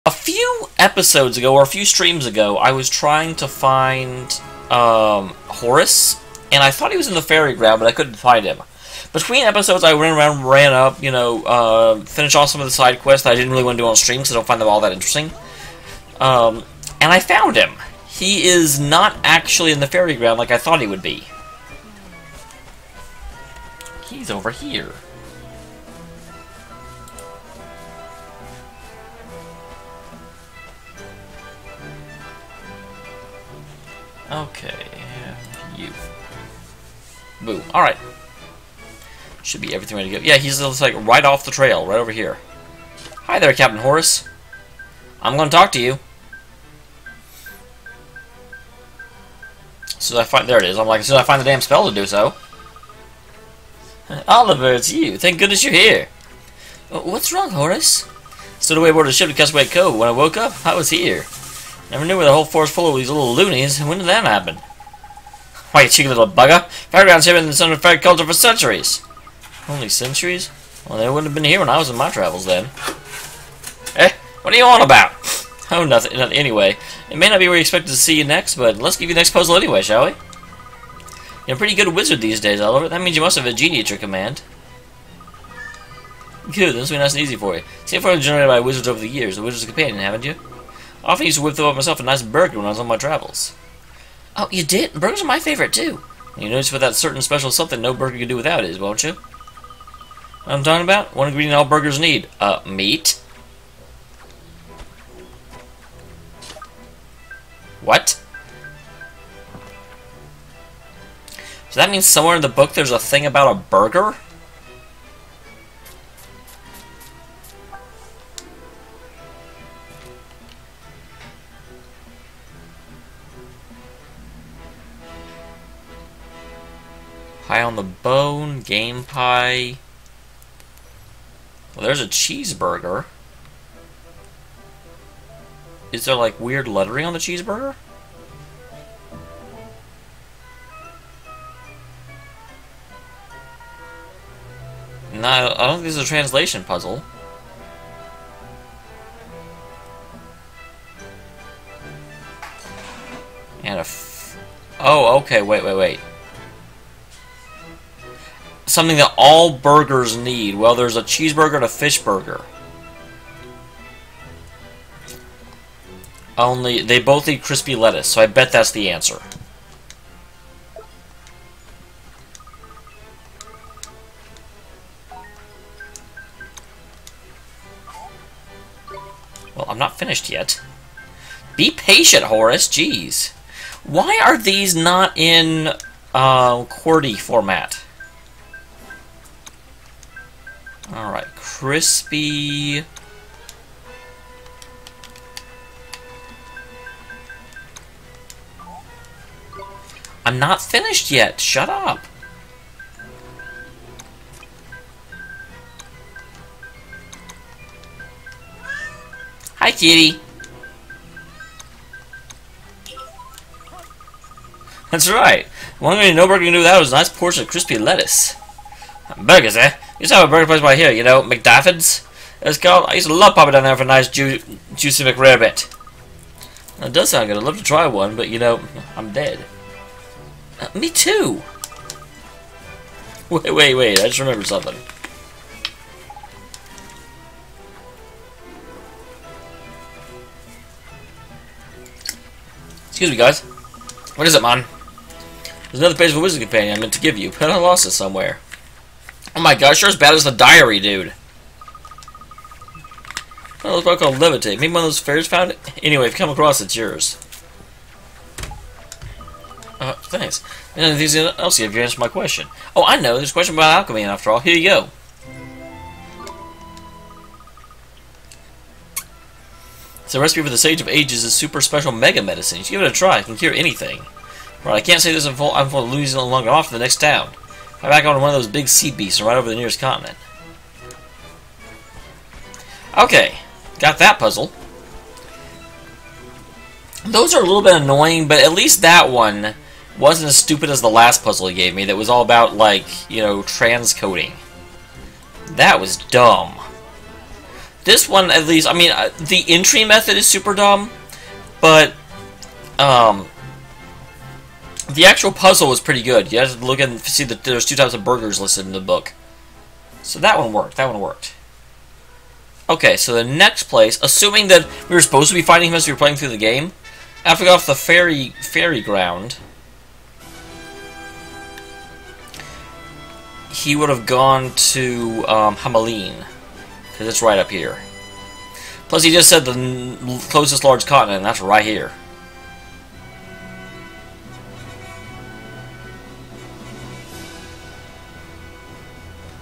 A few episodes ago, or a few streams ago, I was trying to find Horace, and I thought he was in the fairy ground, but I couldn't find him. Between episodes, I ran up, finished off some of the side quests that I didn't really want to do on stream because I don't find them all that interesting. And I found him. He is not actually in the fairy ground like I thought he would be. He's over here. Okay, you. Boo. Alright. Should be everything ready to go. Yeah, he's like right off the trail, right over here. Hi there, Captain Horace. I'm going to talk to you. So I find, there it is. I'm like, as soon as I find the damn spell to do so. Oliver, it's you. Thank goodness you're here. What's wrong, Horace? Stood away aboard the ship to Castaway Cove. When I woke up, I was here. Never knew where the whole forest full of these little loonies. When did that happen? Why, you cheeky little bugger. Fairgrounds have been in the center of fairy culture for centuries. Only centuries? Well, they wouldn't have been here when I was on my travels then. Eh? What are you on about? Oh, nothing. Anyway, it may not be where you expected to see you next, but let's give you the next puzzle anyway, shall we? You're a pretty good wizard these days, Oliver. That means you must have a genie at your command. Good, this will be nice and easy for you. See how far generated by wizards over the years. The wizard's companion, haven't you? I often used to whip up myself a nice burger when I was on my travels. Oh, you did? Burgers are my favorite, too. You notice what that certain special something no burger can do without is, won't you? What I'm talking about? One ingredient all burgers need. Meat? What? So that means somewhere in the book there's a thing about a burger? Pie on the bone, game pie. Well, there's a cheeseburger. Is there like weird lettering on the cheeseburger? No, I don't think this is a translation puzzle. And oh, okay, wait. Something that all burgers need. Well, there's a cheeseburger and a fish burger. Only, they both need crispy lettuce, so I bet that's the answer. Well, I'm not finished yet. Be patient, Horace. Jeez. Why are these not in QWERTY format? Alright, crispy. I'm not finished yet. Shut up. Hi, kitty. That's right. One thing no burger can do without is a nice portion of crispy lettuce. Burgers, eh? Used to have a burger place right here, you know, McDaffid's. It's called. I used to love popping down there for a nice juicy McRarebit. That does sound good. I'd love to try one, but you know, I'm dead. Me too. Wait. I just remembered something. Excuse me, guys. What is it, man? There's another page of a wizard companion I meant to give you, but I lost it somewhere. Oh my gosh, you're as bad as the diary, dude. Oh, it's called Levitate. Maybe one of those fairies found it? Anyway, if you come across it, it's yours. Thanks. Anything else you have? You answered my question. Oh, I know. There's a question about alchemy, after all. Here you go. It's a recipe for the Sage of Ages' super special mega medicine. You should give it a try. It can cure anything. Right, I can't say this I'm full of losing long off to the next town. I'm back on one of those big sea beasts and right over the nearest continent. Okay, got that puzzle. Those are a little bit annoying, but at least that one wasn't as stupid as the last puzzle he gave me that was all about, like, you know, transcoding. That was dumb. This one, at least, I mean, the entry method is super dumb, but the actual puzzle was pretty good. You have to look and see that there's 2 types of burgers listed in the book. So that one worked. That one worked. Okay, so the next place, assuming that we were supposed to be finding him as we were playing through the game, after we got off the ferry ground, he would have gone to Hamelin, because it's right up here. Plus, he just said the closest large continent, and that's right here.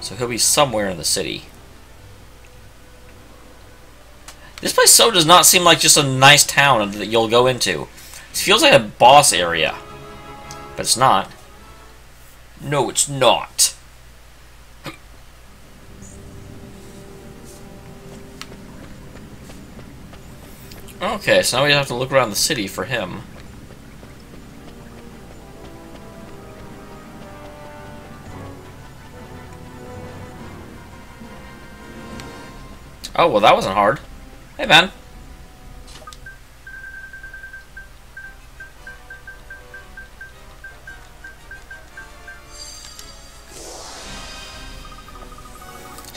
So he'll be somewhere in the city. This place so does not seem like just a nice town that you'll go into. It feels like a boss area. But it's not. No, it's not. Okay, so now we have to look around the city for him. Oh, well that wasn't hard. Hey, man.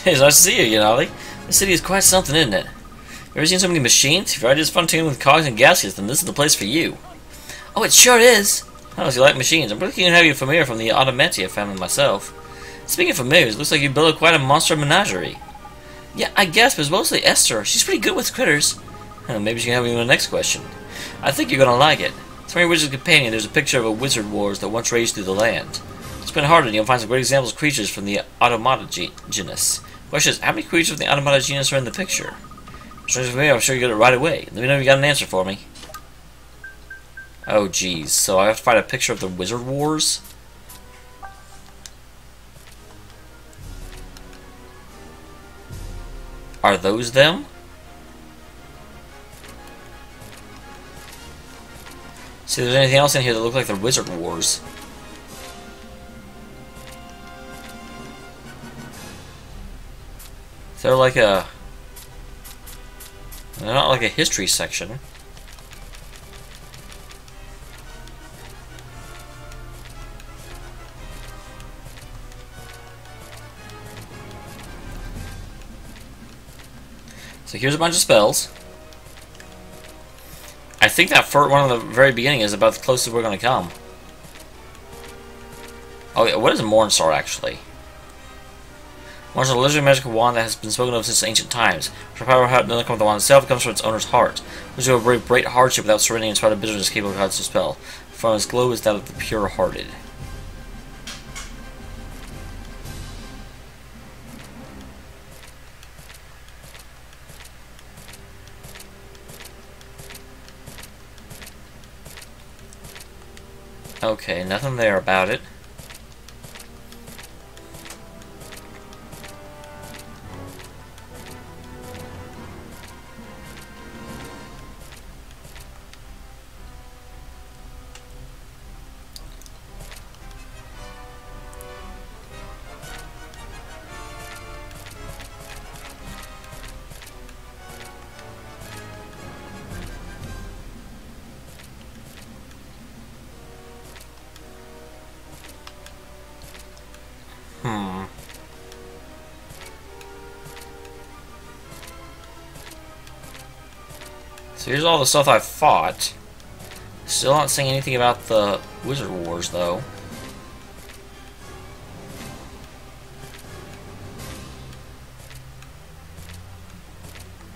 Hey, it's nice to see you again, Ollie. This city is quite something, isn't it? You ever seen so many machines? If you're just fun tuning with cogs and gaskets, then this is the place for you. Oh, it sure is. Oh, so you like machines. I'm pretty keen to have you familiar from the Automatia family myself. Speaking of familiars, it looks like you built quite a monster menagerie. Yeah, I guess, but it's mostly Esther. She's pretty good with critters. Maybe she can help me with the next question. I think you're gonna like it. It's from your wizard's companion. There's a picture of a wizard wars that once raged through the land. Spin hard and you'll find some great examples of creatures from the Automata genus. Question is, how many creatures from the Automata genus are in the picture? I'm sure you get it right away. Let me know if you got an answer for me. Oh, geez. So I have to find a picture of the wizard wars? Are those them? See if there's anything else in here that look like the Wizard Wars. They're like a... They're not like a history section. So here's a bunch of spells. I think that first one at the very beginning is about the closest we're going to come. Oh yeah, what is a Mornstar actually? Mornstar is a legendary magical wand that has been spoken of since ancient times. Her power doesn't come from the wand itself, it comes from its owner's heart. Which will brave great hardship without surrendering in spite of bitterness capable of casting a spell. From its glow is that of the pure-hearted. Okay, nothing there about it. So here's all the stuff I fought. Still not saying anything about the Wizard Wars, though.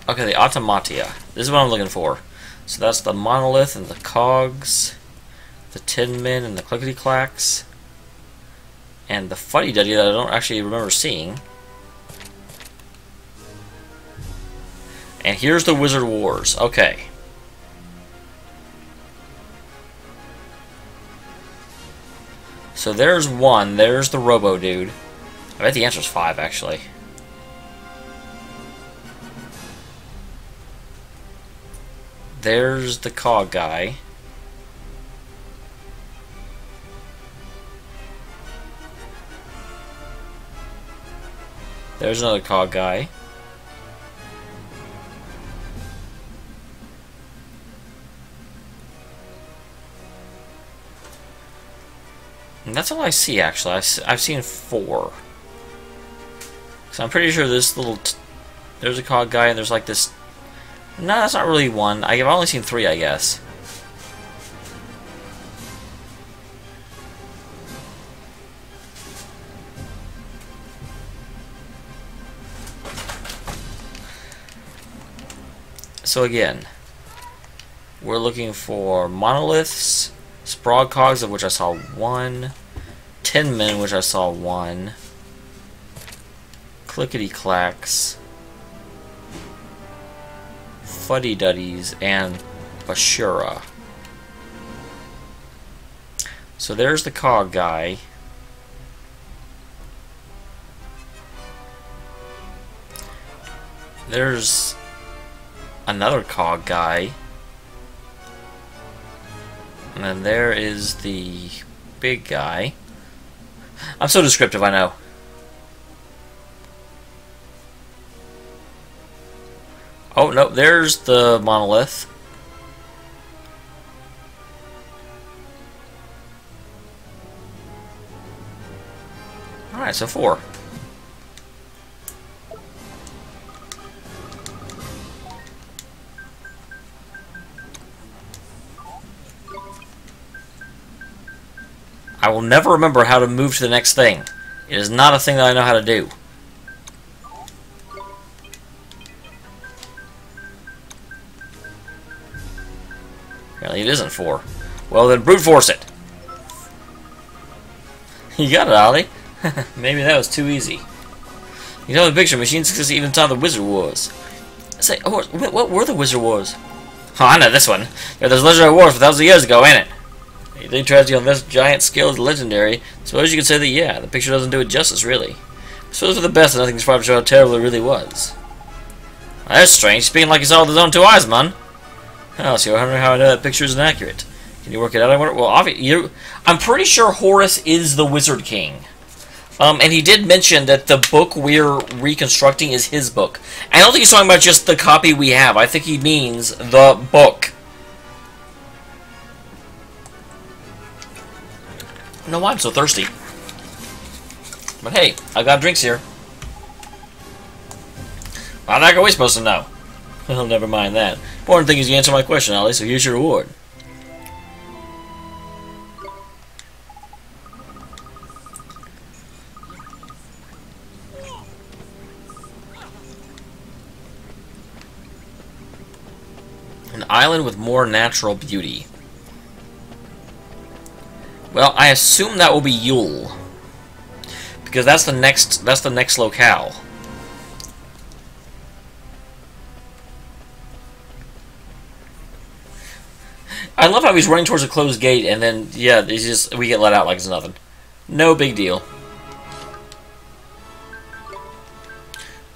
Okay, the Automatia. This is what I'm looking for. So that's the Monolith and the Cogs, the Tin Men and the Clickety Clacks, and the Fuddy Duddy that I don't actually remember seeing. And here's the Wizard Wars. Okay. So there's one. There's the Robo Dude. I bet the answer's 5, actually. There's the Cog guy. There's another Cog guy. And that's all I see, actually. I've seen 4. So I'm pretty sure this little... there's a cog guy, and there's like this... No, that's not really 1. I've only seen 3, I guess. So again, we're looking for monoliths, Sprog cogs, of which I saw 1, Tin Men, which I saw 1, Clickety Clacks, Fuddy Duddies, and Bashura. So there's the cog guy. There's another cog guy. And then there is the big guy. I'm so descriptive, I know. Oh, no, there's the monolith. Alright, so 4. I will never remember how to move to the next thing. It is not a thing that I know how to do. Apparently it isn't 4. Well then, brute force it! You got it, Ollie. Maybe that was too easy. You know the picture, Machine Success even saw the Wizard Wars. Say, oh, what were the Wizard Wars? Oh, I know this one. Yeah, there's legendary wars for thousands of years ago, ain't it? You think tragedy on this giant scale is legendary? Suppose you could say that, yeah, the picture doesn't do it justice, really. Suppose for the best, and nothing's probably show how terrible it really was. Well, that's strange. Speaking like you saw with his own 2 eyes, man. Oh, so you're wondering how I know that picture isn't accurate. Can you work it out? I wonder. Well, obviously, I'm pretty sure Horus is the Wizard King. And he did mention that the book we're reconstructing is his book. I don't think he's talking about just the copy we have. I think he means the book. I don't know why I'm so thirsty. But hey, I got drinks here. How the heck are we supposed to know? Well, never mind that. Important thing is you answer my question, Ollie, so here's your reward. An island with more natural beauty. Well, I assume that will be Yule, because that's the next locale. I love how he's running towards a closed gate, and then yeah, we get let out like it's nothing. No big deal.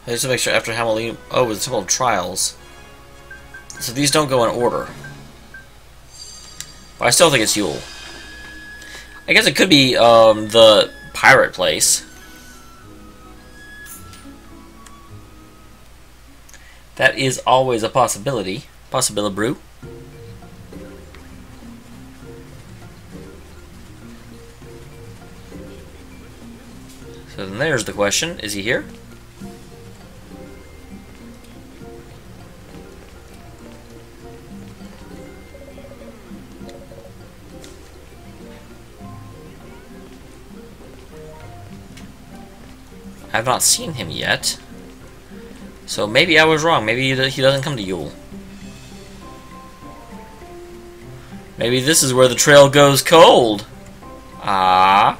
I just to make sure after Halloween. Oh, it's called trials. So these don't go in order. But I still think it's Yule. I guess it could be the pirate place. That is always a possibility. Possibility brew. So then there's the question. Is he here? I've not seen him yet. So maybe I was wrong. Maybe he doesn't come to Yule. Maybe this is where the trail goes cold. Ah.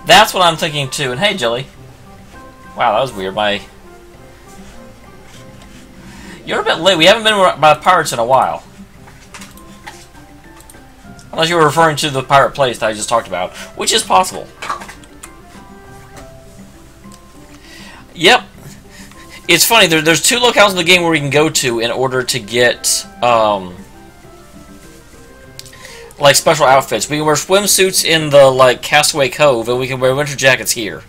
That's what I'm thinking too. And hey, Jilly. Wow, that was weird. You're a bit late. We haven't been by pirates in a while. Unless you were referring to the pirate place that I just talked about, which is possible. Yep. It's funny, there's 2 locales in the game where we can go to in order to get, like, special outfits. We can wear swimsuits in the, like, Castaway Cove, and we can wear winter jackets here.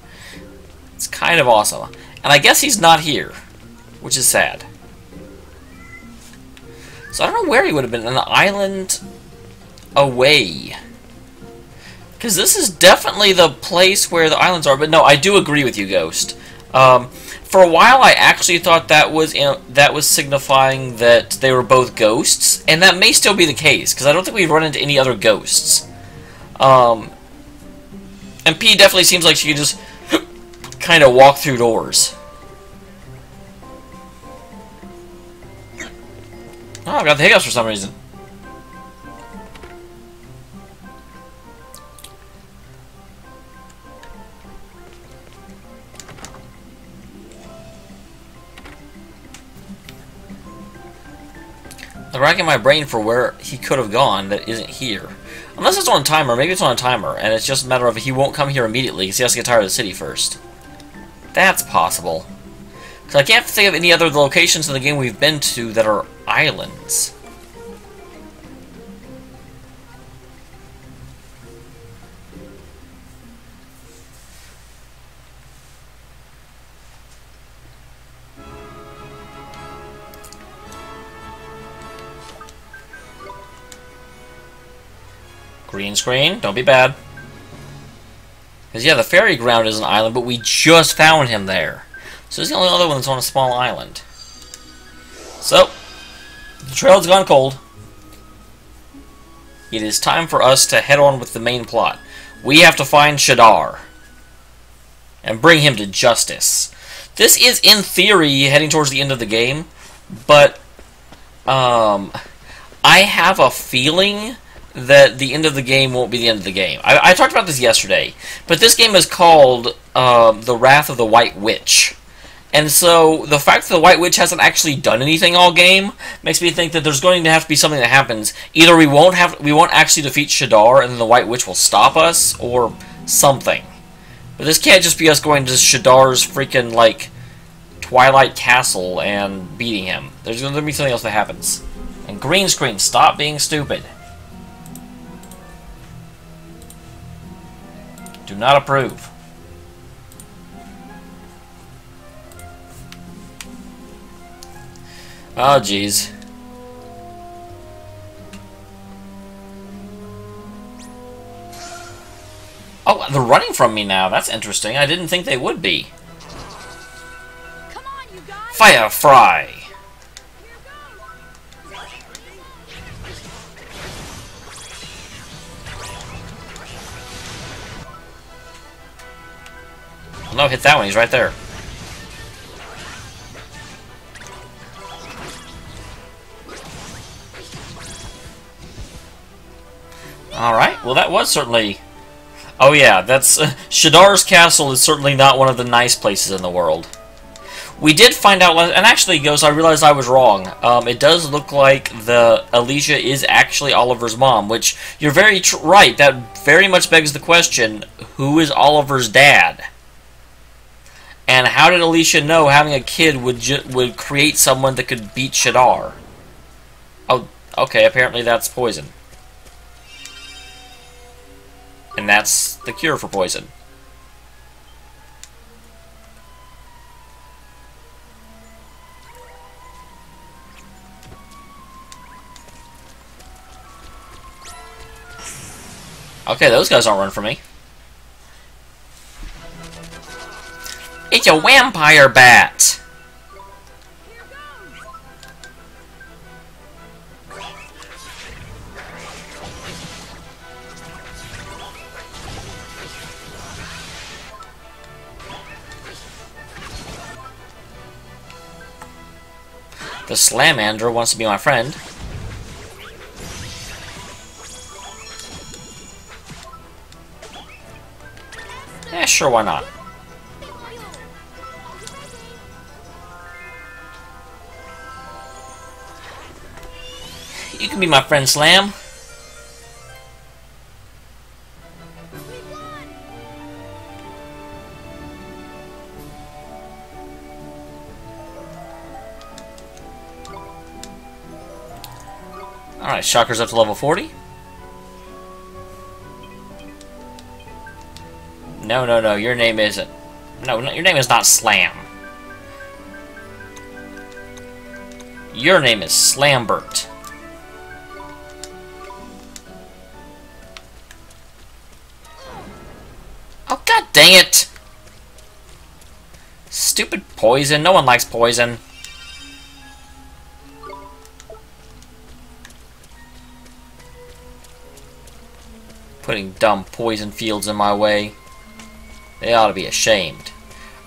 It's kind of awesome. And I guess he's not here, which is sad. So I don't know where he would have been. An island away. Because this is definitely the place where the islands are. But no, I do agree with you, Ghost. For a while, I actually thought that was signifying that they were both ghosts, and that may still be the case because I don't think we've run into any other ghosts. And P definitely seems like she could just kind of walk through doors. Oh, I got the hiccups for some reason. I'm racking my brain for where he could have gone that isn't here. Unless it's on a timer. Maybe it's on a timer, and it's just a matter of he won't come here immediately because he has to get tired of the city first. That's possible. Because I can't think of any other locations in the game we've been to that are islands. Green screen, don't be bad. Because, yeah, the ferry ground is an island, but we just found him there. So he's the only other one that's on a small island. So, the trail's gone cold. It is time for us to head on with the main plot. We have to find Shadar. And bring him to justice. This is, in theory, heading towards the end of the game. But, I have a feeling that the end of the game won't be the end of the game. I talked about this yesterday, but this game is called The Wrath of the White Witch. And so, the fact that the White Witch hasn't actually done anything all game makes me think that there's going to have to be something that happens. Either we won't actually defeat Shadar, and then the White Witch will stop us, or something. But this can't just be us going to Shadar's freaking, like, Twilight Castle and beating him. There's going to be something else that happens. And green screen, stop being stupid. Do not approve. Oh, jeez. Oh, they're running from me now. That's interesting. I didn't think they would be. Come on, you guys. Fire fry. No, hit that one. He's right there. Alright, well that was certainly... Oh yeah, that's... Shadar's castle is certainly not one of the nice places in the world. We did find out... And actually, Ghost, I realized I was wrong. It does look like the Alicia is actually Oliver's mom, which you're very right. That very much begs the question, who is Oliver's dad? And how did Alicia know having a kid would create someone that could beat Shadar? Oh, okay, apparently that's poison. And that's the cure for poison. Okay, those guys don't run for me. It's a vampire bat! The Slamander wants to be my friend. Yeah, sure, why not? You can be my friend, Slam. Alright, Shocker's up to level 40. No, your name isn't. No, your name is not Slam. Your name is Slambert. Oh, god dang it! Stupid poison. No one likes poison. Putting dumb poison fields in my way. They ought to be ashamed.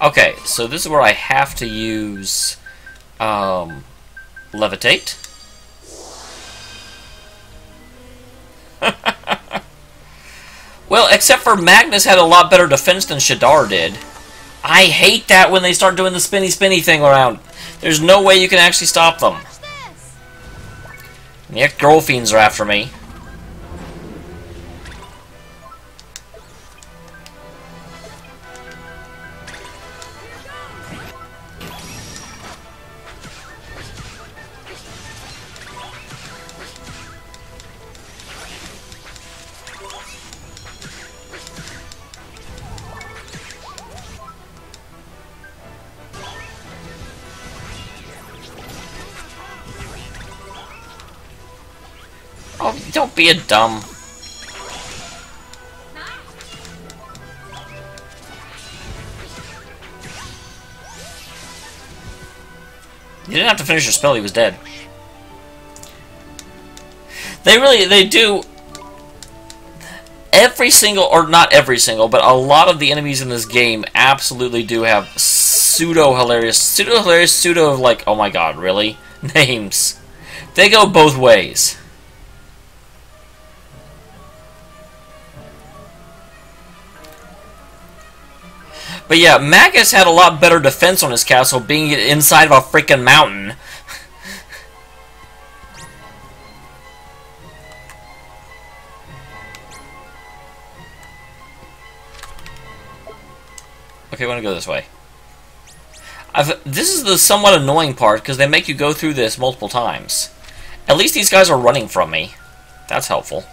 Okay, so this is where I have to use levitate. Well, except for Magnus had a lot better defense than Shadar did. I hate that when they start doing the spinny thing around. There's no way you can actually stop them. And the ex-girl fiends are after me. Oh, don't be a dumb. You didn't have to finish your spell, he was dead. They do every single, or not every single, but a lot of the enemies in this game absolutely do have pseudo-hilarious, like, oh my god, really? Names. They go both ways. But yeah, Magus had a lot better defense on his castle, being inside of a freaking mountain. Okay, I want to go this way. This is the somewhat annoying part, because they make you go through this multiple times. At least these guys are running from me. That's helpful.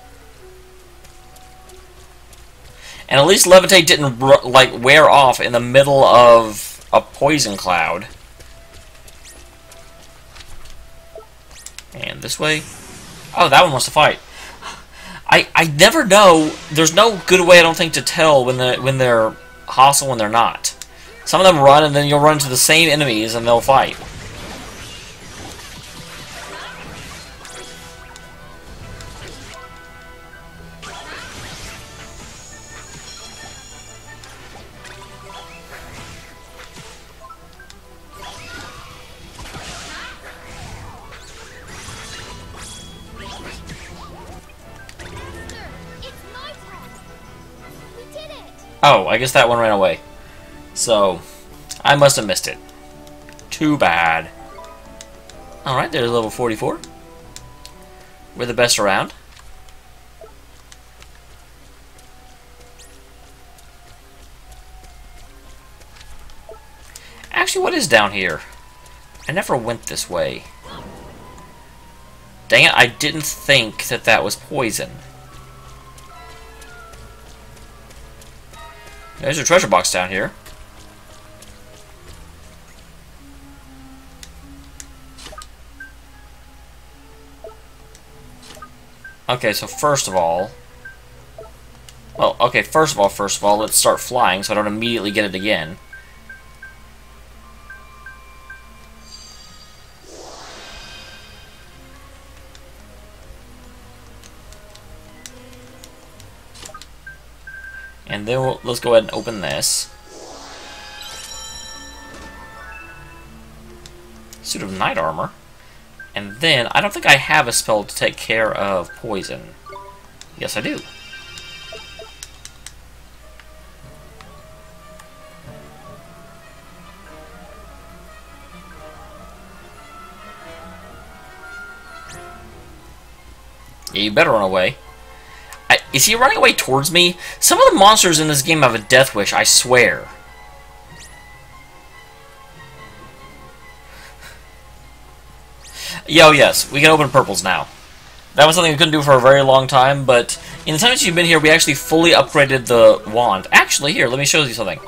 And at least levitate didn't, like, wear off in the middle of a poison cloud. And this way. Oh, that one wants to fight. I never know. There's no good way, I don't think, to tell when they're hostile when they're not. Some of them run, and then you'll run into the same enemies, and they'll fight. Oh, I guess that one ran away. So, I must have missed it. Too bad. Alright, there's level 44. We're the best around. Actually, what is down here? I never went this way. Dang it, I didn't think that that was poison. There's a treasure box down here. Okay, so first of all... Well, okay, first of all, let's start flying so I don't immediately get it again. And then let's go ahead and open this. Suit of Knight Armor. And then, I don't think I have a spell to take care of poison. Yes, I do. Yeah, you better run away. Is he running away towards me? Some of the monsters in this game have a death wish, I swear. Yo, yes, we can open purples now. That was something we couldn't do for a very long time, but in the time that you've been here, we actually fully upgraded the wand. Actually, here, let me show you something.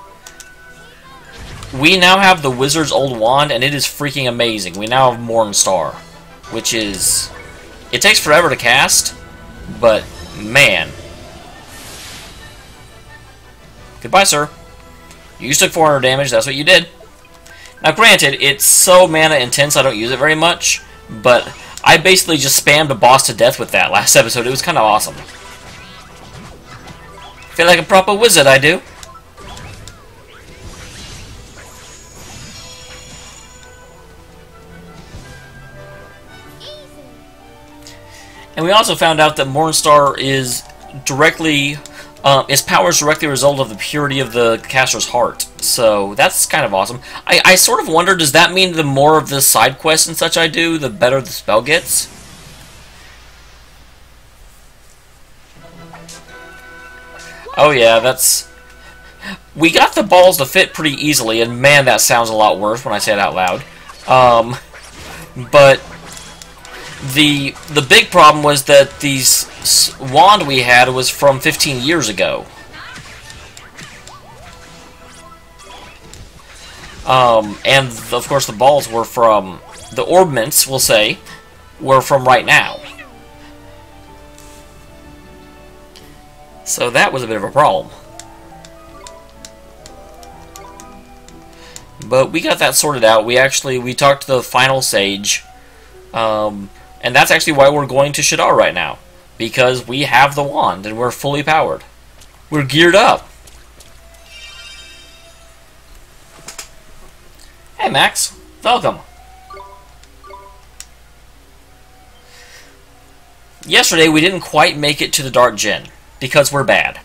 We now have the wizard's old wand, and it is freaking amazing. We now have Mornstar, which is... It takes forever to cast, but... Man. Goodbye, sir. You took 400 damage, that's what you did. Now, granted, it's so mana intense I don't use it very much, but I basically just spammed a boss to death with that last episode. It was kind of awesome. Feel like a proper wizard, I do. And we also found out that Mornstar is directly... its power is directly a result of the purity of the caster's heart. So, that's kind of awesome. I sort of wonder, does that mean the more of the side quests and such I do, the better the spell gets? Oh yeah, that's... We got the balls to fit pretty easily, and man, that sounds a lot worse when I say it out loud. But... The big problem was that the wand we had was from 15 years ago. And of course the balls were from... The orbments, we'll say, were from right now. So that was a bit of a problem. But we got that sorted out. We talked to the final sage. And that's actually why we're going to Shadar right now. Because we have the wand and we're fully powered. We're geared up. Hey Max, welcome. Yesterday we didn't quite make it to the Dark Djinn. Because we're bad.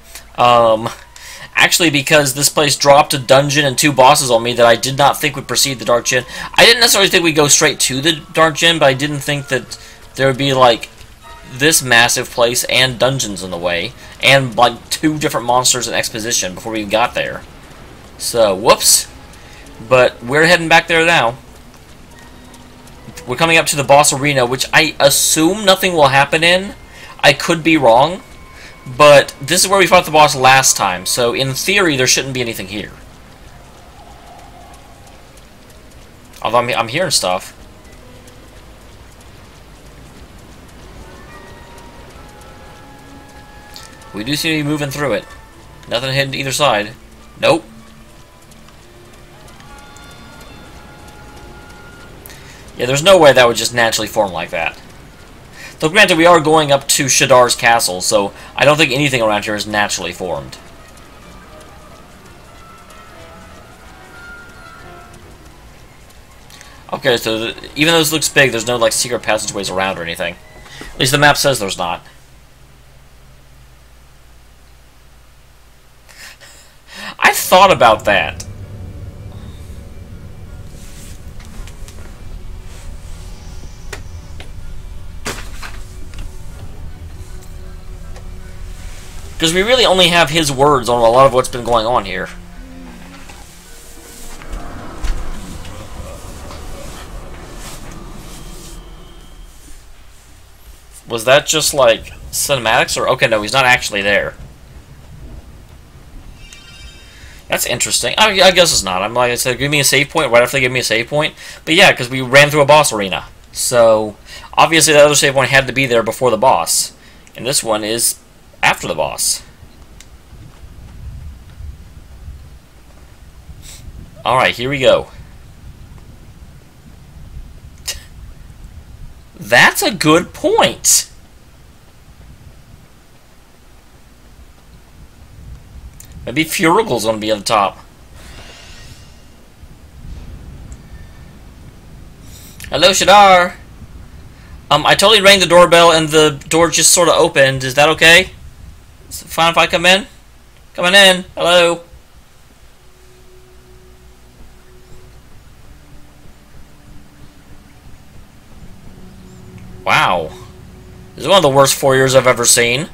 Actually, because this place dropped a dungeon and 2 bosses on me that I did not think would precede the Dark Djinn. I didn't necessarily think we'd go straight to the Dark Djinn, but I didn't think that there would be, like, this massive place and dungeons in the way, and, like, 2 different monsters in exposition before we even got there. So, whoops. But we're heading back there now. We're coming up to the boss arena, which I assume nothing will happen in. I could be wrong. But this is where we fought the boss last time, so in theory there shouldn't be anything here. Although I'm hearing stuff. We do seem to be moving through it. Nothing hidden to either side. Nope. Yeah, there's no way that would just naturally form like that. Though granted, we are going up to Shadar's castle, so I don't think anything around here is naturally formed. Okay, so even though this looks big, there's no like secret passageways around or anything. At least the map says there's not. I thought about that. Because we really only have his words on a lot of what's been going on here. Was that just like cinematics or... Okay, no, he's not actually there. That's interesting. I guess it's not. I'm like I said, give me a save point right after they give me a save point. But yeah, because we ran through a boss arena. So, obviously that other save point had to be there before the boss. And this one is after the boss. Alright, here we go. That's a good point. Maybe Furigal's gonna be on the top. Hello, Shadar. I totally rang the doorbell and the door just sort of opened. Is that okay? Is it fine if I come in? Coming in. Hello. Wow. This is one of the worst foyers I've ever seen.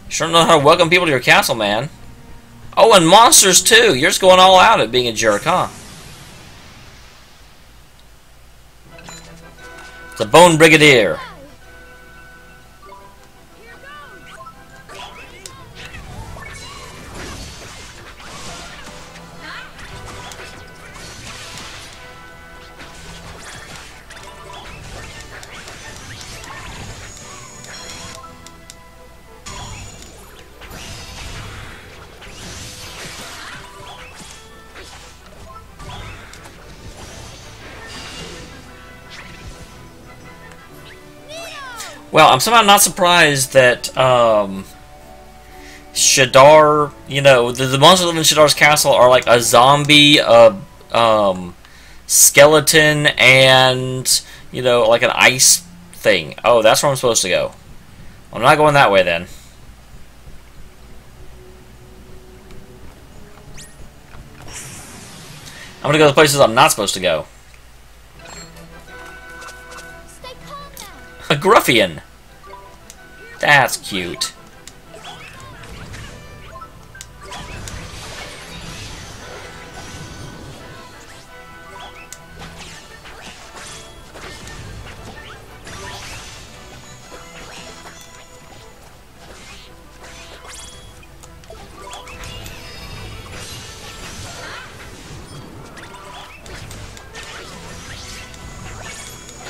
Sure know how to welcome people to your castle, man. Oh, and monsters, too. You're just going all out at being a jerk, huh? It's a Bone Brigadier. Well, I'm somehow not surprised that, Shadar, you know, the monsters that live in Shadar's castle are like a zombie, skeleton, and, you know, like an ice thing. Oh, that's where I'm supposed to go. I'm not going that way, then. I'm gonna go to the places I'm not supposed to go. Stay calm now. A Gruffian! That's cute.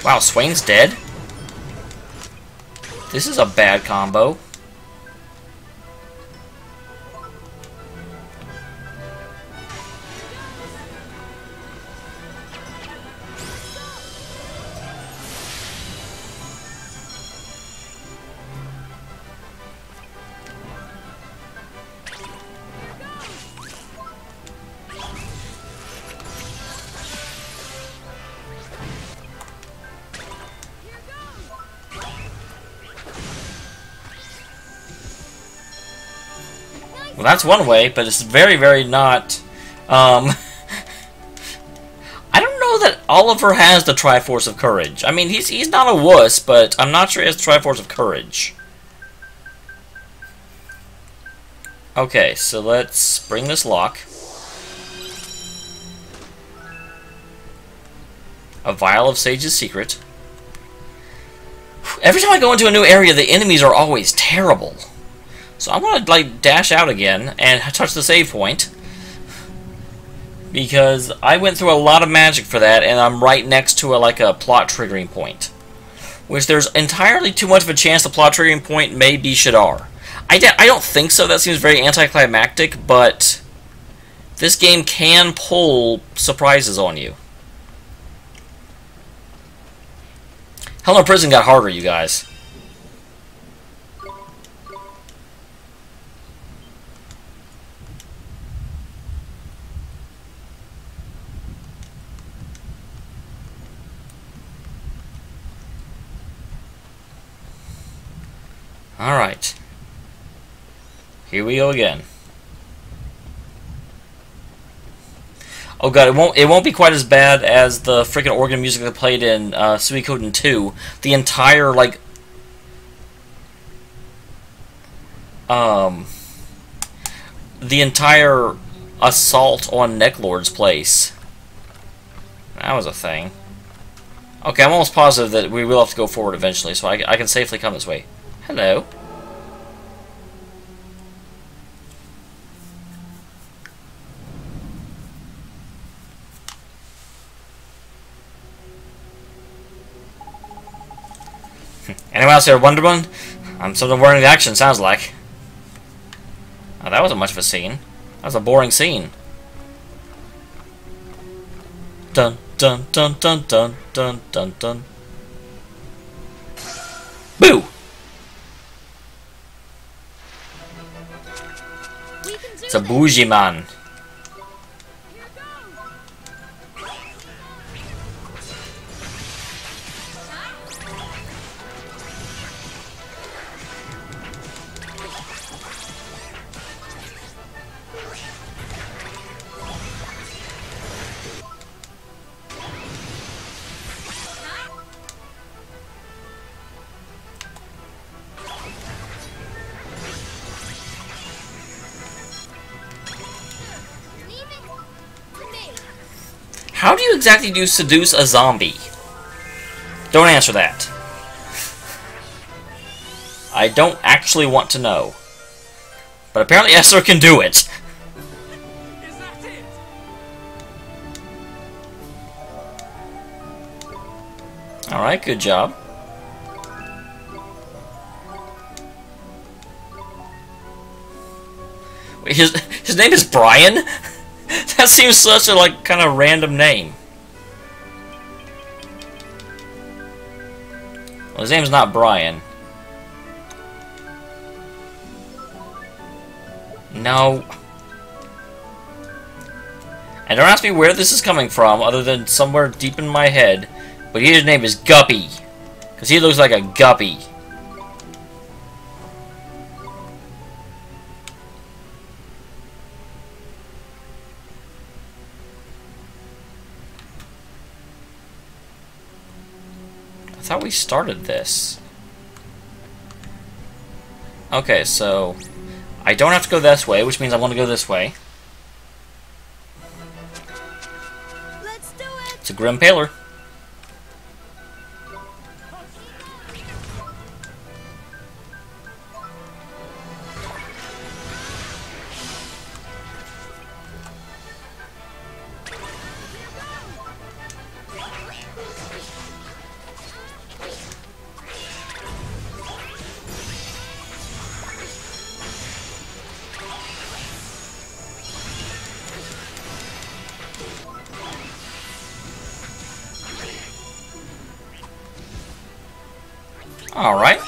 Wow, Swain's dead? This is a bad combo. Well, that's one way, but it's very, very not... I don't know that Oliver has the Triforce of Courage. I mean, he's not a wuss, but I'm not sure he has the Triforce of Courage. Okay, so let's bring this lock. A Vial of Sage's Secret. Every time I go into a new area, the enemies are always terrible. So I'm gonna, like, dash out again and touch the save point. Because I went through a lot of magic for that, and I'm right next to a plot triggering point. Which there's entirely too much of a chance the plot triggering point may be Shadar. I don't think so, that seems very anticlimactic, but this game can pull surprises on you. Hell no Prison got harder, you guys. Alright. Here we go again. Oh god, it won't be quite as bad as the freaking organ music that played in Suikoden 2. The entire, like... the entire assault on Necklord's place. That was a thing. Okay, I'm almost positive that we will have to go forward eventually, so I can safely come this way. Hello. Anyone else here, Wonder Woman? I'm something wearing the action, sounds like. Oh, that wasn't much of a scene. That was a boring scene. Dun dun dun dun dun dun dun dun. Boo! It's a bougie man. How do you exactly do seduce a zombie? Don't answer that. I don't actually want to know. But apparently Esther can do it. Is that it? Alright, good job. Wait, his name is Brian? That seems such a, like, kind of random name. Well, his name's not Brian. No. And don't ask me where this is coming from, other than somewhere deep in my head. But his name is Guppy. Because he looks like a guppy. I thought we started this. Okay, so I don't have to go this way, which means I want to go this way. Let's do it. It's a Grim Paler. Alright.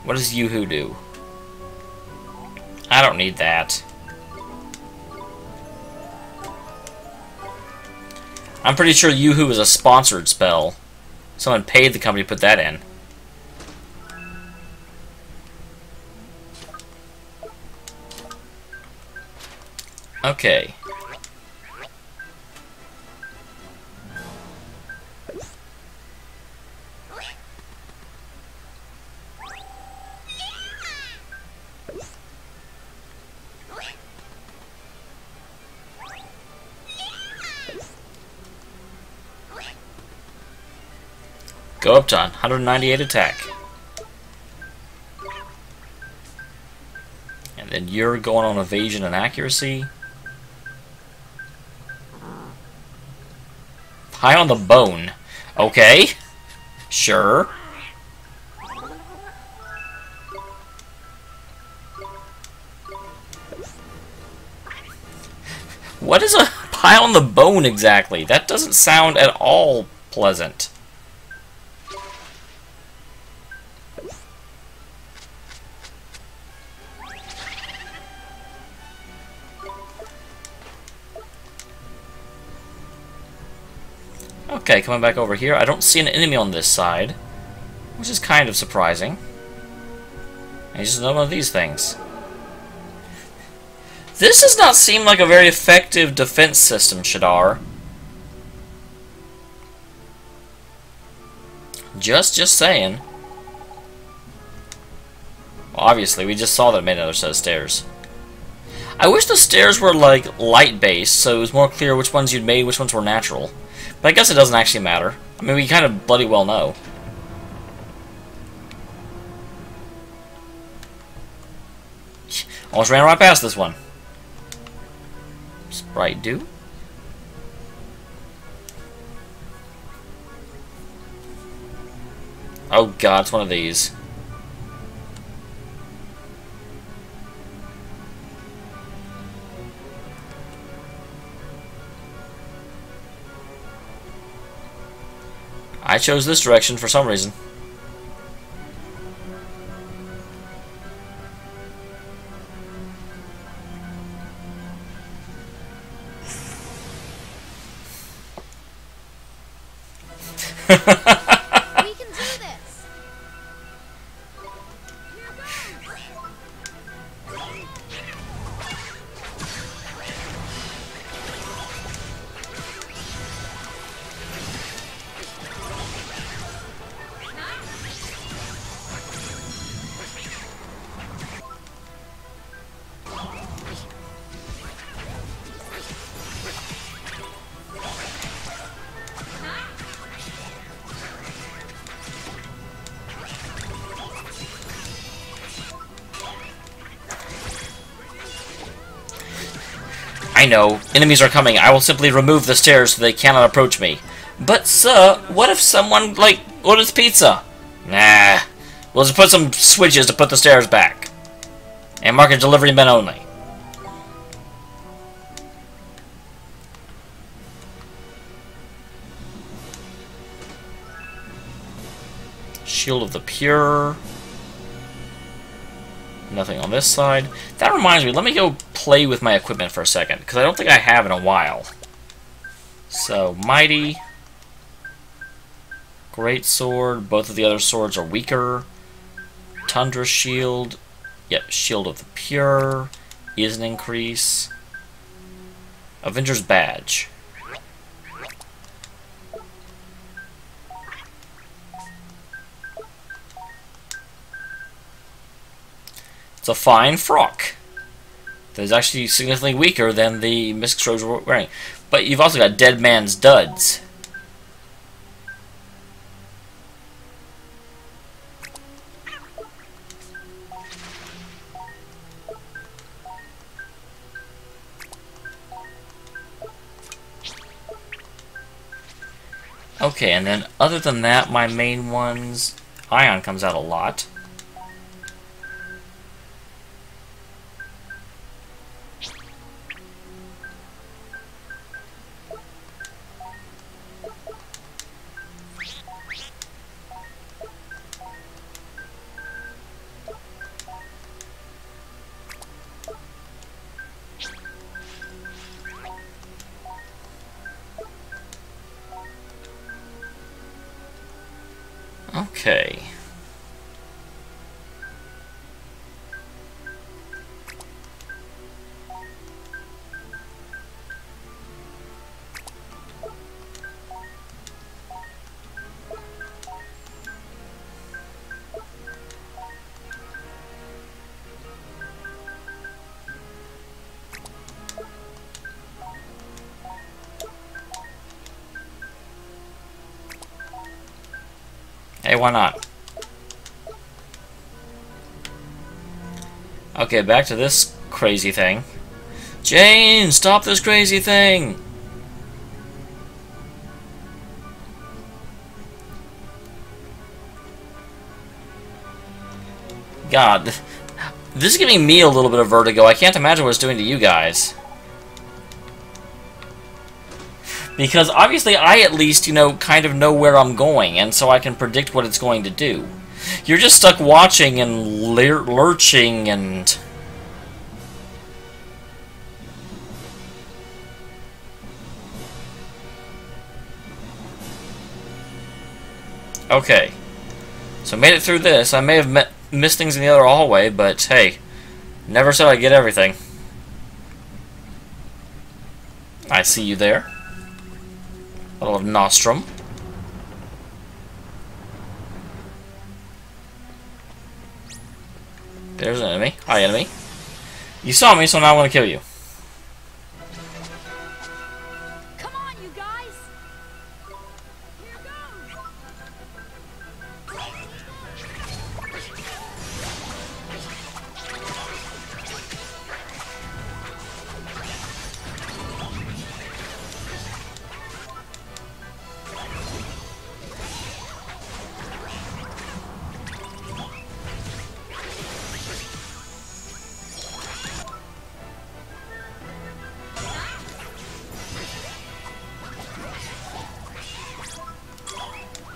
What does Yoo-Hoo do? I don't need that. I'm pretty sure Yoo-Hoo is a sponsored spell. Someone paid the company to put that in. Okay. Go up to 198 attack. And then you're going on evasion and accuracy. High on the bone. Okay. Sure. What is a pile on the bone exactly? That doesn't sound at all pleasant. Okay, coming back over here. I don't see an enemy on this side, which is kind of surprising. And just another one of these things. This does not seem like a very effective defense system, Shadar. Just saying. Well, obviously, we just saw that it made another set of stairs. I wish the stairs were, like, light-based, so it was more clear which ones you'd made, which ones were natural. But I guess it doesn't actually matter. I mean, we kind of bloody well know. Almost ran right past this one. Sprite do. Oh god, it's one of these. I chose this direction for some reason. We can do this. I know, enemies are coming. I will simply remove the stairs so they cannot approach me. But, sir, what if someone, like, orders pizza? Nah. We'll just put some switches to put the stairs back. And mark it delivery men only. Shield of the Pure. Nothing on this side. That reminds me, let me go play with my equipment for a second, because I don't think I have in a while. So, Mighty. Great Sword. Both of the other swords are weaker. Tundra Shield. Yep, Shield of the Pure is an increase. Avenger's Badge. It's a fine frock. That is actually significantly weaker than the Mystic Strobes were wearing. But you've also got Dead Man's Duds. Okay, and then other than that, my main ones, Ion comes out a lot. Okay. Hey, why not? Okay, back to this crazy thing. Jane, stop this crazy thing! God, this is giving me a little bit of vertigo. I can't imagine what it's doing to you guys. Because obviously I at least, you know, kind of know where I'm going, and so I can predict what it's going to do. You're just stuck watching and lurching and... Okay. So made it through this. I may have missed things in the other hallway, but hey, never said I'd get everything. I see you there. A little Nostrum. There's an enemy. Hi, enemy. You saw me, so now I want to kill you. Come on, you guys. Here goes.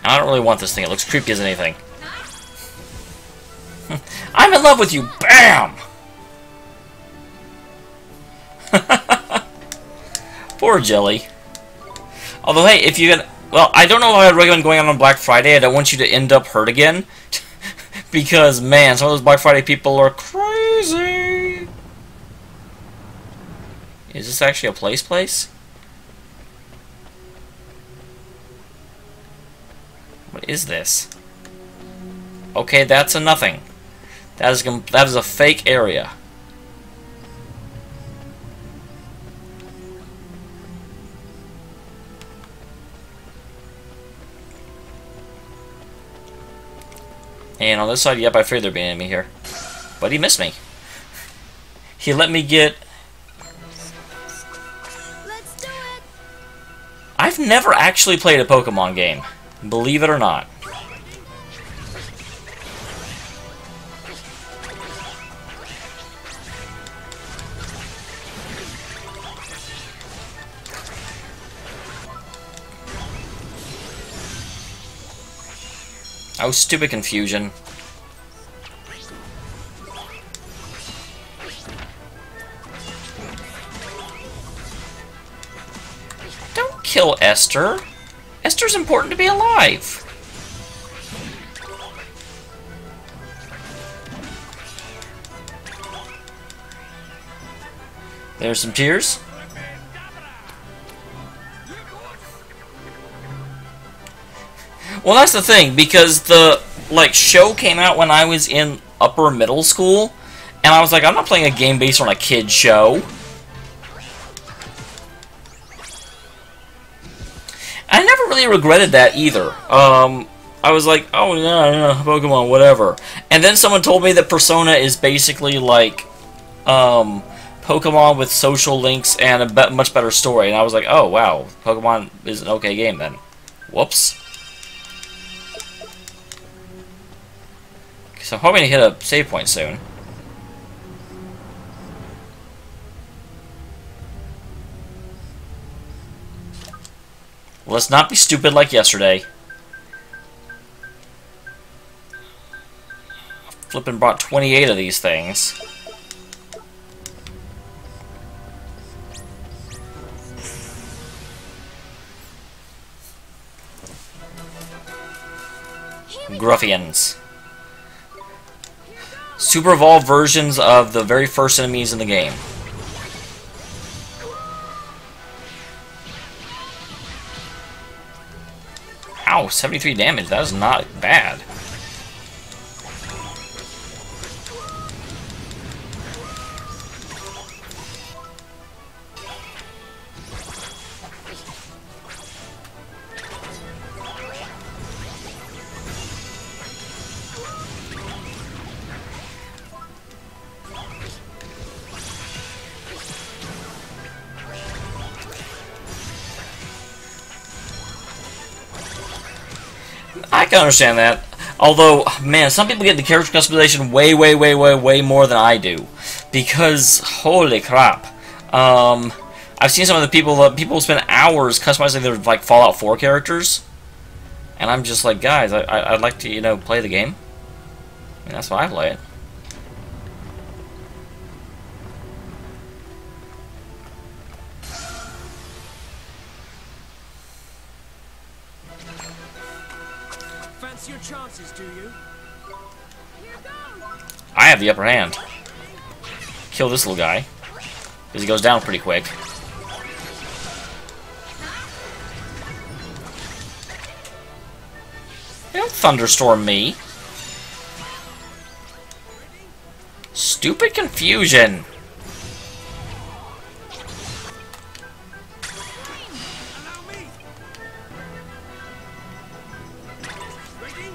I don't really want this thing. It looks creepy as anything. I'm in love with you! BAM! Poor Jelly. Although, hey, if you get... Well, I don't know if I would recommend going out on Black Friday. I don't want you to end up hurt again. Because, man, some of those Black Friday people are crazy. Is this actually a place? What is this? Okay, that's a nothing. That is a fake area. And on this side, yep, I figured there'd be an enemy here. But he missed me. He let me get... Let's do it. I've never actually played a Pokemon game. Believe it or not. Oh, stupid confusion. Don't kill Esther. Esther's important to be alive. There's some tears. Well, that's the thing, because the show came out when I was in upper middle school, and I was like, I'm not playing a game based on a kid's show. I never really regretted that either. I was like, oh yeah, Pokemon, whatever. And then someone told me that Persona is basically like Pokemon with social links and a much better story, and I was like, oh wow, Pokemon is an okay game then. Whoops. So I'm hoping to hit a save point soon. Let's not be stupid like yesterday. Flippin' brought 28 of these things. Gruffians. Super evolved versions of the very first enemies in the game. Ow, 73 damage. That is not bad. I can understand that. Although, man, some people get the character customization way more than I do. Because, holy crap. I've seen some of the people spend hours customizing their, like, Fallout 4 characters. And I'm just like, guys, I'd like to, you know, play the game. And that's why I play it. Fancy your chances, do you? I have the upper hand. Kill this little guy. Because he goes down pretty quick. Don't thunderstorm me. Stupid confusion. Allow me. Ready?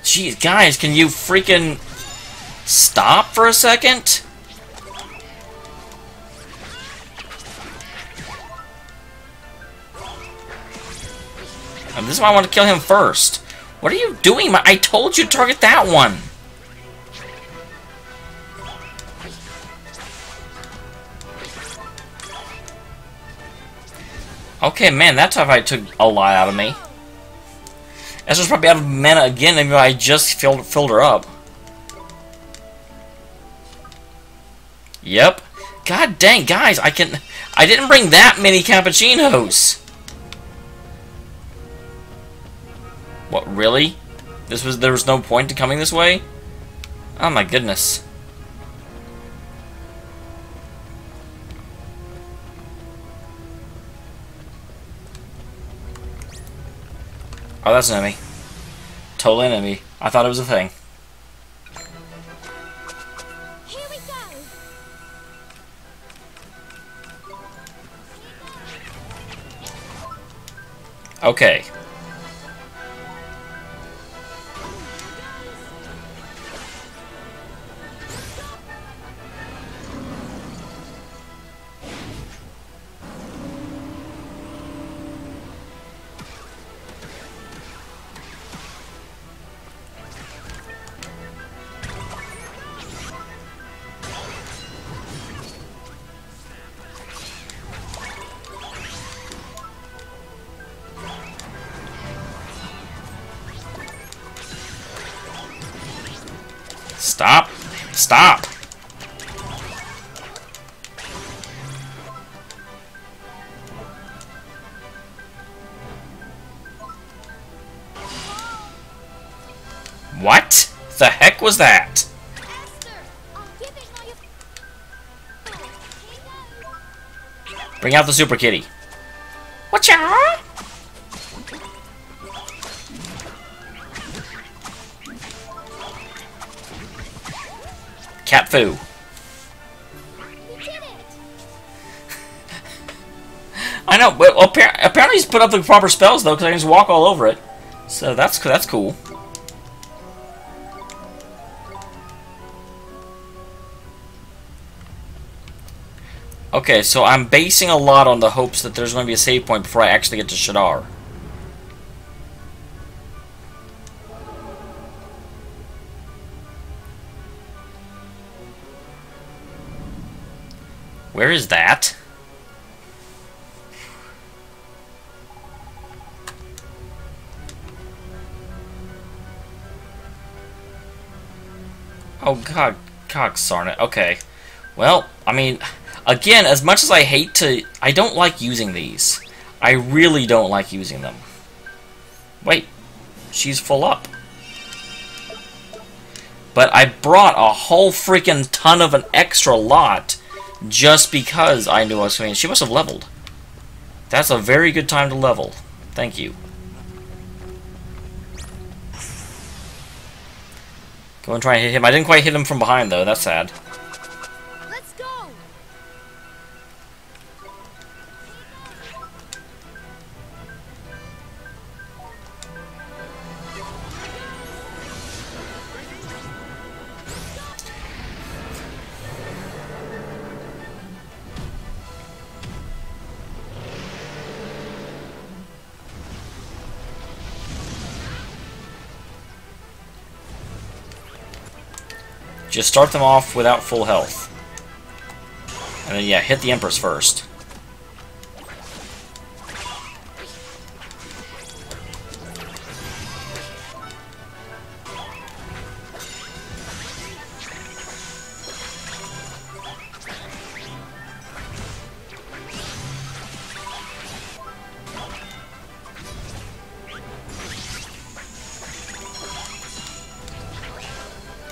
Jeez, guys, can you freaking stop for a second? And this is why I want to kill him first. What are you doing? I told you to target that one. Okay, man, that tough fight took a lot out of me. Esther's probably out of mana again, even though I just filled her up. Yep. God dang, guys, I didn't bring that many cappuccinos. What, really? There was no point to coming this way? Oh my goodness. Oh, that's an enemy. Total enemy. I thought it was a thing. Here we go. Okay. Stop! Stop! What the heck was that? Esther, I'll give it my... Here goes. Bring out the Super Kitty. Whatcha? Cat foo. You did it. I know, but apparently he's put up the proper spells though, because I can just walk all over it. So that's cool. Okay, so I'm basing a lot on the hopes that there's going to be a save point before I actually get to Shadar. Where is that? Oh god, cogsarn it. Okay. Well, I mean, again, as much as I hate to... I don't like using these. I really don't like using them. Wait. She's full up. But I brought a whole freaking ton of an extra lot just because I knew I was coming. She must have leveled. That's a very good time to level. Thank you. Go and try and hit him. I didn't quite hit him from behind, though. That's sad. Let's go. Just start them off without full health. And then, yeah, hit the Empress first.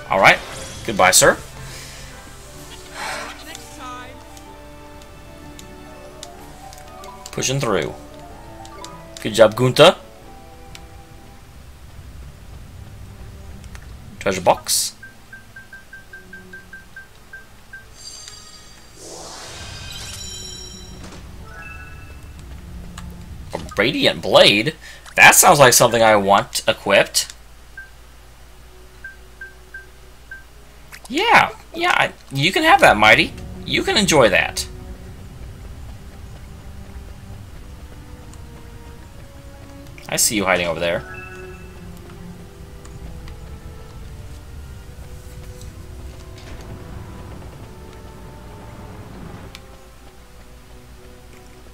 Alright. Goodbye, sir. Next time. Pushing through. Good job, Gunther. Treasure box. A radiant blade? That sounds like something I want equipped. Yeah, you can have that, Mighty. You can enjoy that. I see you hiding over there.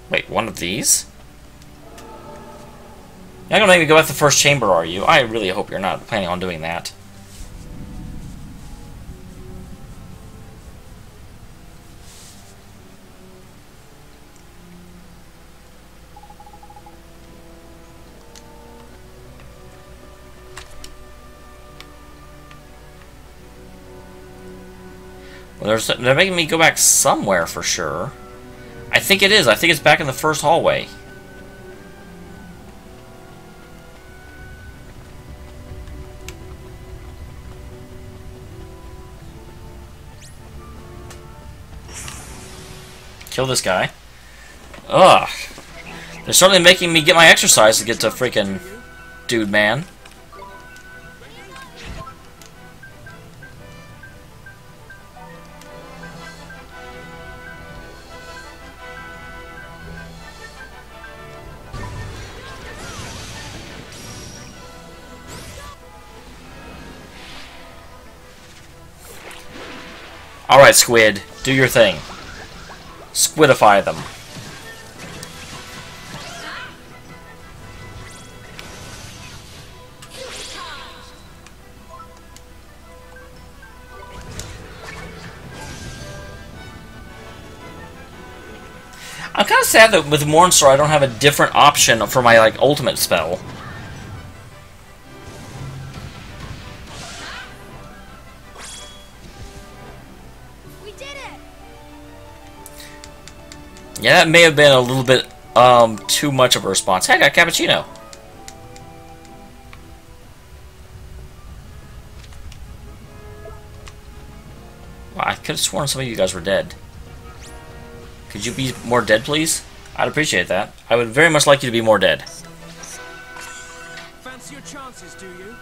Wait, one of these? You're not gonna make me go back to the first chamber, are you? I really hope you're not planning on doing that. Well, they're making me go back somewhere for sure. I think it is. I think it's back in the first hallway. Kill this guy. Ugh. They're certainly making me get my exercise to get to freaking dude man. Alright, Squid. Do your thing. Squidify them. I'm kind of sad that with Mornstar I don't have a different option for my like ultimate spell. We did it. Yeah, that may have been a little bit too much of a response. Hey, I got cappuccino. Well, I could have sworn some of you guys were dead. Could you be more dead, please? I'd appreciate that. I would very much like you to be more dead. Fancy your chances, do you?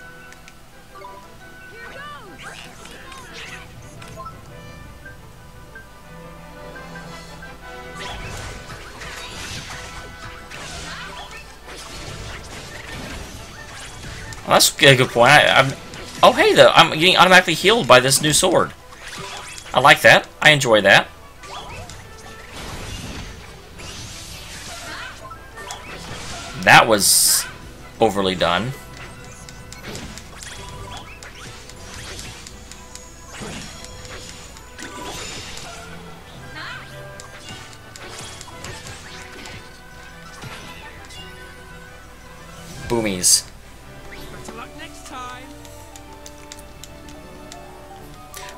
Here goes. Well, that's a good point. Oh, hey, though. I'm getting automatically healed by this new sword. I like that. I enjoy that. That was overly done. Boomies. Better luck next time.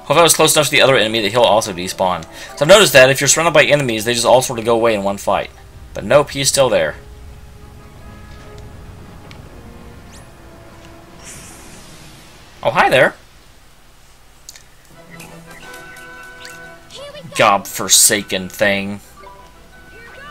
If I was close enough to the other enemy that he'll also despawn. So I've noticed that if you're surrounded by enemies, they just all sort of go away in one fight. But nope, he's still there. Oh, hi there. Here we go. God-forsaken thing. Here goes.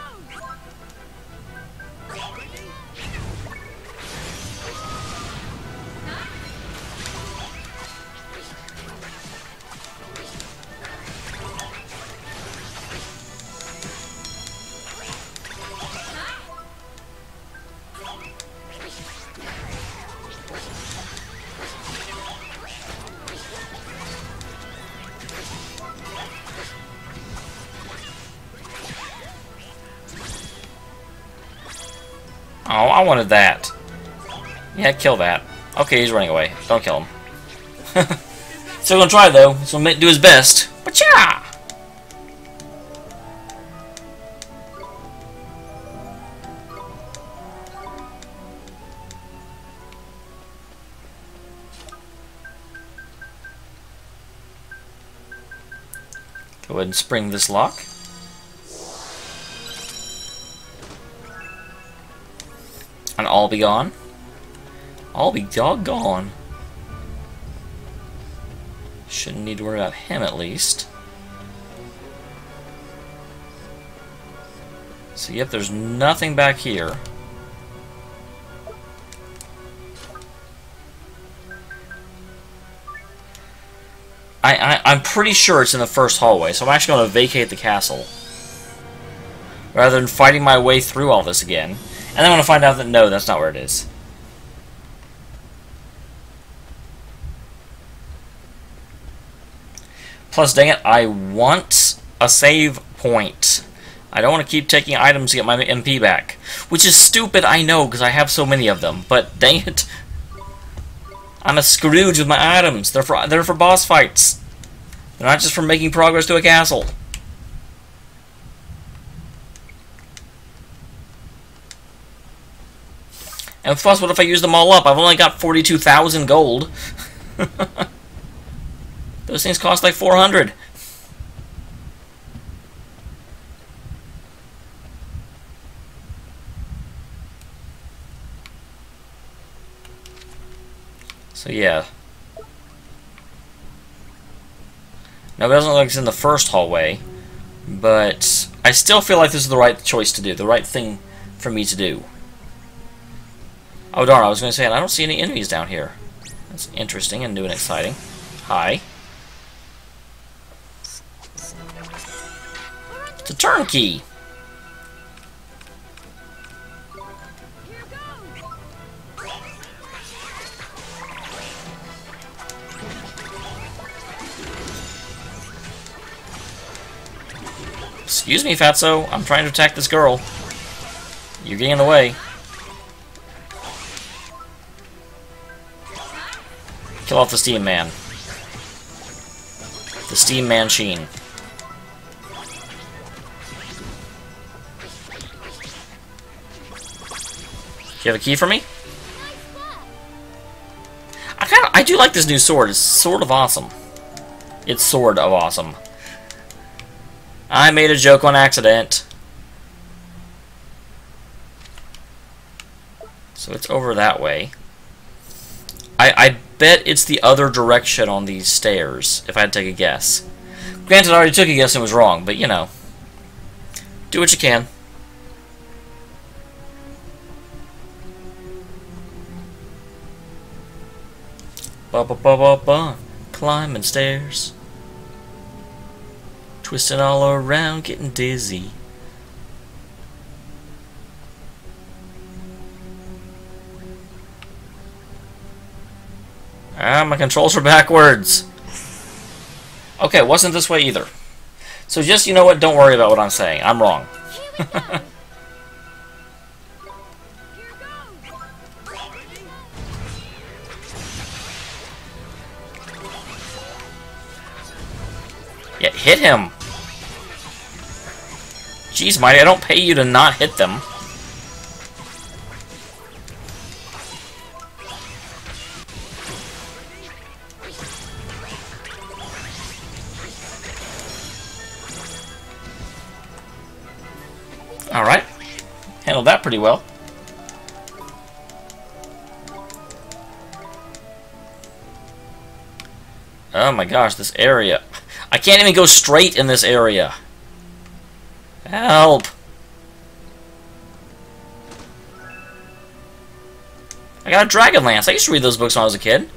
Oh, I wanted that. Yeah, kill that. Okay, he's running away. Don't kill him. Still gonna try, though. So do his best. Pacha! Go ahead and spring this lock. And all be gone. All be doggone. Shouldn't need to worry about him, at least. So, yep, there's nothing back here. I'm pretty sure it's in the first hallway, so I'm actually going to vacate the castle. Rather than fighting my way through all this again. And then I'm going to find out that no, that's not where it is. Plus, dang it, I want a save point. I don't want to keep taking items to get my MP back. Which is stupid, I know, because I have so many of them. But, dang it. I'm a Scrooge with my items. They're for boss fights. They're not just for making progress to a castle. And plus, what if I use them all up? I've only got 42,000 gold. Those things cost like 400. So yeah. Now it doesn't look like it's in the first hallway, but I still feel like this is the right choice to do, the right thing for me to do. Oh darn, I was going to say, I don't see any enemies down here. That's interesting and new and exciting. Hi. It's a turnkey! Here goes. Excuse me, Fatso. I'm trying to attack this girl. You're getting in the way. Kill off the Steam Man. The Steam Man-sheen. Do you have a key for me? I do like this new sword. It's sort of awesome. It's sort of awesome. I made a joke on accident. So it's over that way. I bet it's the other direction on these stairs, if I had to take a guess. Granted, I already took a guess and was wrong, but you know. Do what you can. Ba-ba-ba-ba-ba. Climbing stairs. Twisting all around, getting dizzy. Ah, my controls are backwards. Okay, it wasn't this way either. So just, you know what, don't worry about what I'm saying. I'm wrong. Here we go. Here goes. Yeah, hit him. Jeez, Mighty, I don't pay you to not hit them. Alright. Handled that pretty well. Oh my gosh, this area. I can't even go straight in this area. Help! I got a Dragon Lance. I used to read those books when I was a kid.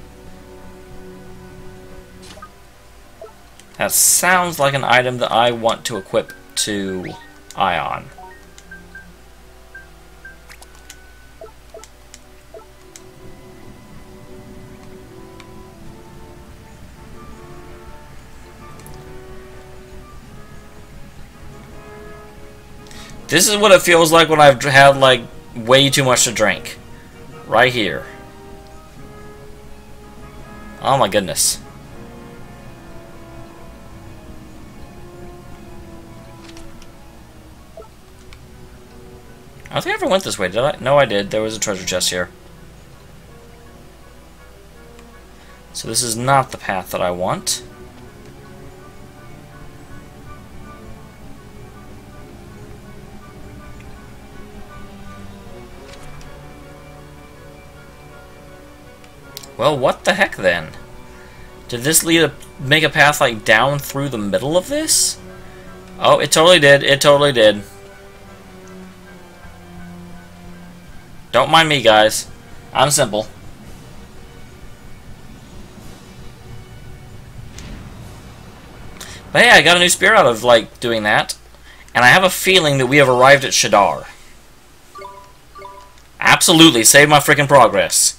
That sounds like an item that I want to equip to Ion. This is what it feels like when I've had, like, way too much to drink. Right here. Oh my goodness. I don't think I ever went this way, did I? No, I did. There was a treasure chest here. So this is not the path that I want. Well, what the heck then? Did this make a path like down through the middle of this? Oh, it totally did. It totally did. Don't mind me, guys. I'm simple. But hey, I got a new spear out of, like, doing that. And I have a feeling that we have arrived at Shadar. Absolutely, save my freaking progress.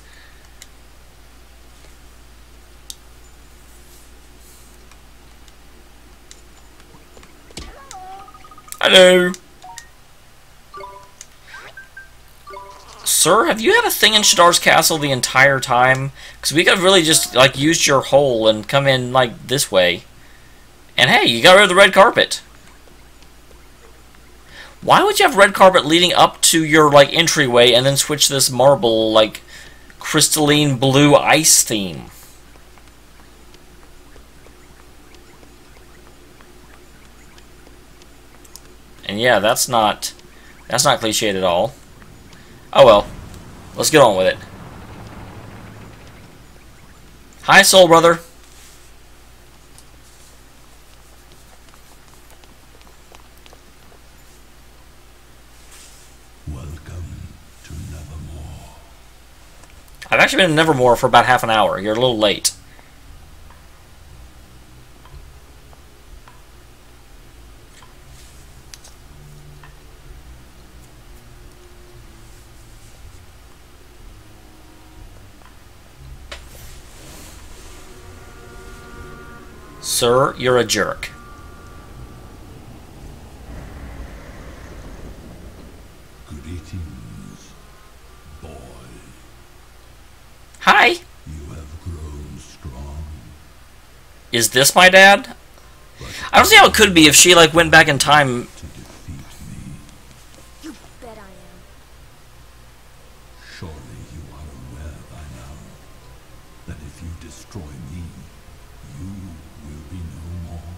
Hello. Sir, have you had a thing in Shadar's castle the entire time? Because we could have really just, like, used your hole and come in, like, this way. And hey, you got rid of the red carpet. Why would you have red carpet leading up to your, like, entryway and then switch this marble, like, crystalline blue ice theme? And yeah, that's not cliched at all. Oh well. Let's get on with it. Hi, soul brother. Welcome. I've actually been in Nevermore for about half an hour. You're a little late. Sir, you're a jerk. Greetings, boy. Hi. You have grown strong. Is this my dad? I don't see how it could be if she, like, went back in time. To defeat me. You bet I am. Surely you are aware by now that if you destroy me, you will be no more.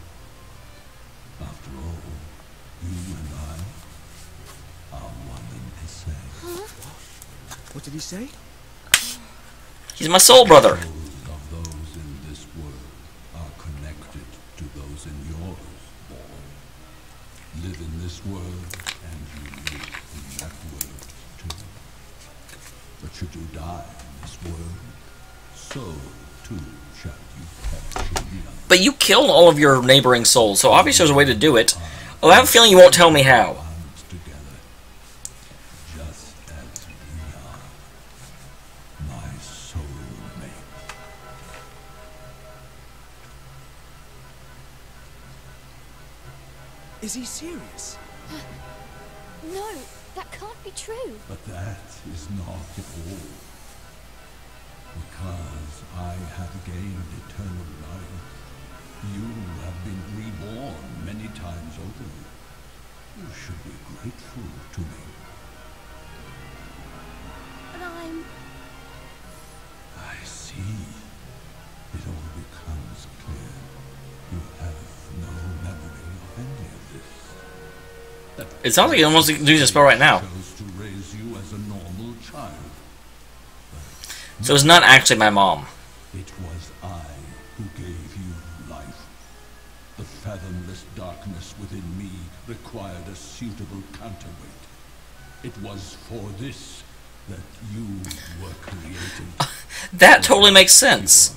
After all, you and I are one and the same. What did he say? He's my soul brother. Souls of those in this world are connected to those in yours, boy. Live in this world, and you live in that world too. But should you die in this world, so too shall you perish in the other. But you killed all of your neighboring souls, so obviously there's a way to do it. Oh, I have a feeling you won't tell me how. Bonds together, just as we are. My soulmate. Is he serious? No, that can't be true. But that is not all. Because I have gained eternal life, you have been reborn many times over. You should be grateful to me. But I'm... I see. It all becomes clear. You have no memory of any of this. It sounds like you almost do this spell right now. Chose to raise you as a normal child. So it's not actually my mom. It was I who gave you life. The fathomless darkness within me required a suitable counterweight. It was for this that you were created. That totally makes sense.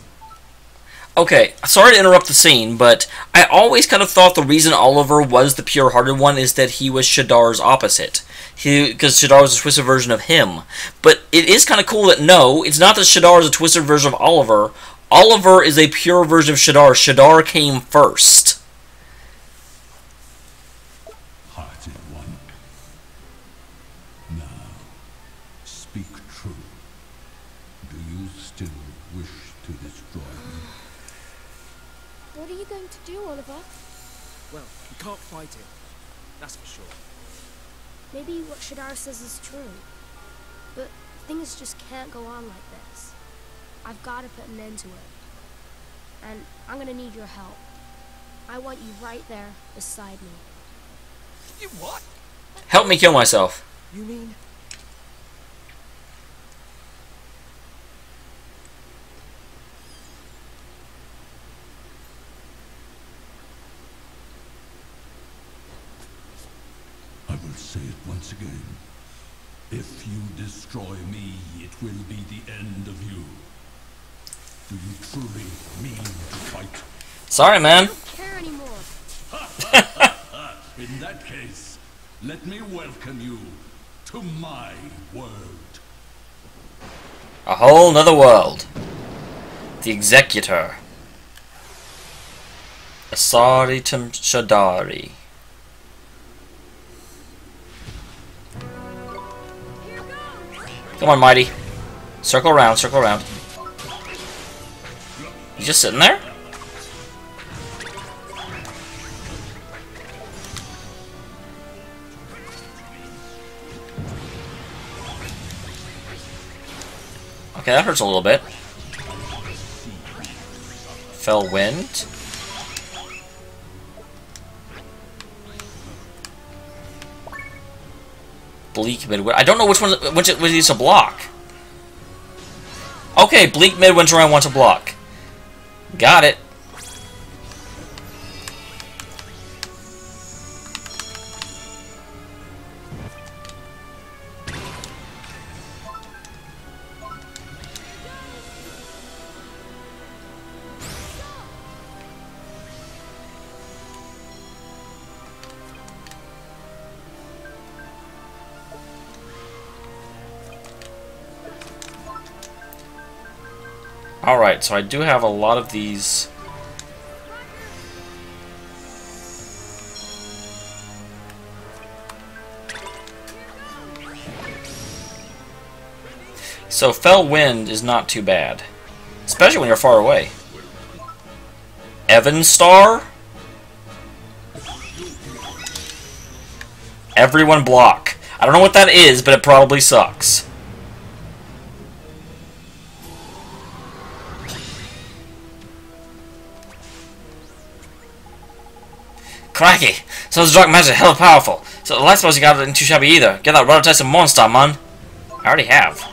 Okay, sorry to interrupt the scene, but I always kind of thought the reason Oliver was the pure-hearted one is that he was Shadar's opposite. Because Shadar was a twisted version of him. But it is kind of cool that no, it's not that Shadar is a twisted version of Oliver. Oliver is a pure version of Shadar. Shadar came first. Hearted one. Now, speak true. Do you still wish to destroy me? What are you going to do, Oliver? Well, you can't fight him. That's for sure. Maybe what Shadar says is true. But things just can't go on like this. I've got to put an end to it. And I'm gonna need your help. I want you right there beside me. You what? Help me kill myself. You mean... I will say it once again. If you destroy me, it will be the end of you. Do you truly mean to fight? Sorry, I man. don't care anymore. In that case, let me welcome you to my world. A whole nother world. The Executor. Asari Tum Shadari. Here goes! Come on, Mighty. Circle around, circle around. You just sitting there? Okay, that hurts a little bit. Fell wind. Bleak midwind. I don't know which one which it needs to block. Okay, bleak midwinter I want to block. Got it. Alright, so I do have a lot of these. So fell wind is not too bad. Especially when you're far away. Evan Star? Everyone block. I don't know what that is, but it probably sucks. Cracky! So this dark magic is hella powerful. So the light spells you got ain't too shabby either. Get that rubber test and monster, man. I already have.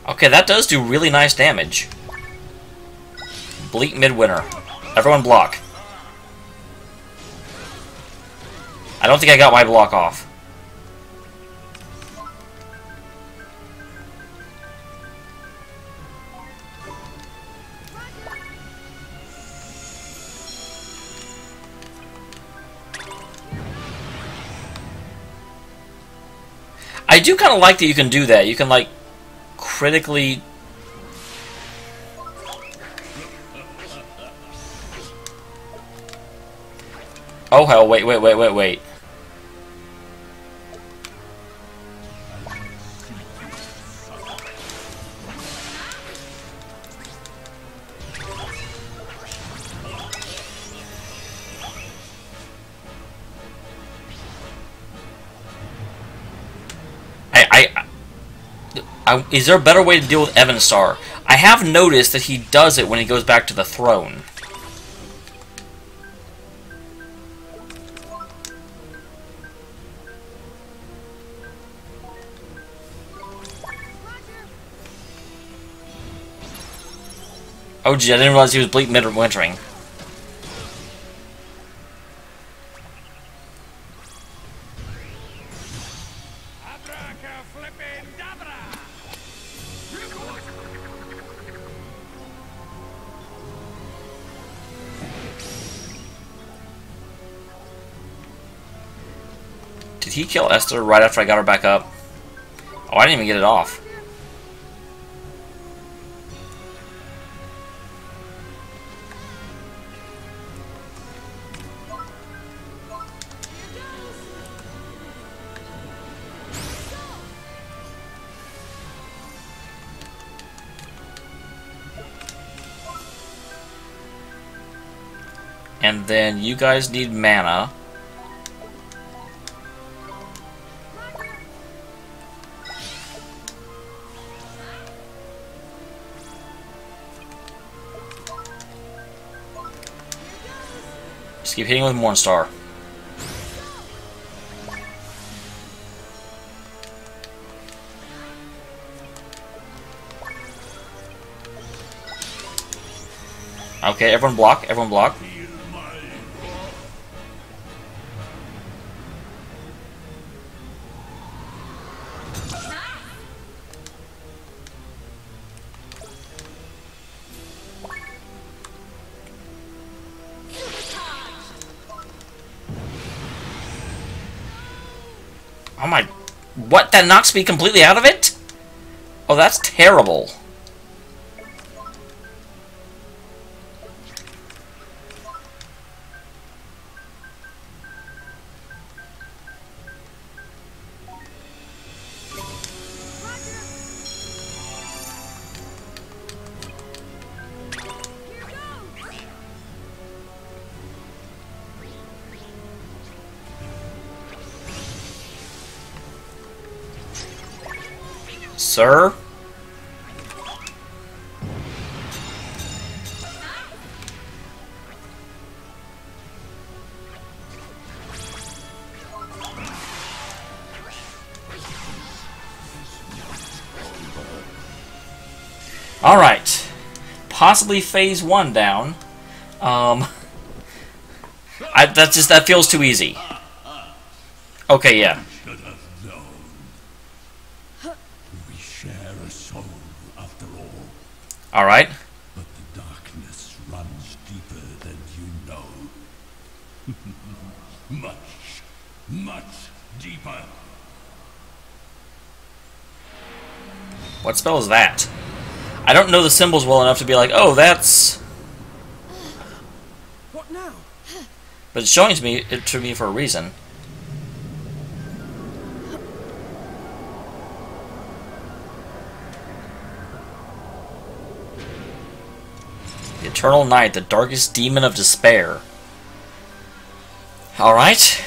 Okay, that does do really nice damage. Bleak Midwinter. Everyone block. I don't think I got my block off. I do kind of like that you can do that. You can, like, critically... Oh hell, wait. Is there a better way to deal with Evan Star? I have noticed that he does it when he goes back to the throne. Oh gee, I didn't realize he was bleak midwintering. Did he kill Esther right after I got her back up? Oh, I didn't even get it off. And then you guys need mana. Just keep hitting with Mornstar. Okay, everyone block, everyone block. Oh my... What? That knocks me completely out of it? Oh, that's terrible. Sir? Alright. Possibly phase 1 down. That feels too easy. Okay, yeah. Should have known. We share a soul, after all. Alright. But the darkness runs deeper than you know. Much deeper. What spell is that? I don't know the symbols well enough to be like, oh, that's... What now? But it's showing it to me for a reason. The Eternal Night, the darkest demon of despair. Alright.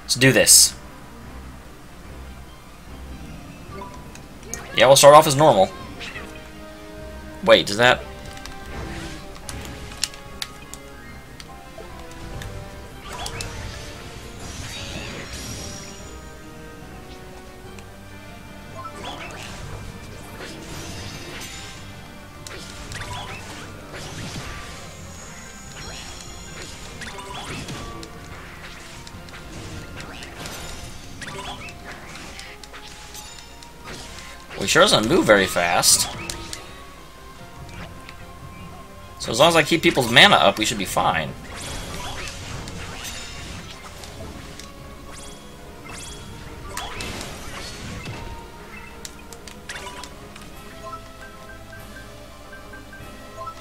Let's do this. Yeah, we'll start off as normal. Wait, does that... He sure doesn't move very fast. So as long as I keep people's mana up, we should be fine.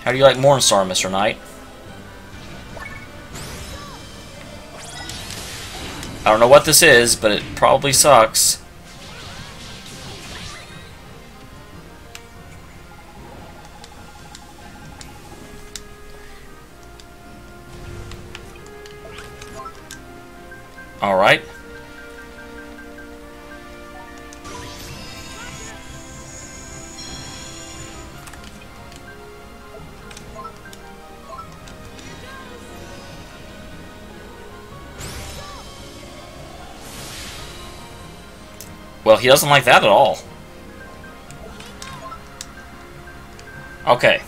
How do you like Mornstar, Mr. Knight? I don't know what this is, but it probably sucks. Alright. Well, he doesn't like that at all. Okay.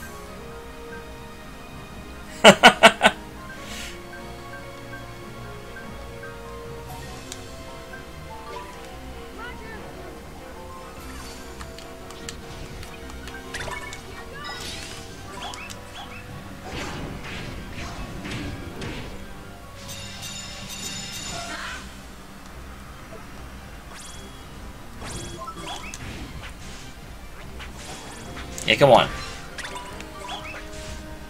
Yeah, come on.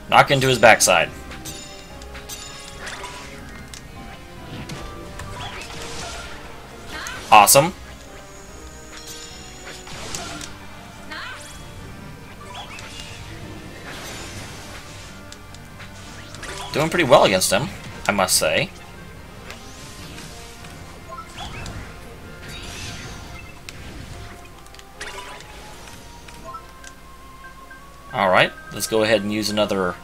Knock into his backside. Awesome. Doing pretty well against him, I must say. Alright, let's go ahead and use another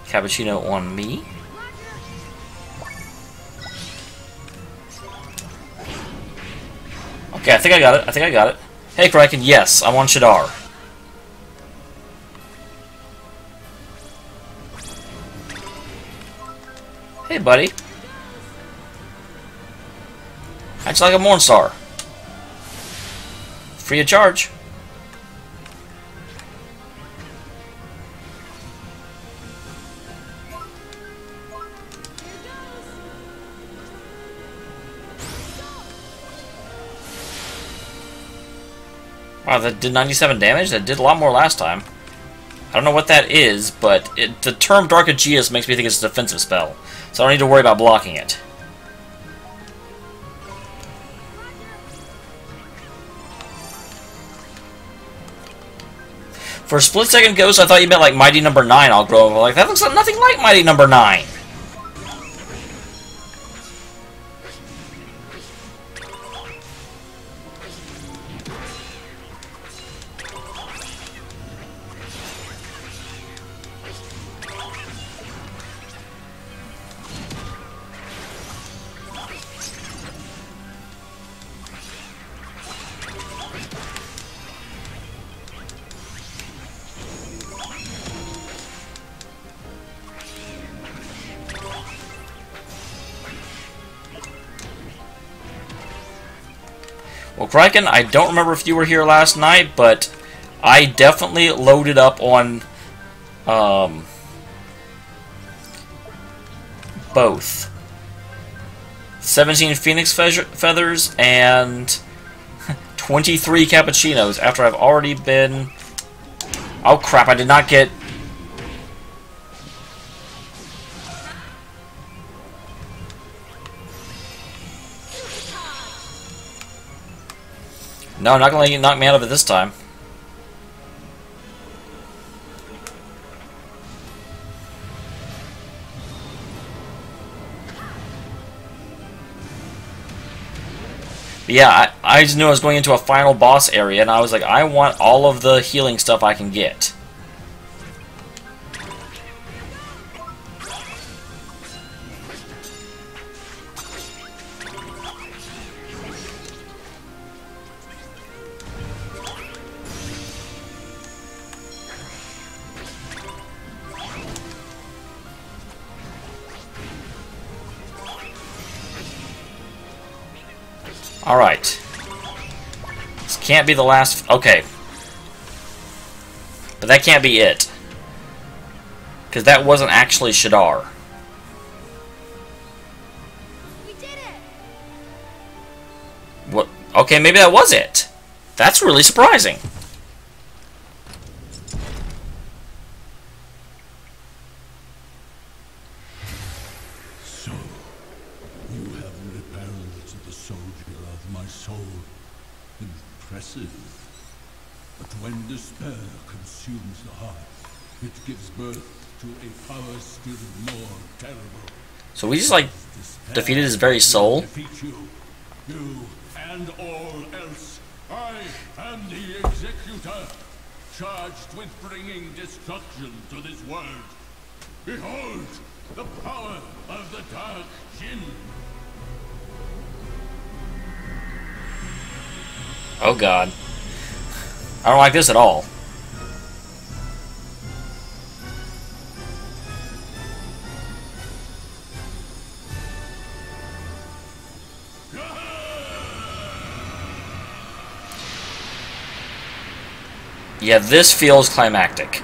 cappuccino on me. Okay, I think I got it. Hey, Kraken, yes, I want Shadar. Hey, buddy. Acts like a Mornstar. Free of charge. Wow, that did 97 damage? That did a lot more last time. I don't know what that is, but the term Dark Djinn makes me think it's a defensive spell. So I don't need to worry about blocking it. For a split second, Ghost, I thought you meant like Mighty Number 9 I'll grow. Like, that looks nothing like Mighty Number 9. Well, Kraken, I don't remember if you were here last night, but I definitely loaded up on both 17 Phoenix Feathers and 23 Cappuccinos after I've already been... Oh crap, I did not get... No, I'm not going to let you knock me out of it this time. But yeah, I just knew I was going into a final boss area, and I was like, I want all of the healing stuff I can get. Alright. This can't be the last... Okay. But that can't be it. Because that wasn't actually Shadar. We did it! What? Okay, maybe that was it. That's really surprising. So, you have repelled the soldier of my soul. Impressive. But when despair consumes the heart, it gives birth to a power still more terrible. So we just, like, defeated his very soul? Defeat you. You and all else. I am the Executor, charged with bringing destruction to this world. Behold, the power of the Dark Djinn. Oh god. I don't like this at all. Yeah, this feels climactic.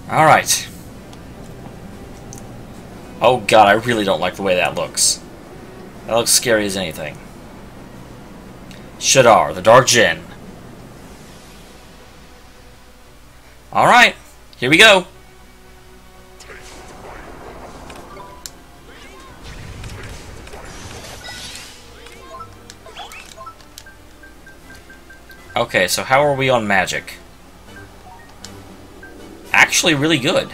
Alright. Oh god, I really don't like the way that looks. That looks scary as anything. Shadar, the Dark Djinn. Alright, here we go. Okay, so how are we on magic? Actually really good.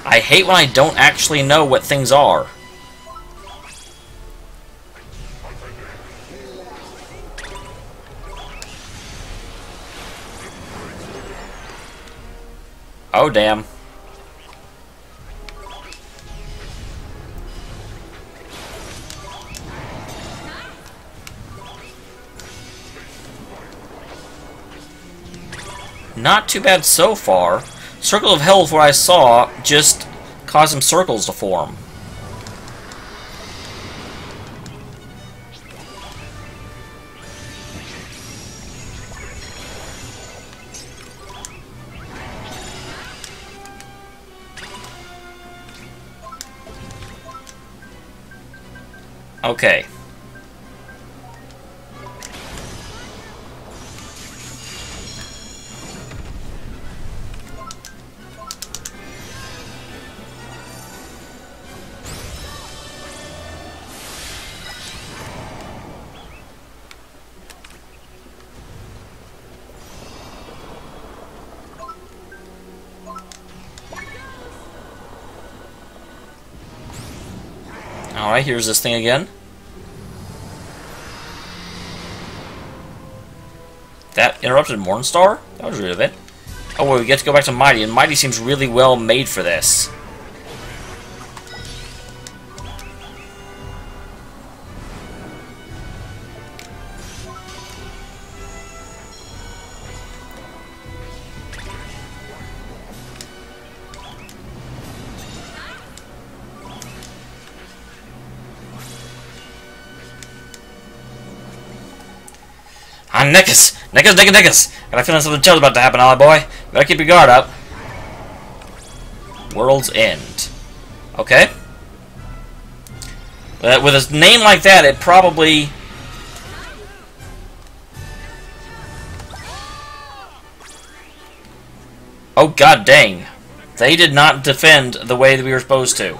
I hate when I don't actually know what things are. Oh, damn. Not too bad so far. Circle of Hell, what I saw, just caused some circles to form. Okay. Alright, here's this thing again. That interrupted Mornstar? That was rude of it. Oh, well, we get to go back to Mighty, and Mighty seems really well made for this. Ah, Nickus! Nickus! Got a feeling something terrible's about to happen, Ollie boy. Better keep your guard up. World's End. Okay. With a name like that, it probably... Oh, god dang. They did not defend the way that we were supposed to.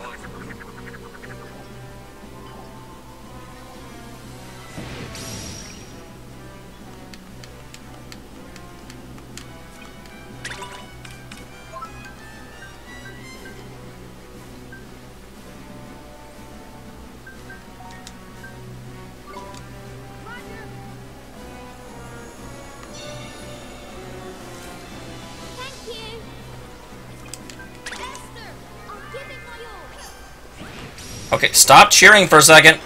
Okay, stop cheering for a second.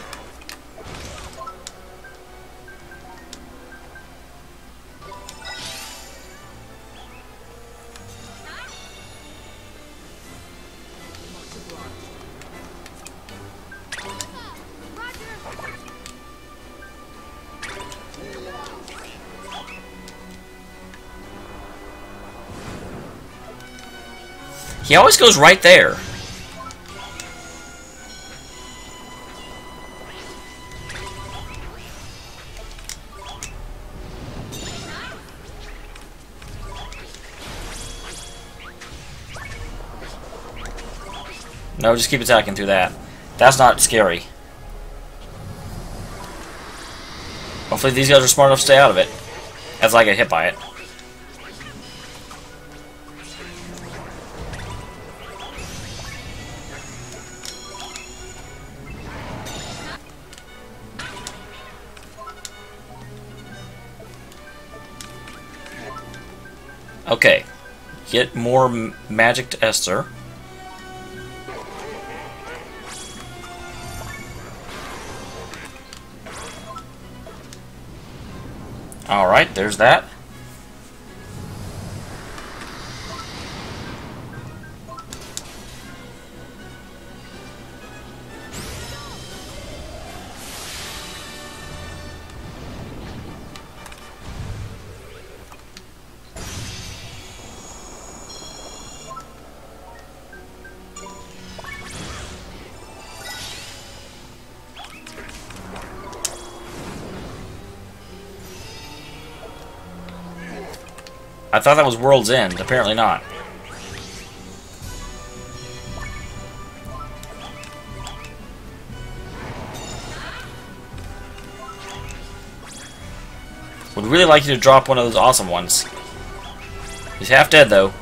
He always goes right there. No, just keep attacking through that. That's not scary. Hopefully these guys are smart enough to stay out of it. As I get hit by it. Okay. Get more magic to Esther. Alright, there's that. I thought that was World's End. Apparently not. Would really like you to drop one of those awesome ones. He's half dead, though.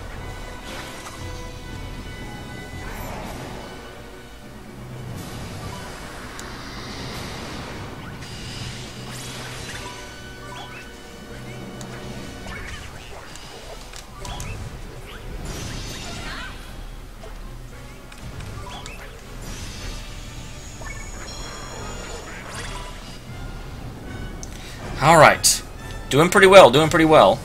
Alright. Doing pretty well, doing pretty well.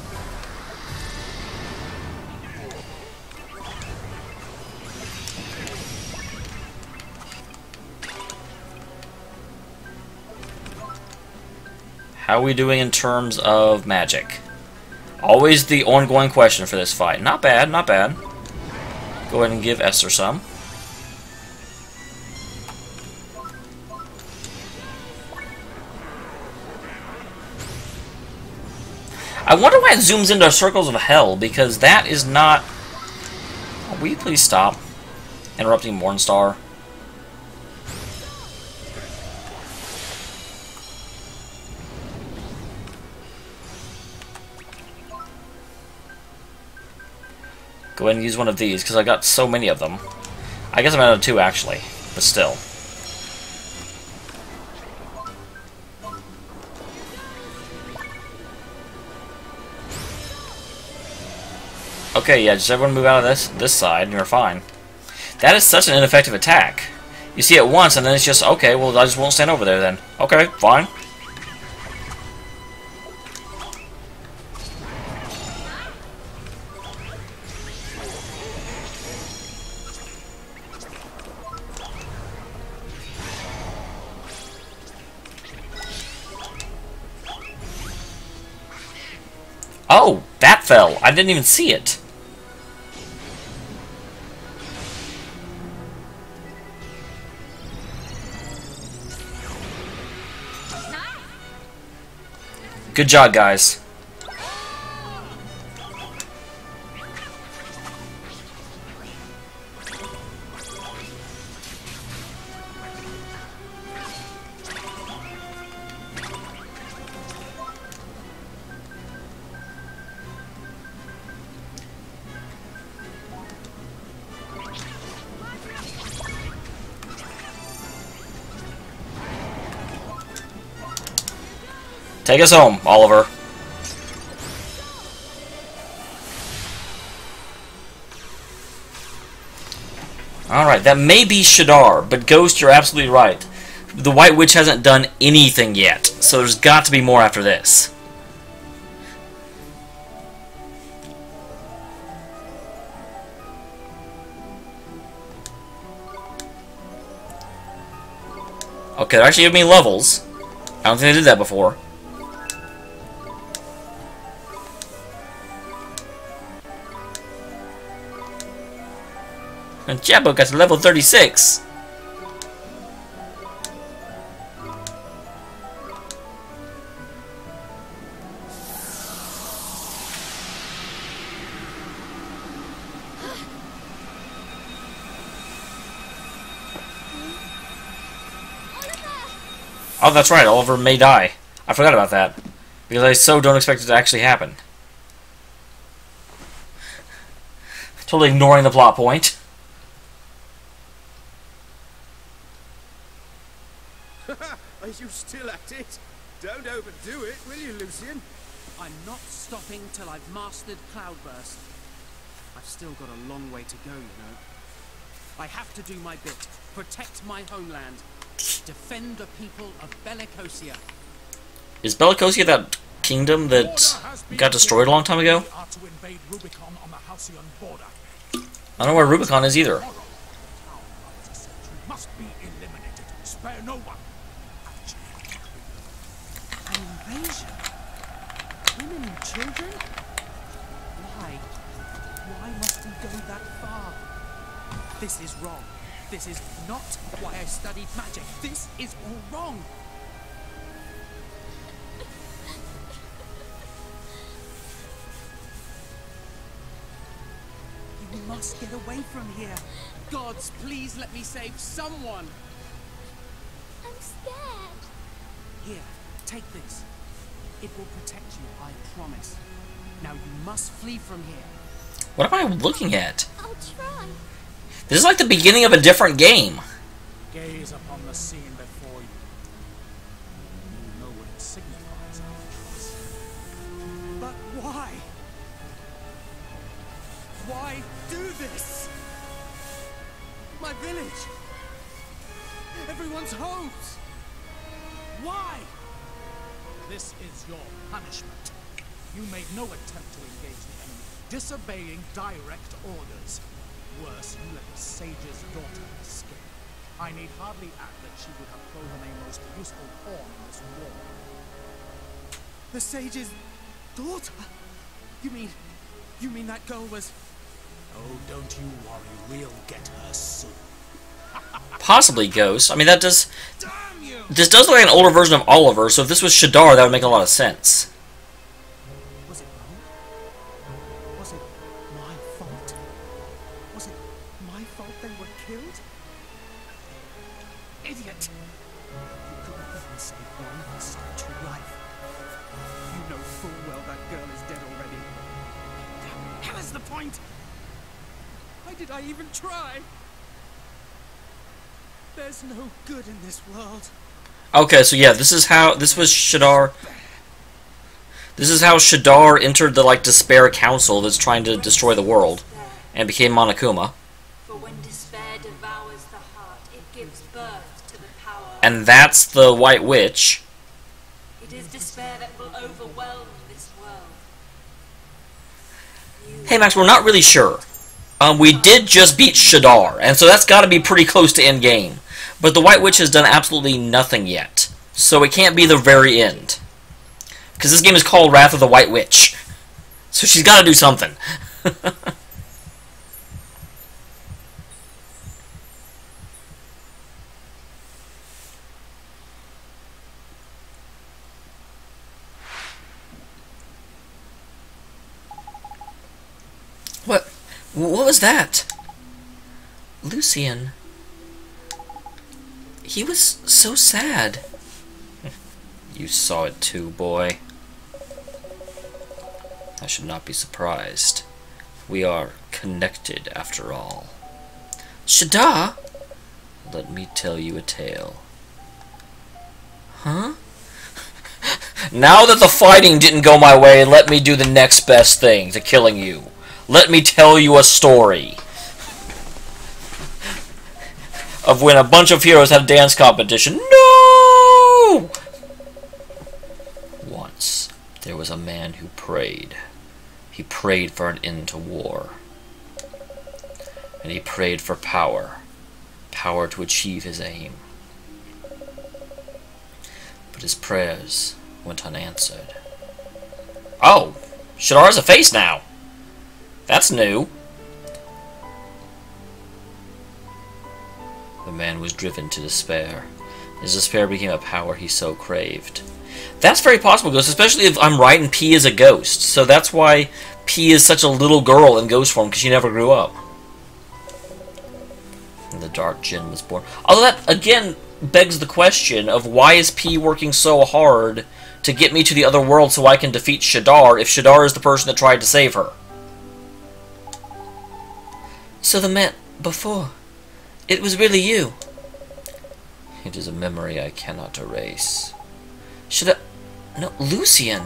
How are we doing in terms of magic? Always the ongoing question for this fight. Not bad, not bad. Go ahead and give Esther some. I wonder why it zooms into circles of hell, because that is not... Oh, will you please stop interrupting Mornstar? Go ahead and use one of these, because I got so many of them. I guess I'm out of two, actually, but still. Okay, yeah, just everyone move out of this side, and you're fine. That is such an ineffective attack. You see it once, and then it's just, okay, well, I just won't stand over there then. Okay, fine. Oh, that fell. I didn't even see it. Good job, guys. Take us home, Oliver. Alright, that may be Shadar, but Ghost, you're absolutely right. The White Witch hasn't done anything yet, so there's got to be more after this. Okay, they're actually giving me levels. I don't think they did that before. And Jabbo got to level 36. Oh, that's right, Oliver may die. I forgot about that. Because I so don't expect it to actually happen. Totally ignoring the plot point. Are you still at it? Don't overdo it, will you, Lucian? I'm not stopping till I've mastered Cloudburst. I've still got a long way to go, you know. I have to do my bit. Protect my homeland. Defend the people of Bellicosia. Is Bellicosia that kingdom that got destroyed a long time ago? We are to invade Rubicon on the Halcyon border. I don't know where Rubicon is either. Tomorrow, our sentry must be eliminated. Spare no one. An invasion? Women and children? Why? Why must we go that far? This is wrong. This is not why I studied magic. This is all wrong. You must get away from here. Gods, please let me save someone. I'm scared. Here, take this. It will protect you, I promise. Now you must flee from here. What am I looking at? I'll try. This is like the beginning of a different game. Gaze upon the scene before you. You know what it signifies after this. But why? Why do this? My village. Everyone's homes. Why? This is your punishment. You made no attempt to engage the enemy, disobeying direct orders. Worse, you let the sage's daughter escape. I need hardly add that she would have proven a most useful pawn in this war. The sage's daughter? You mean that girl was... Oh, don't you worry, we'll get her soon. Possibly Ghost. I mean, that does... Damn you! This does look like an older version of Oliver, so if this was Shadar, that would make a lot of sense. Was it wrong? Was it my fault? Was it my fault they were killed? Idiot! You couldn't even save one statue life. You know full well that girl is dead already. The hell is the point? Why did I even try? There's no good in this world. Okay, so yeah, this was Shadar. This is how Shadar entered the, like, Despair Council that's trying to destroy the world, and became Monokuma. For when despair devours the heart, it gives birth to the power. And that's the White Witch. It is despair that will overwhelm this world. Hey Max, we're not really sure. We did just beat Shadar, and so that's got to be pretty close to end game. But the White Witch has done absolutely nothing yet, so it can't be the very end. Because this game is called Wrath of the White Witch. So she's got to do something. What was that? Lucian. He was so sad. You saw it too, boy. I should not be surprised. We are connected after all. Shadar? Let me tell you a tale. Huh? Now that the fighting didn't go my way, let me do the next best thing to killing you. Let me tell you a story of when a bunch of heroes had a dance competition. No! Once, there was a man who prayed. He prayed for an end to war. And he prayed for power. Power to achieve his aim. But his prayers went unanswered. Oh! Shadar has a face now! That's new. The man was driven to despair. His despair became a power he so craved. That's very possible, Ghost, especially if I'm right and P is a ghost. So that's why P is such a little girl in ghost form, because she never grew up. And the Dark Djinn was born. Although that, again, begs the question of why is P working so hard to get me to the other world so I can defeat Shadar if Shadar is the person that tried to save her? So the man before, it was really you. It is a memory I cannot erase. No, Lucian.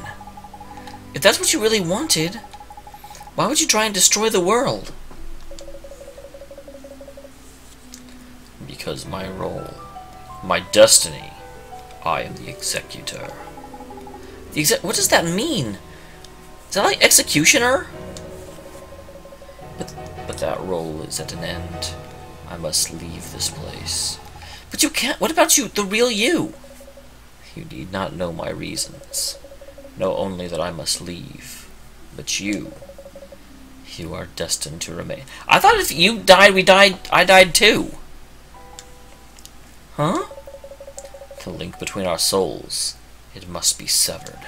If that's what you really wanted, why would you try and destroy the world? Because my role, my destiny, I am the executor. What does that mean? Is that like executioner? But that role is at an end. I must leave this place. But you can't. What about you, the real you? You need not know my reasons. Know only that I must leave. But you are destined to remain. I thought if you died, I died too. Huh? The link between our souls, it must be severed.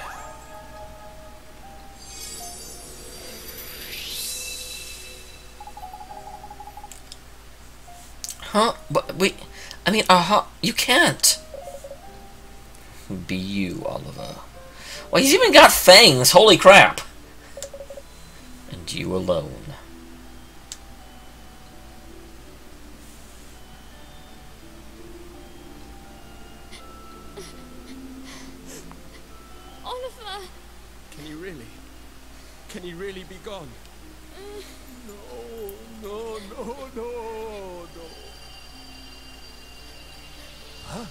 Huh? But wait, I mean, you can't. Be you, Oliver. Well, he's even got fangs, holy crap. And you alone. Oliver! Can you really be gone? No. Huh?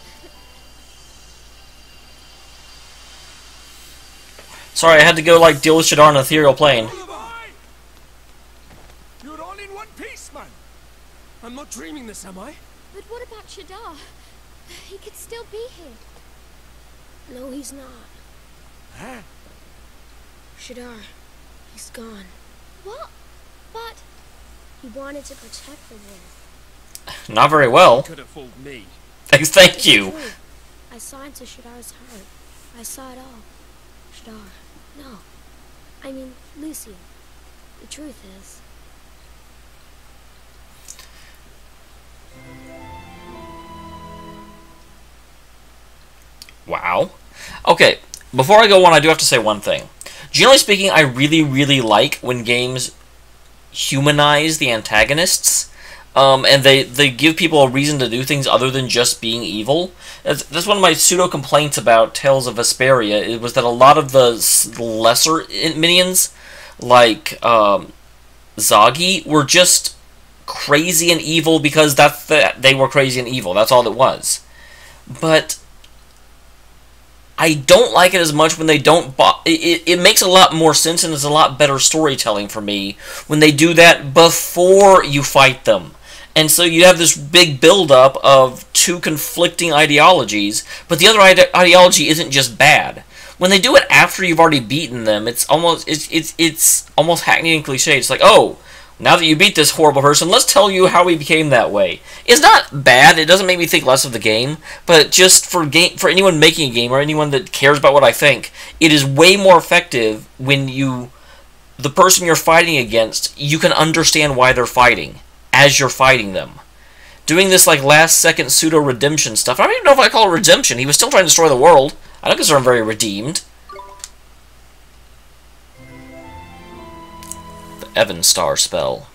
Sorry, I had to go, like, deal with Shadar on an ethereal plane. You're all in one piece, man. I'm not dreaming this, am I? But what about Shadar? He could still be here. No, he's not. Huh? Shadar, he's gone. What? But he wanted to protect the world. Not very well. Could have fooled me. Thank you. I saw into Shadar's heart. I saw it all. Shadar. No. I mean, Lucian. The truth is... Wow. Okay, before I go on, I do have to say one thing. Generally speaking, I really, really like when games humanize the antagonists. and they give people a reason to do things other than just being evil. That's one of my pseudo complaints about Tales of Vesperia. It was that a lot of the lesser minions, like Zagi, were just crazy and evil because they were crazy and evil. That's all it was. But I don't like it as much when they don't... It makes a lot more sense and it's a lot better storytelling for me when they do that before you fight them. And so you have this big build-up of two conflicting ideologies, but the other ideology isn't just bad. When they do it after you've already beaten them, it's almost hackneyed and cliche. It's like, oh, now that you beat this horrible person, let's tell you how he became that way. It's not bad. It doesn't make me think less of the game, but just for anyone making a game or anyone that cares about what I think, it is way more effective when the person you're fighting against, you can understand why they're fighting as you're fighting them. Doing this like last second pseudo redemption stuff. I don't even know if I call it redemption. He was still trying to destroy the world. I don't consider him very redeemed. The Evan Star spell.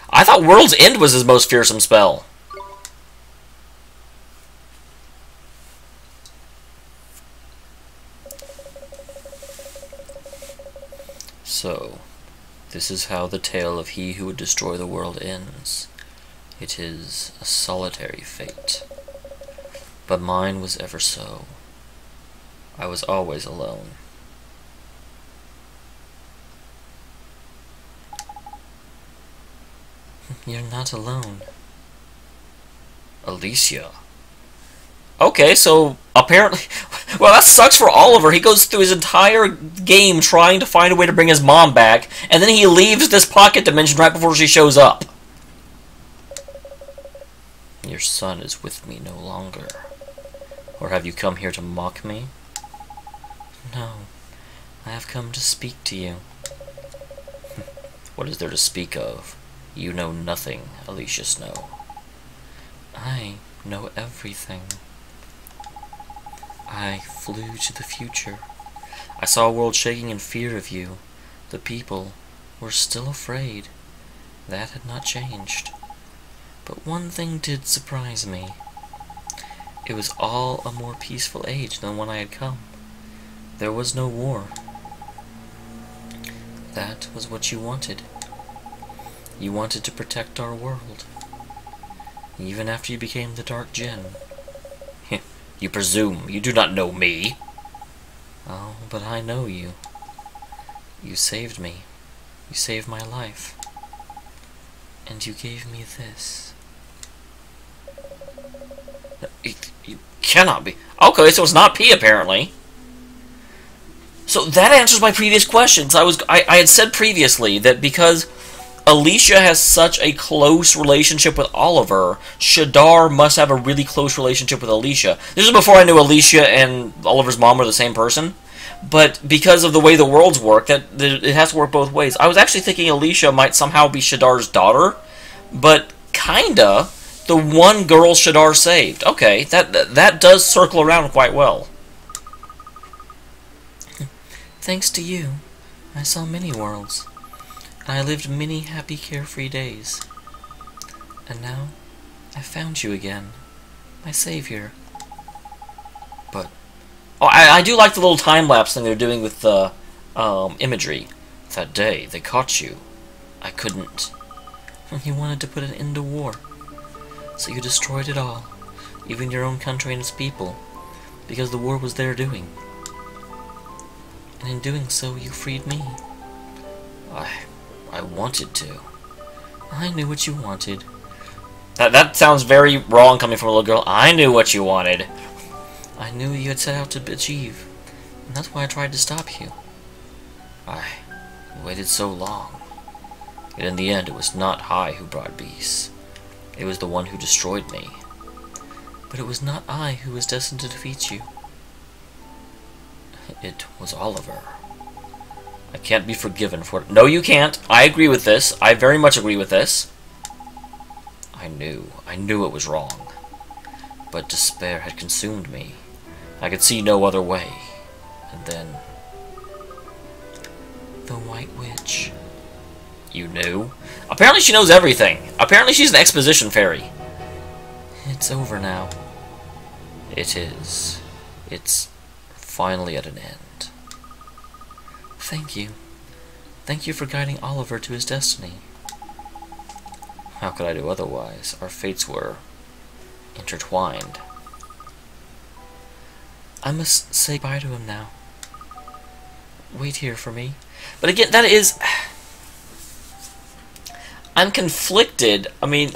I thought World's End was his most fearsome spell. So, this is how the tale of he who would destroy the world ends. It is a solitary fate. But mine was ever so. I was always alone. You're not alone. Alicia. Okay, so apparently... Well, that sucks for Oliver. He goes through his entire game trying to find a way to bring his mom back, and then he leaves this pocket dimension right before she shows up. Your son is with me no longer. Or have you come here to mock me? No, I have come to speak to you. What is there to speak of? You know nothing, Alicia Snow. I know everything. I flew to the future. I saw a world shaking in fear of you. The people were still afraid. That had not changed. But one thing did surprise me. It was all a more peaceful age than when I had come. There was no war. That was what you wanted. You wanted to protect our world. Even after you became the Dark Djinn. You presume you do not know me. Oh, but I know you. You saved me. You saved my life. And you gave me this. You cannot be. Okay, so it's not P apparently. So that answers my previous questions. I had said previously that because Alicia has such a close relationship with Oliver, Shadar must have a really close relationship with Alicia. This is before I knew Alicia and Oliver's mom were the same person. But because of the way the worlds work, it has to work both ways. I was actually thinking Alicia might somehow be Shadar's daughter, but kinda the one girl Shadar saved. Okay, that does circle around quite well. Thanks to you, I saw many worlds. I lived many happy, carefree days. And now, I found you again, my savior. But, oh, I do like the little time-lapse thing they're doing with the imagery. That day, they caught you. I couldn't. You wanted to put an end to war. So you destroyed it all, even your own country and its people, because the war was their doing. And in doing so, you freed me. I wanted to. I knew what you wanted. That sounds very wrong coming from a little girl. I knew what you wanted. I knew you had set out to achieve, and that's why I tried to stop you. I waited so long. Yet in the end, it was not I who brought peace. It was the one who destroyed me. But it was not I who was destined to defeat you. It was Oliver. I can't be forgiven for it. No, you can't. I agree with this. I very much agree with this. I knew it was wrong. But despair had consumed me. I could see no other way. And then... the White Witch. You knew? Apparently she knows everything. Apparently she's an exposition fairy. It's over now. It is. It's finally at an end. Thank you. Thank you for guiding Oliver to his destiny. How could I do otherwise? Our fates were intertwined. I must say bye to him now. Wait here for me. But again, that is... I'm conflicted. I mean...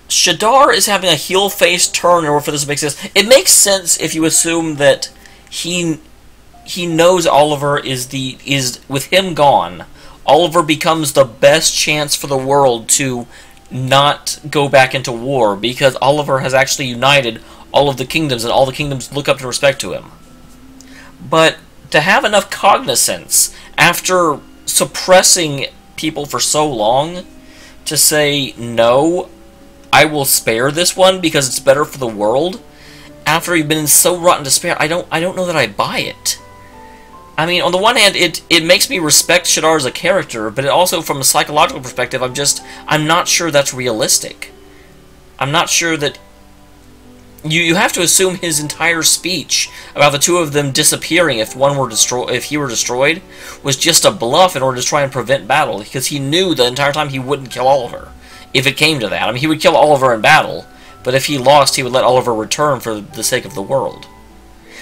Shadar is having a heel-face turn in order for this to make sense. It makes sense if you assume that he knows Oliver is with him gone. Oliver becomes the best chance for the world to not go back into war, because Oliver has actually united all of the kingdoms, and all the kingdoms look up and respect to him. But to have enough cognizance after suppressing people for so long to say, no, I will spare this one because it's better for the world, after you've been in so rotten despair, I don't know that I buy it. I mean, on the one hand, it makes me respect Shadar as a character, but it also, from a psychological perspective, I'm not sure that's realistic. I'm not sure that... You have to assume his entire speech about the two of them disappearing if he were destroyed was just a bluff in order to try and prevent battle, because he knew the entire time he wouldn't kill Oliver, if it came to that. I mean, he would kill Oliver in battle, but if he lost, he would let Oliver return for the sake of the world.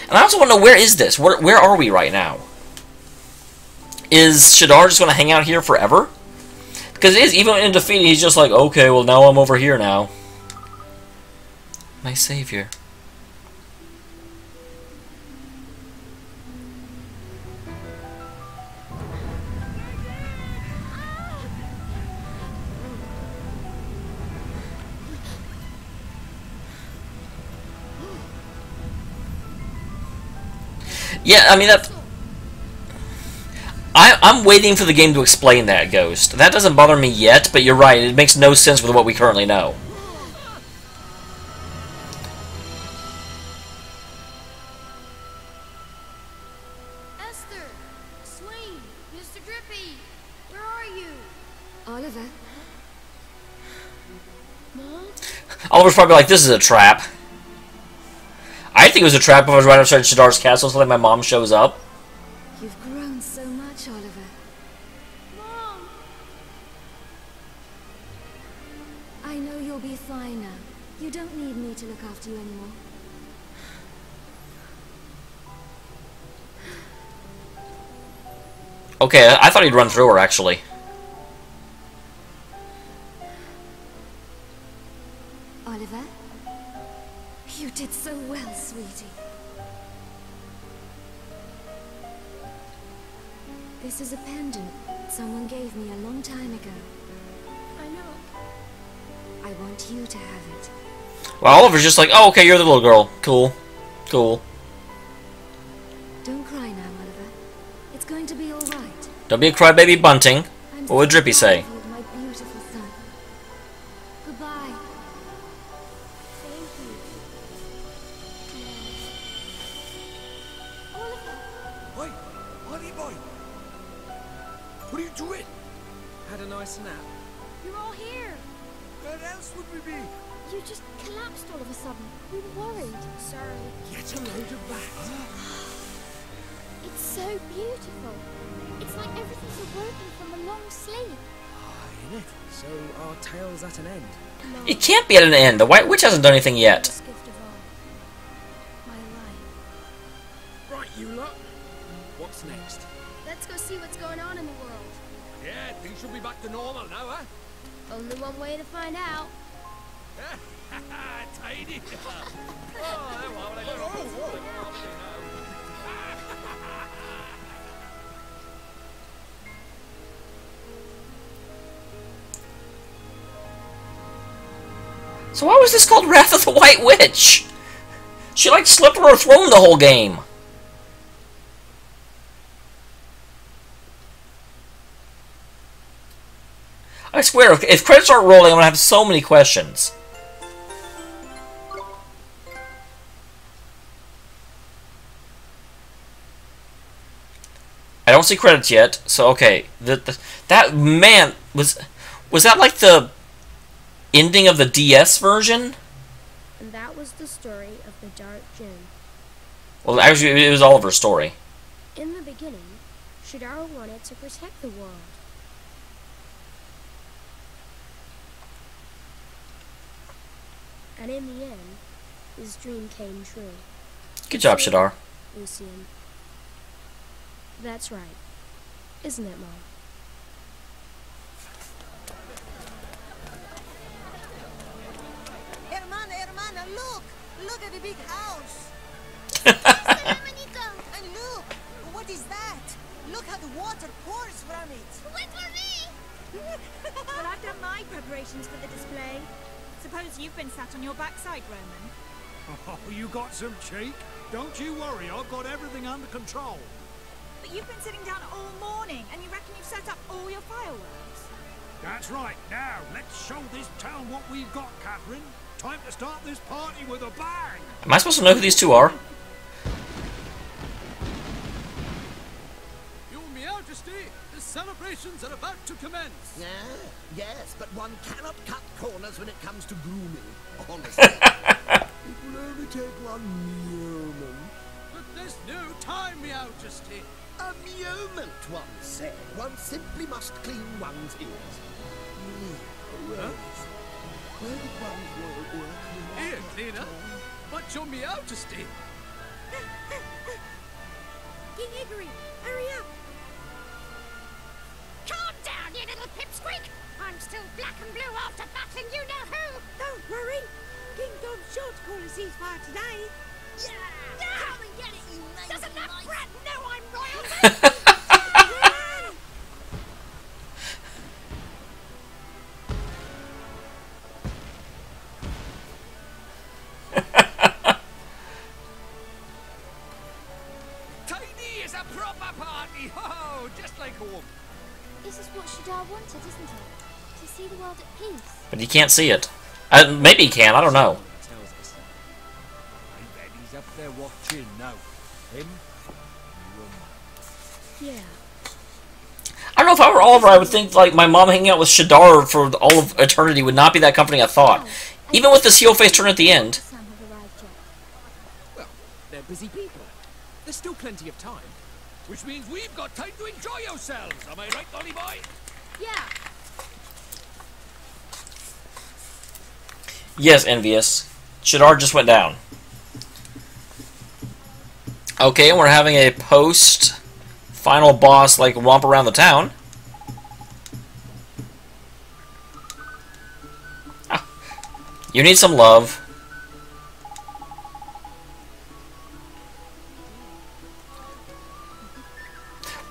And I also want to know, where is this? Where are we right now? Is Shadar just going to hang out here forever? Because it is, even in defeating, he's just like, okay, well, now I'm over here now. My savior. Yeah, I mean, I'm waiting for the game to explain that, Ghost. That doesn't bother me yet, but you're right, it makes no sense with what we currently know. Esther! Swain! Mr. Drippy! Where are you? Oliver? Mom? Oliver's probably like, this is a trap. I think it was a trap if I was right outside Shadar's castle so like my mom shows up. You've grown so much, Oliver. Mom! I know you'll be fine now. You don't need me to look after you anymore. Okay, I thought he'd run through her, actually. Oliver? You did so well, sweetie. This is a pendant someone gave me a long time ago. I know. I want you to have it. Well, Oliver's just like, oh, okay, you're the little girl. Cool. Cool. Don't cry now, Oliver. It's going to be all right. Don't be a crybaby bunting. What would Drippy say? My beautiful son. Goodbye. Thank you. Oliver! Oi, honey boy! What are you doing? Had a nice nap. You're all here. Where else would we be? You just collapsed all of a sudden. We were worried. Sorry. Get a load of that. It's so beautiful. It's like everything's awoken from a long sleep. Ain't it? So our tale's at an end. No. It can't be at an end. The White Witch hasn't done anything yet. Best gift of all. My life. Right, you lot. What's next? Let's go see what's going on in the world. Yeah, things should be back to normal now, huh? Only one way to find out. Tidy. Oh, So why was this called Wrath of the White Witch? She like slept on her throne the whole game. I swear, if credits aren't rolling, I'm gonna have so many questions. I don't see credits yet, so okay. That man was that like the ending of the DS version? And that was the story of the Dark Djinn. Well, actually, it was Oliver's story. In the beginning, Shadar wanted to protect the world. And in the end, his dream came true. Good job, Shadar. Lucian. That's right. Isn't it, Mom? Hermana, look! Look at the big house! And look! What is that? Look how the water pours from it! Wait for me! Well, I've done my preparations for the display. Suppose you've been sat on your backside, Roman. Oh, you got some cheek? Don't you worry, I've got everything under control. But you've been sitting down all morning, and you reckon you've set up all your fireworks? That's right. Now, let's show this town what we've got, Catherine. Time to start this party with a bang! Am I supposed to know who these two are? Your Majesty, the celebrations are about to commence. Yeah, yes, but one cannot cut corners when it comes to grooming, honestly. It will only take one moment. But there's no time, Majesty. A moment, one said. One simply must clean one's ears. Where did one's world work? Here, cleaner. But your Majesty. King Hickory, hurry up! Calm down, you little pipsqueak! I'm still black and blue after battling you know who! Don't worry. King Dom's sure to call a ceasefire today. Yeah! Come and get it, you lazy Doesn't that mice. brat know I'm royalty? Tiny is a proper party! Ho, just like home. This is what Shadar wanted, isn't it? To see the world at peace. But he can't see it. Maybe he can, I don't know. Tells us. I bet he's up there watching now. Him? Yeah. I don't know if I were Oliver, I would think like my mom hanging out with Shadar for all of eternity would not be that comforting a thought. Even with the heel face turn at the end. Some have arrived yet. Well, they're busy people. There's still plenty of time. Which means we've got time to enjoy ourselves. Am I right, Dolly boy? Yeah. Yes, envious. Shadar just went down. Okay, and we're having a post-final boss, like, romp around the town. Ah. You need some love.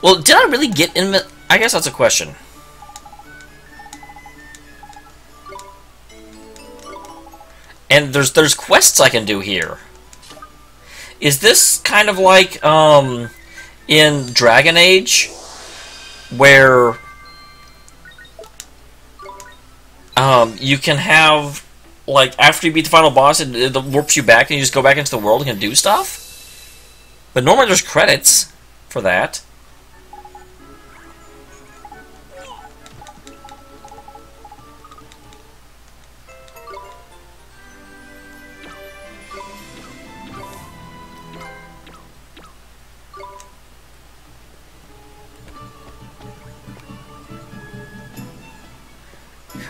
Well, did I really get in? I guess that's a question. And there's quests I can do here. Is this kind of like in Dragon Age, where you can have, like, after you beat the final boss, it warps you back and you just go back into the world and can do stuff? But normally there's credits for that.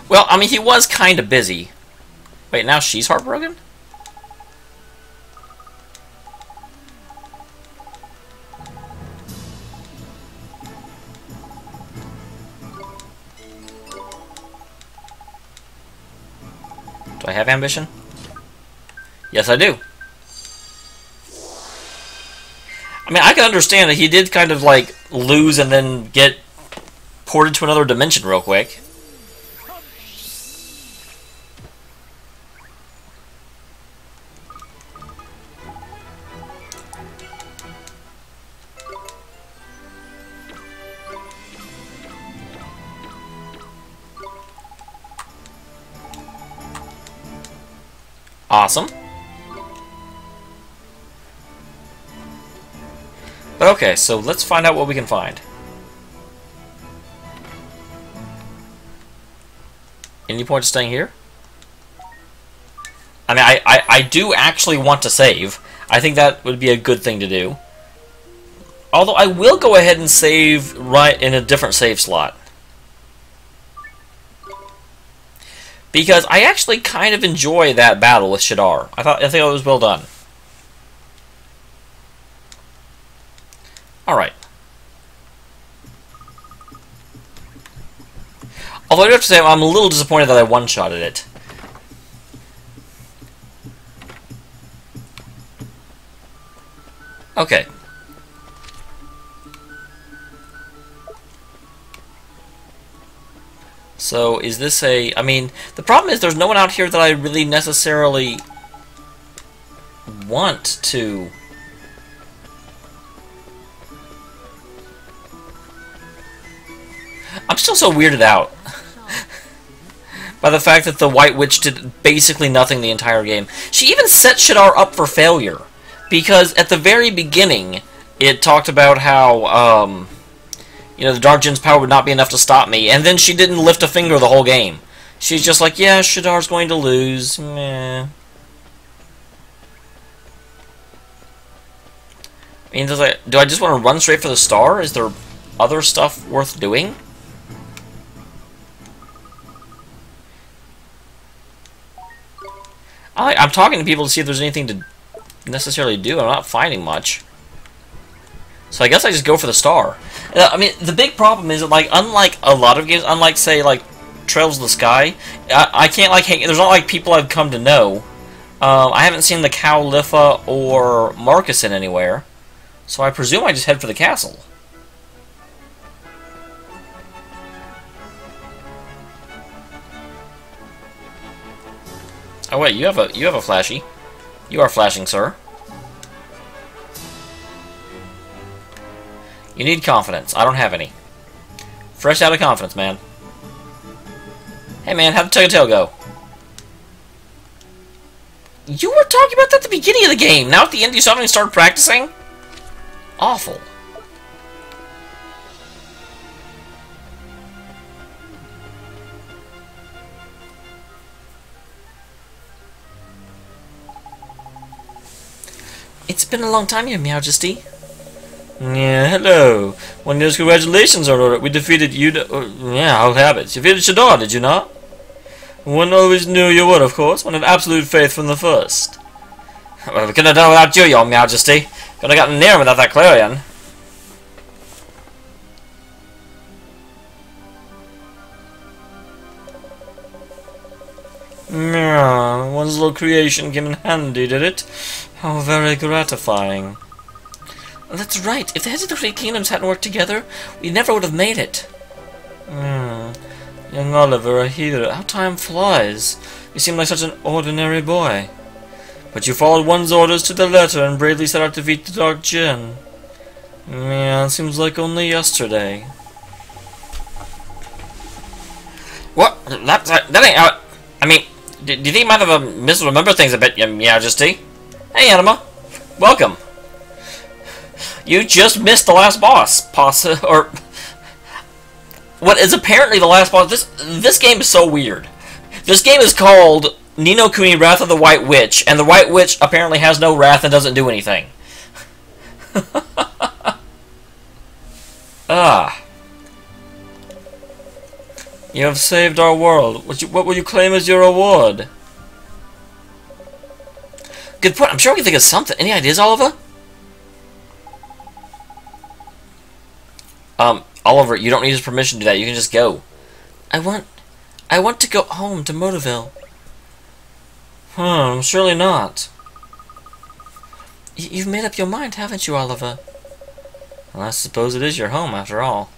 Well, I mean, he was kind of busy. Wait, now she's heartbroken? Do I have ambition? Yes, I do. I mean, I can understand that he did kind of, like, lose and then get ported to another dimension real quick. Awesome. But okay, so let's find out what we can find. Any point of staying here? I mean, I do actually want to save. I think that would be a good thing to do. Although I will go ahead and save right in a different save slot. Because I actually kind of enjoy that battle with Shadar. I think it was well done. Alright. Although I do have to say, I'm a little disappointed that I one-shotted it. Okay. So, is this a... I mean, the problem is there's no one out here that I really necessarily want to... I'm still so weirded out by the fact that the White Witch did basically nothing the entire game. She even set Shadar up for failure, because at the very beginning, it talked about how, you know, the Dark Djinn's power would not be enough to stop me, and then she didn't lift a finger the whole game. She's just like, yeah, Shadar's going to lose. Meh. I mean, do I just want to run straight for the star? Is there other stuff worth doing? I'm talking to people to see if there's anything to necessarily do. I'm not finding much. So I guess I just go for the star. I mean, the big problem is that, like, unlike a lot of games, unlike, say, like, Trails of the Sky, I can't, like, there's not, like, people I've come to know. I haven't seen the Cow Lifa or Marcusson anywhere. So I presume I just head for the castle. Oh wait, you have a flashy. You are flashing, sir. You need confidence. I don't have any. Fresh out of confidence, man. Hey man, how'd Tug of Tail go? You were talking about that at the beginning of the game. Now at the end you suddenly start practicing? Awful. It's been a long time, Your Majesty. Yeah, hello. One of those congratulations on order. We defeated you. Yeah, I'll have it. You defeated Shadar, did you not? One always knew you would, of course. One had absolute faith from the first. Well, we couldn't have done it without you, Your Majesty. Couldn't have gotten near him without that clarion. Yeah, one's little creation came in handy, did it? How very gratifying. That's right. If the heads of the three kingdoms hadn't worked together, we never would have made it. Young Oliver, a hero. How time flies. You seem like such an ordinary boy. But you followed one's orders to the letter and bravely set out to defeat the Dark Djinn. Yeah, it seems like only yesterday. What? That ain't how... I mean, do you think you might have misremembered things a bit, Your Majesty? Hey, Anima. Welcome. You just missed the last boss. Or... what is apparently the last boss. This game is so weird. This game is called Ni no Kuni, Wrath of the White Witch, and the White Witch apparently has no wrath and doesn't do anything. Ah. You have saved our world. What will you claim as your reward? Good point. I'm sure we can think of something. Any ideas, Oliver? Oliver, you don't need his permission to do that. You can just go. I want to go home to Motorville. Surely not. You've made up your mind, haven't you, Oliver? Well, I suppose it is your home, after all.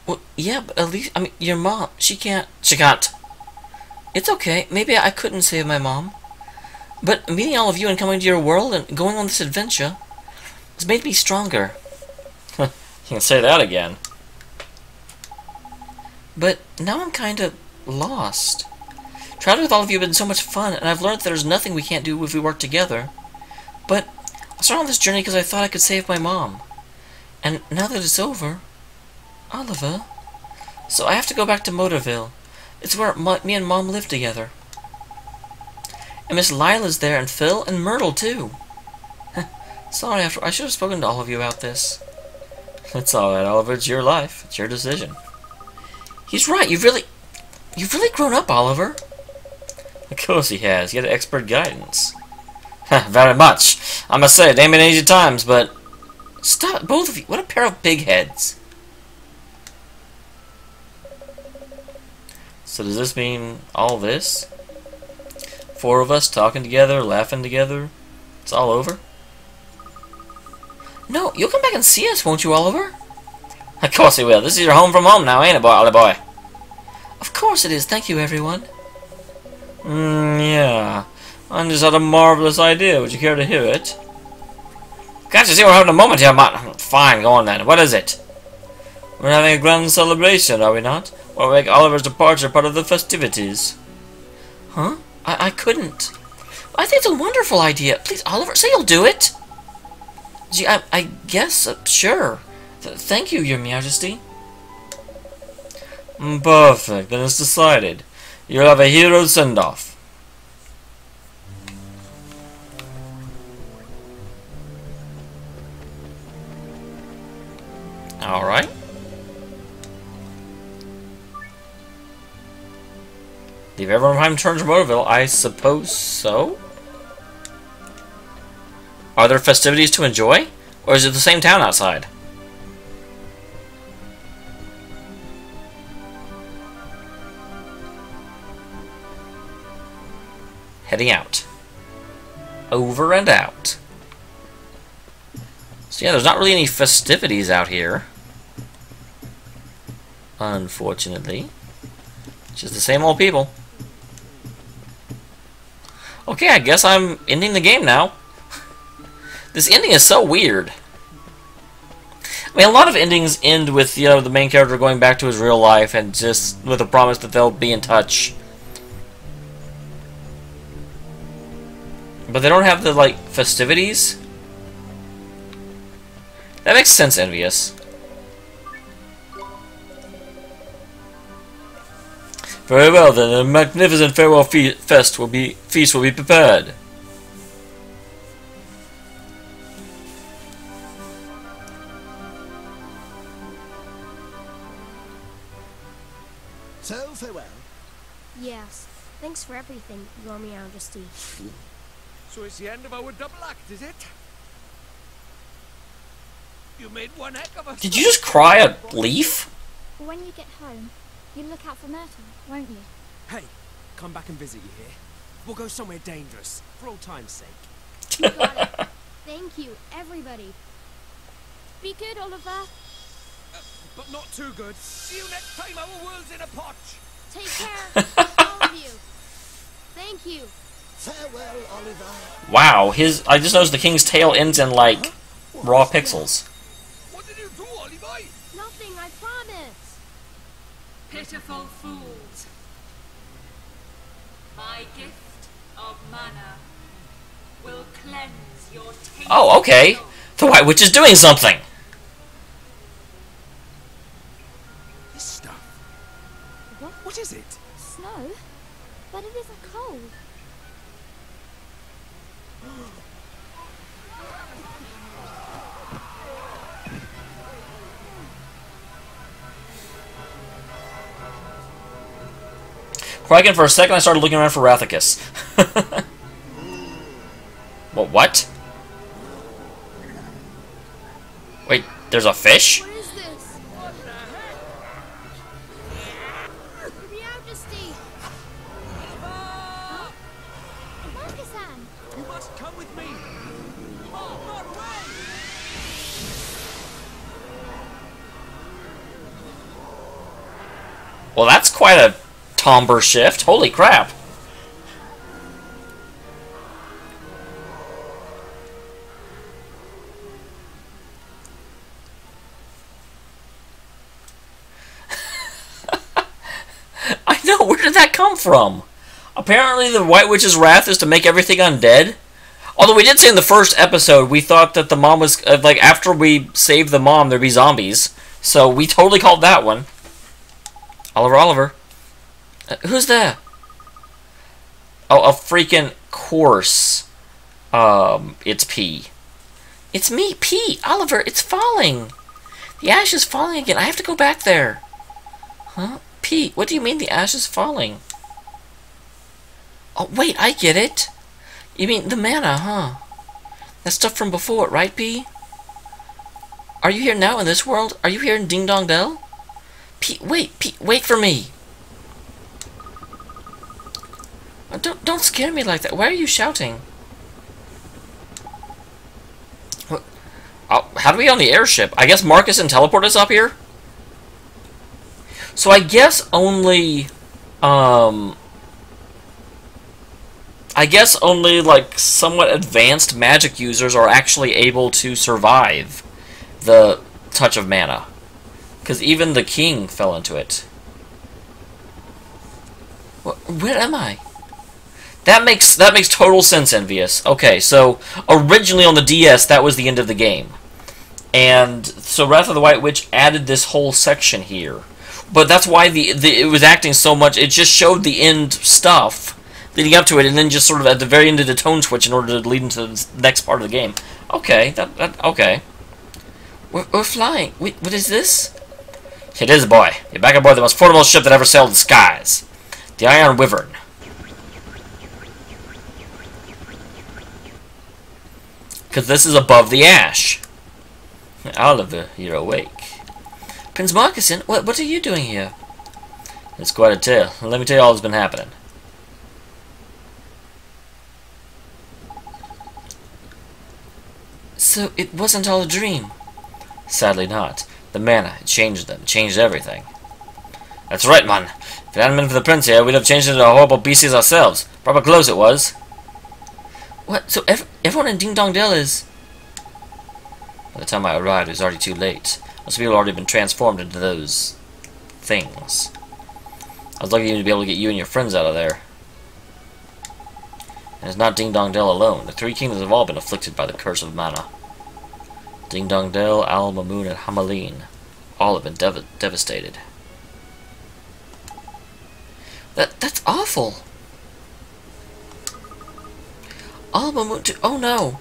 Well, yeah, but at least, I mean, your mom, she can't. It's okay. Maybe I couldn't save my mom. But meeting all of you and coming to your world and going on this adventure has made me stronger. You can say that again. But now I'm kind of lost. Traveling with all of you has been so much fun, and I've learned that there's nothing we can't do if we work together. But I started on this journey because I thought I could save my mom. And now that it's over, Oliver, So I have to go back to Motorville. It's where me and Mom live together. And Miss Lila's there, and Phil, and Myrtle, too. Sorry, I should have spoken to all of you about this. It's alright, Oliver. It's your life. It's your decision. He's right. You've really grown up, Oliver. Of course he has. He had expert guidance. Very much. I must say, it ain't been easy times, but... Stop, both of you. What a pair of big heads. So does this mean all this? 4 of us talking together, laughing together. It's all over? No, you'll come back and see us, won't you, Oliver? Of course he will. This is your home from home now, ain't it, boy, Ollie boy? Of course it is. Thank you, everyone. Yeah. I just had a marvelous idea. Would you care to hear it? Can't you see we're having a moment here, man? Fine, go on then. What is it? We're having a grand celebration, are we not? We'll make Oliver's departure part of the festivities. Huh? I couldn't. I think it's a wonderful idea. Please, Oliver, say you'll do it. Gee, I guess, sure. Thank you, Your Majesty. Perfect, then it's decided. You'll have a hero send-off. Alright. Leave everyone behind and turn to Motorville? I suppose so? Are there festivities to enjoy? Or is it the same town outside? Heading out. Over and out. So yeah, there's not really any festivities out here. Unfortunately. Just the same old people. Okay, I guess I'm ending the game now. This ending is so weird. I mean, a lot of endings end with, you know, the main character going back to his real life and just with a promise that they'll be in touch. But they don't have the, like, festivities. That makes sense, Envious. Very well then, a magnificent farewell feast will be prepared. So, farewell. Yes. Thanks for everything, Your Majesty. So it's the end of our double act, is it? You made one heck of a... Did you just cry a leaf? When you get home, you look out for Myrtle, won't you? Hey, come back and visit you here. We'll go somewhere dangerous, for old time's sake. You got it. Thank you, everybody. Be good, Oliver. But not too good. See you next time our world's in a potch. Take care, all of you. Thank you. Farewell, Oliver. Wow, I just noticed the king's tail ends in, like, raw pixels. What did you do, Oliver? Nothing, I promise. Pitiful fools. My gift of mana will cleanse your taste. Oh, okay. The White Witch is doing something. This stuff. What is it? Snow? But it isn't cold. Kraken, for a second I started looking around for Rathicus. What? Wait, there's a fish? What is this? What the heck? Your Majesty. Marcus-Anne! You must come with me. Not away. Well, that's quite a timbre shift. Holy crap. I know, where did that come from? Apparently the White Witch's wrath is to make everything undead. Although we did say in the first episode we thought that the mom was, like, after we saved the mom there'd be zombies. So we totally called that one. Oliver, Oliver. Who's there? Oh, a freaking course. It's P. It's me, P. Oliver, it's falling. The ash is falling again. I have to go back there. Huh? P, what do you mean the ash is falling? Oh, wait, I get it. You mean the mana, huh? That stuff from before, right, P? Are you here now in this world? Are you here in Ding Dong Dell? P, wait for me. Don't scare me like that. Why are you shouting? What? Oh, how do we get on the airship? I guess Marcus and teleport us up here? So I guess only, like, somewhat advanced magic users are actually able to survive the touch of mana. Because even the king fell into it. Where am I? That makes total sense, Envious. Okay, so originally on the DS, that was the end of the game. And so Wrath of the White Witch added this whole section here. But that's why it was acting so much. It just showed the end stuff leading up to it, and then just sort of at the very end of the tone switch in order to lead into the next part of the game. Okay, okay. We're flying. Wait, what is this? It is, boy. You're back aboard the most formidable ship that ever sailed the skies. The Iron Wyvern. Because this is above the ash. Oliver, you're awake. Prince Marcuson, what are you doing here? It's quite a tale. Let me tell you all that's been happening. So it wasn't all a dream? Sadly not. The mana, it changed them. It changed everything. That's right, man. If it hadn't been for the prince here, we'd have changed into horrible beasties ourselves. Proper clothes it was. What? So everyone in Ding Dong Dell is... By the time I arrived, it was already too late. Most people had already been transformed into those... things. I was lucky to be able to get you and your friends out of there. And it's not Ding Dong Dell alone. The three kingdoms have all been afflicted by the curse of mana. Ding Dong Dell, Al Mamoon, and Hamaline. All have been devastated. That's awful. Al Mamoon, oh no.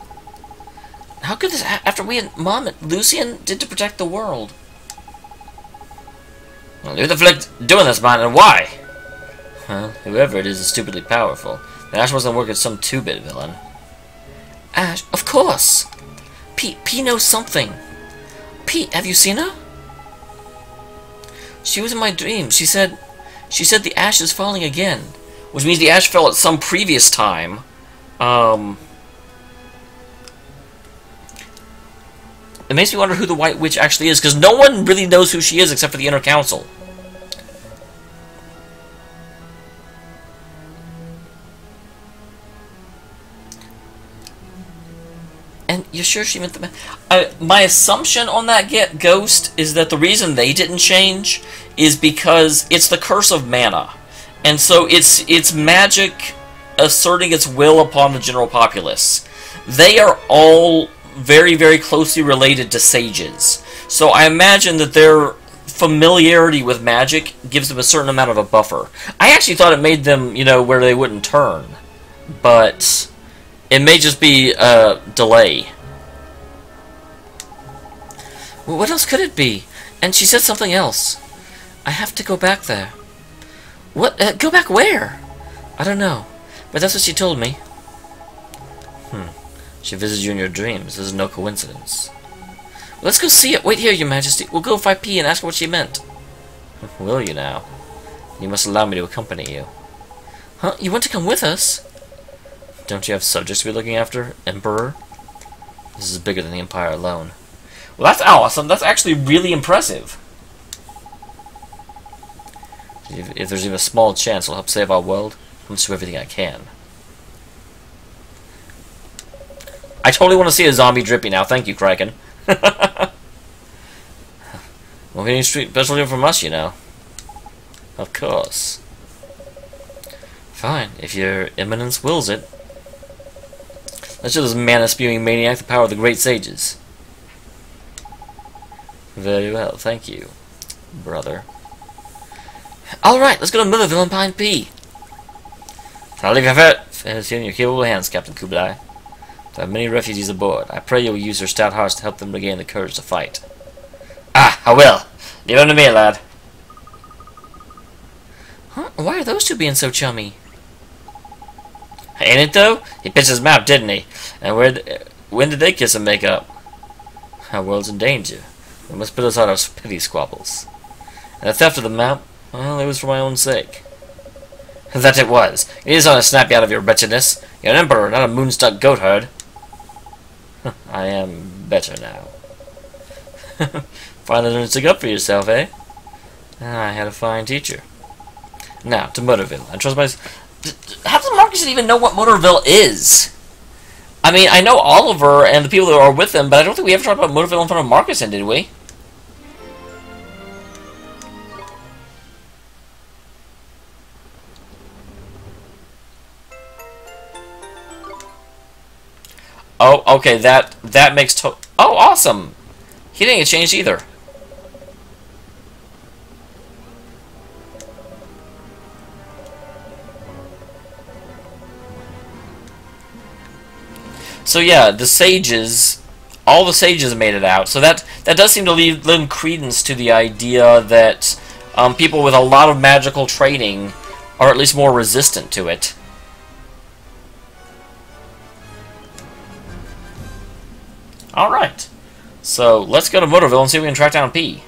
How could this after we and Mom and Lucian did to protect the world? Well, who the flick doing this, man, and why? Well, whoever it is stupidly powerful. The Ash wasn't working some two-bit villain. Ash, of course! P knows something. P, have you seen her? She was in my dream. She said the ash is falling again. Which means the ash fell at some previous time. It makes me wonder who the White Witch actually is, because no one really knows who she is except for the Inner Council. And you're sure she meant the... my assumption on that ghost is that the reason they didn't change is because it's the curse of mana. And so it's magic asserting its will upon the general populace. They are all very, very closely related to sages. So I imagine that their familiarity with magic gives them a certain amount of a buffer. I actually thought it made them, you know, where they wouldn't turn. But... it may just be a delay. Well, what else could it be? And she said something else. I have to go back there. What? Go back where? I don't know. But that's what she told me. She visited you in your dreams. This is no coincidence. Well, let's go see it. Wait here, Your Majesty. We'll go find P and ask her what she meant. Will you now? You must allow me to accompany you. Huh? You want to come with us? Don't you have subjects to be looking after, Emperor? This is bigger than the Empire alone. Well, that's awesome. That's actually really impressive. If there's even a small chance it'll help save our world, I'm going to do everything I can. I totally want to see a zombie drippy now. Thank you, Kraken. Well, any special deal from us, you know. Of course. Fine, if your eminence wills it. Let's show this mana-spewing maniac the power of the great sages. Very well, thank you, brother. Alright, let's go to Motherville and find P. I'll leave your affairs in your capable hands, Captain Kublai. There are many refugees aboard. I pray you will use your stout hearts to help them regain the courage to fight. Ah, I will. Leave them to me, lad. Huh? Why are those two being so chummy? Ain't it, though? He pitched his map, didn't he? And when did they kiss and make up? Our world's in danger. We must put us out of petty squabbles. And the theft of the map, well, it was for my own sake. That it was. You just want to snap you out of your wretchedness. You're an emperor, not a moonstruck goatherd. I am better now. Finally learned to stick up for yourself, eh? I had a fine teacher. Now, to Motorville. I trust my... Half the Marcus didn't even know what Motorville is. I mean, I know Oliver and the people that are with him, but I don't think we ever talked about Motorville in front of Marcus, did we? Oh, okay, that makes oh, awesome! He didn't get changed either. So yeah, the sages, all the sages made it out. So that does seem to lend credence to the idea that people with a lot of magical training are at least more resistant to it. Alright, so let's go to Motorville and see if we can track down P.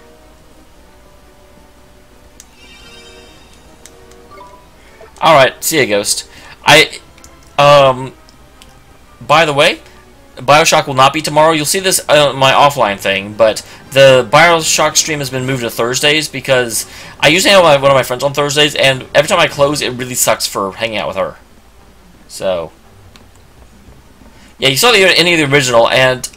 Alright, see ya, Ghost. By the way, Bioshock will not be tomorrow. You'll see this on my offline thing, but the Bioshock stream has been moved to Thursdays because I usually hang out with one of my friends on Thursdays, and every time I close, it really sucks for hanging out with her. So, yeah, you saw the ending of the original, and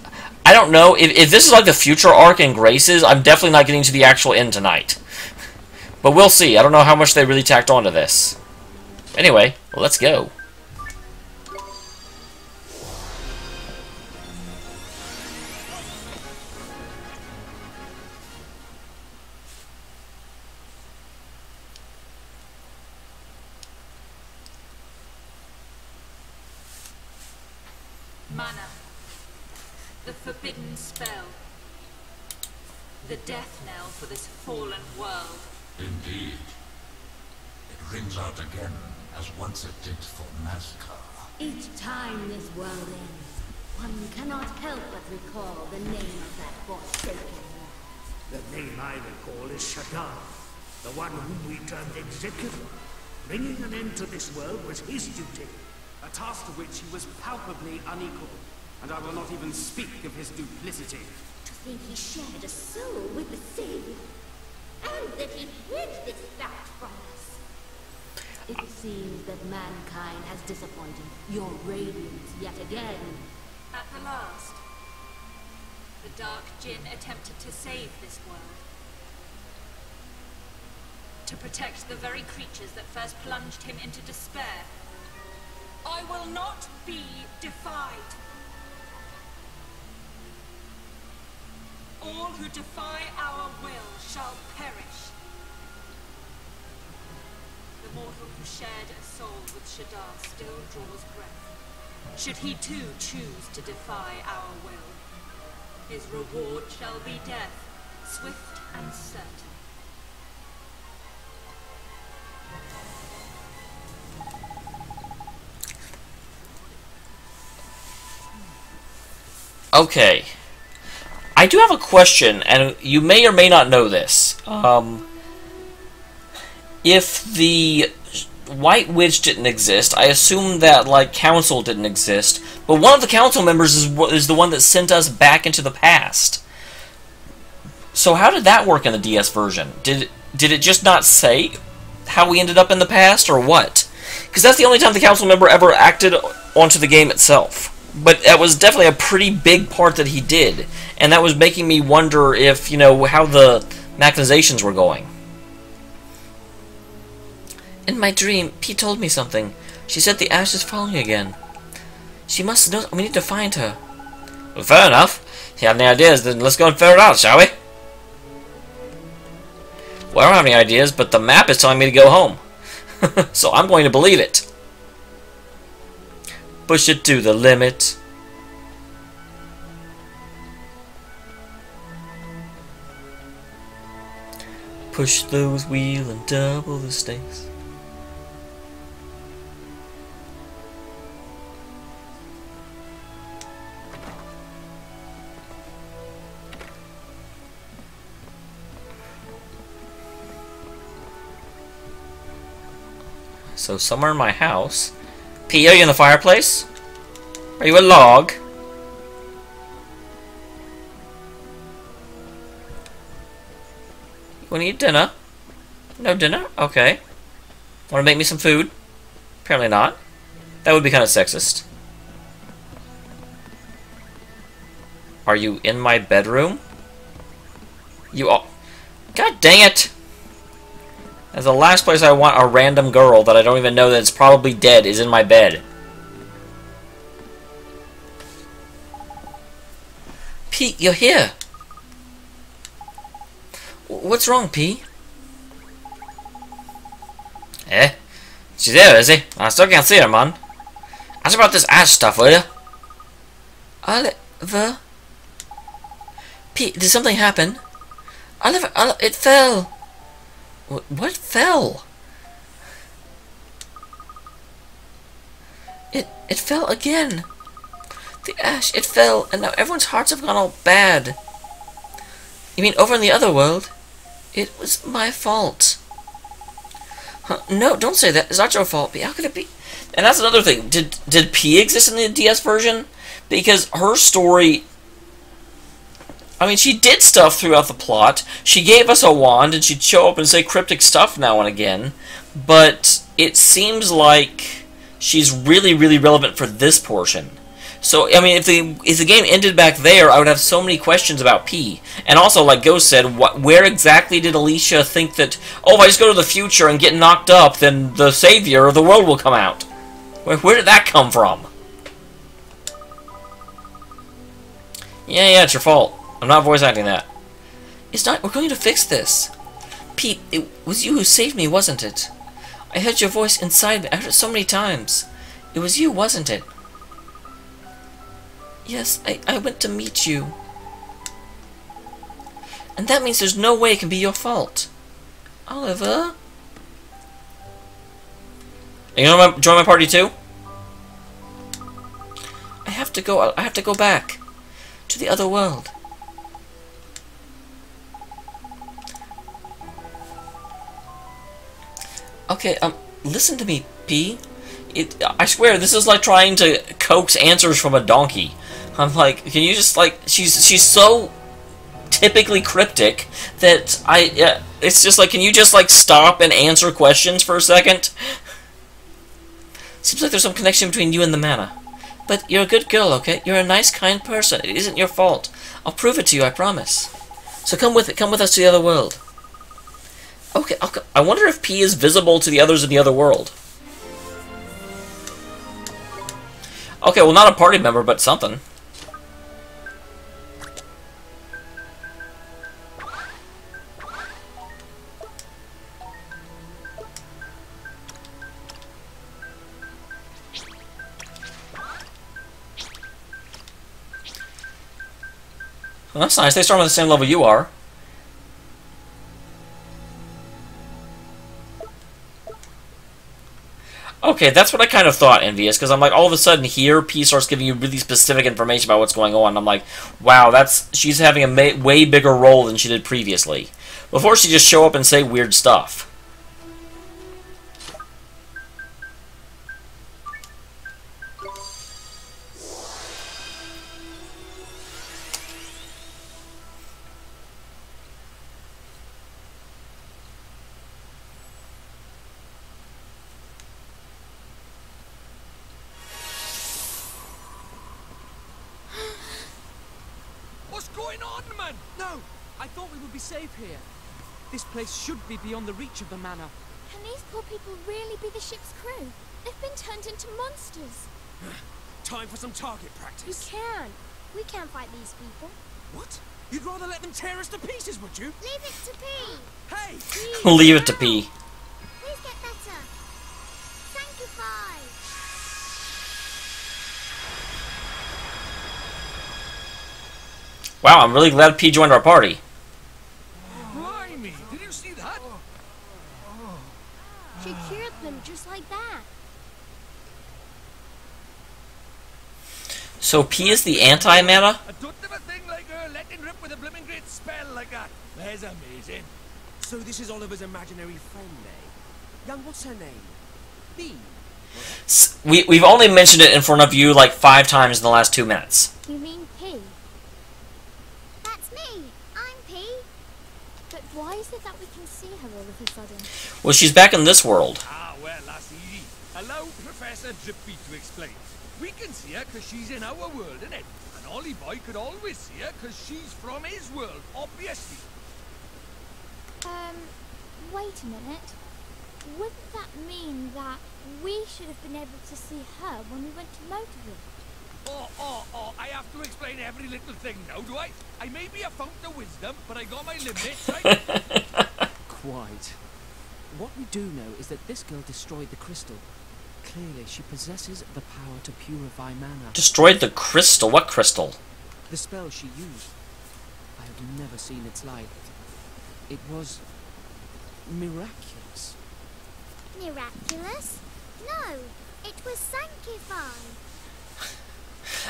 I don't know, if this is like the future arc in Graces, I'm definitely not getting to the actual end tonight. But we'll see. I don't know how much they really tacked onto this. Anyway, let's go. Mana. The forbidden spell. The death knell for this fallen world. Indeed. It rings out again, as once it did for Nazca. Each time this world ends, one cannot help but recall the name of that forsaken one. The name I recall is Shadar, the one whom we termed executor. Bringing an end to this world was his duty. A task to which he was palpably unequal, and I will not even speak of his duplicity. To think he shared a soul with the Savior, and that he hid this fact from us. It seems that mankind has disappointed your radiance yet again. At the last, the Dark Djinn attempted to save this world. To protect the very creatures that first plunged him into despair. I will not be defied. All who defy our will shall perish. The mortal who shared a soul with Shadar still draws breath. Should he too choose to defy our will, his reward shall be death, swift and certain. Okay. I do have a question, and you may or may not know this. If the White Witch didn't exist, I assume that, like, Council didn't exist, but one of the Council members is the one that sent us back into the past. So how did that work in the DS version? Did it just not say how we ended up in the past, or what? Because that's the only time the Council member ever acted onto the game itself. But that was definitely a pretty big part that he did. And that was making me wonder if, you know, how the mechanizations were going. In my dream, Pete told me something. She said the ash is falling again. She must know. We need to find her. Well, fair enough. If you have any ideas, then let's go and figure it out, shall we? Well, I don't have any ideas, but the map is telling me to go home. So I'm going to believe it. Push it to the limit. Push those wheels and double the stakes. So somewhere in my house. P, are you in the fireplace? Are you a log? You wanna eat dinner? No dinner? Okay. Wanna make me some food? Apparently not. That would be kind of sexist. Are you in my bedroom? You all... God dang it! That's the last place I want a random girl that I don't even know that's probably dead is in my bed. Pete, you're here. What's wrong, P? Eh? She's there, is she? I still can't see her, man. Ask about this ash stuff, will you? Oliver? Pete, did something happen? Oliver, it fell. What fell? It fell again. The ash, it fell, and now everyone's hearts have gone all bad. You mean over in the other world? It was my fault. Huh, no, don't say that. It's not your fault. How could it be? And that's another thing. Did P exist in the DS version? Because her story... I mean, she did stuff throughout the plot. She gave us a wand, and she'd show up and say cryptic stuff now and again. But it seems like she's really, really relevant for this portion. So, I mean, if the game ended back there, I would have so many questions about P. And also, like Ghost said, where exactly did Alicia think that, oh, if I just go to the future and get knocked up, then the savior of the world will come out? Where did that come from? Yeah, it's your fault. I'm not voice acting that. It's not. We're going to fix this. Pete, it was you who saved me, wasn't it? I heard your voice inside me. I heard it so many times. It was you, wasn't it? Yes, I went to meet you. And that means there's no way it can be your fault. Oliver? Are you gonna join my party too? I have to go back. To the other world. Okay, listen to me, P. I swear, this is like trying to coax answers from a donkey. I'm like, can you just, like, she's so typically cryptic that it's just like, can you just, like, stop and answer questions for a second? Seems like there's some connection between you and the mana. But you're a good girl, okay? You're a nice, kind person. It isn't your fault. I'll prove it to you, I promise. So come with us to the other world. Okay, I wonder if P is visible to the others in the other world. Okay, well, not a party member, but something. Well, that's nice. They start on the same level you are. Okay, that's what I kind of thought, Envious, because I'm like, all of a sudden here, P starts giving you really specific information about what's going on. I'm like, wow, she's having a way bigger role than she did previously. Before, she just show up and say weird stuff. Safe here. This place should be beyond the reach of the manor. Can these poor people really be the ship's crew? They've been turned into monsters. Time for some target practice. We can't fight these people. What? You'd rather let them tear us to pieces, would you? Leave it to P. Hey! Leave it to P. Please get better. Sanctify. Wow, I'm really glad P joined our party. Blimey, did you see that? She cured them just like that. So P is the anti-mana? I don't have a thing like her letting rip with a blooming great spell like that. That's amazing. So this is Oliver's imaginary friend, eh? Young, what's her name? B. We've only mentioned it in front of you like 5 times in the last 2 minutes. You mean P? That's me. I'm P. But why is it that we can see her all of a sudden? Well, she's back in this world. Ah, well, that's easy. Allow Professor Drippy to explain. We can see her because she's in our world, innit? And Ollie Boy could always see her because she's from his world, obviously. Wait a minute. Wouldn't that mean that we should have been able to see her when we went to Motorville? Oh, I have to explain every little thing now, do I? I may be a fount of wisdom, but I got my limits, right? Quite. What we do know is that this girl destroyed the crystal. Clearly, she possesses the power to purify mana. Destroyed the crystal? What crystal? The spell she used. I have never seen its like. It was miraculous. Miraculous? No, it was sanctify.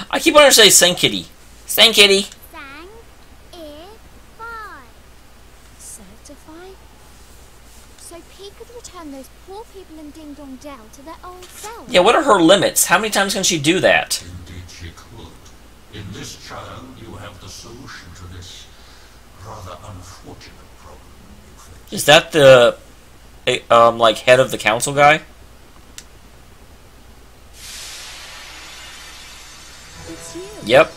I keep wanting to say Sankitty. Sankitty. Sang-i-fy. Certify? So P could return those poor people in Ding Dong Dell to their old selves? Yeah, what are her limits? How many times can she do that? Indeed she could. In this child, you have the solution to this rather unfortunate problem you face. Is that the like head of the council guy? It's you. Yep.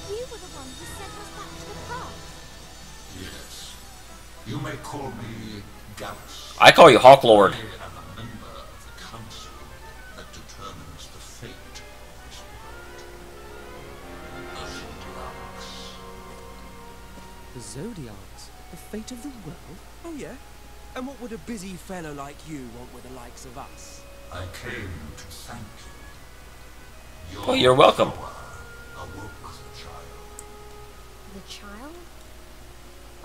You were the one who sent us back to the past. Yes. You may call me Gallus. I call you Hawk Lord. I am a member of the council that determines the fate of this world. The Zodiacs. The Zodiacs? The fate of the world? Oh, yeah? And what would a busy fellow like you want with the likes of us? I came to thank you. Oh, you're welcome. Power awoke the child. The child?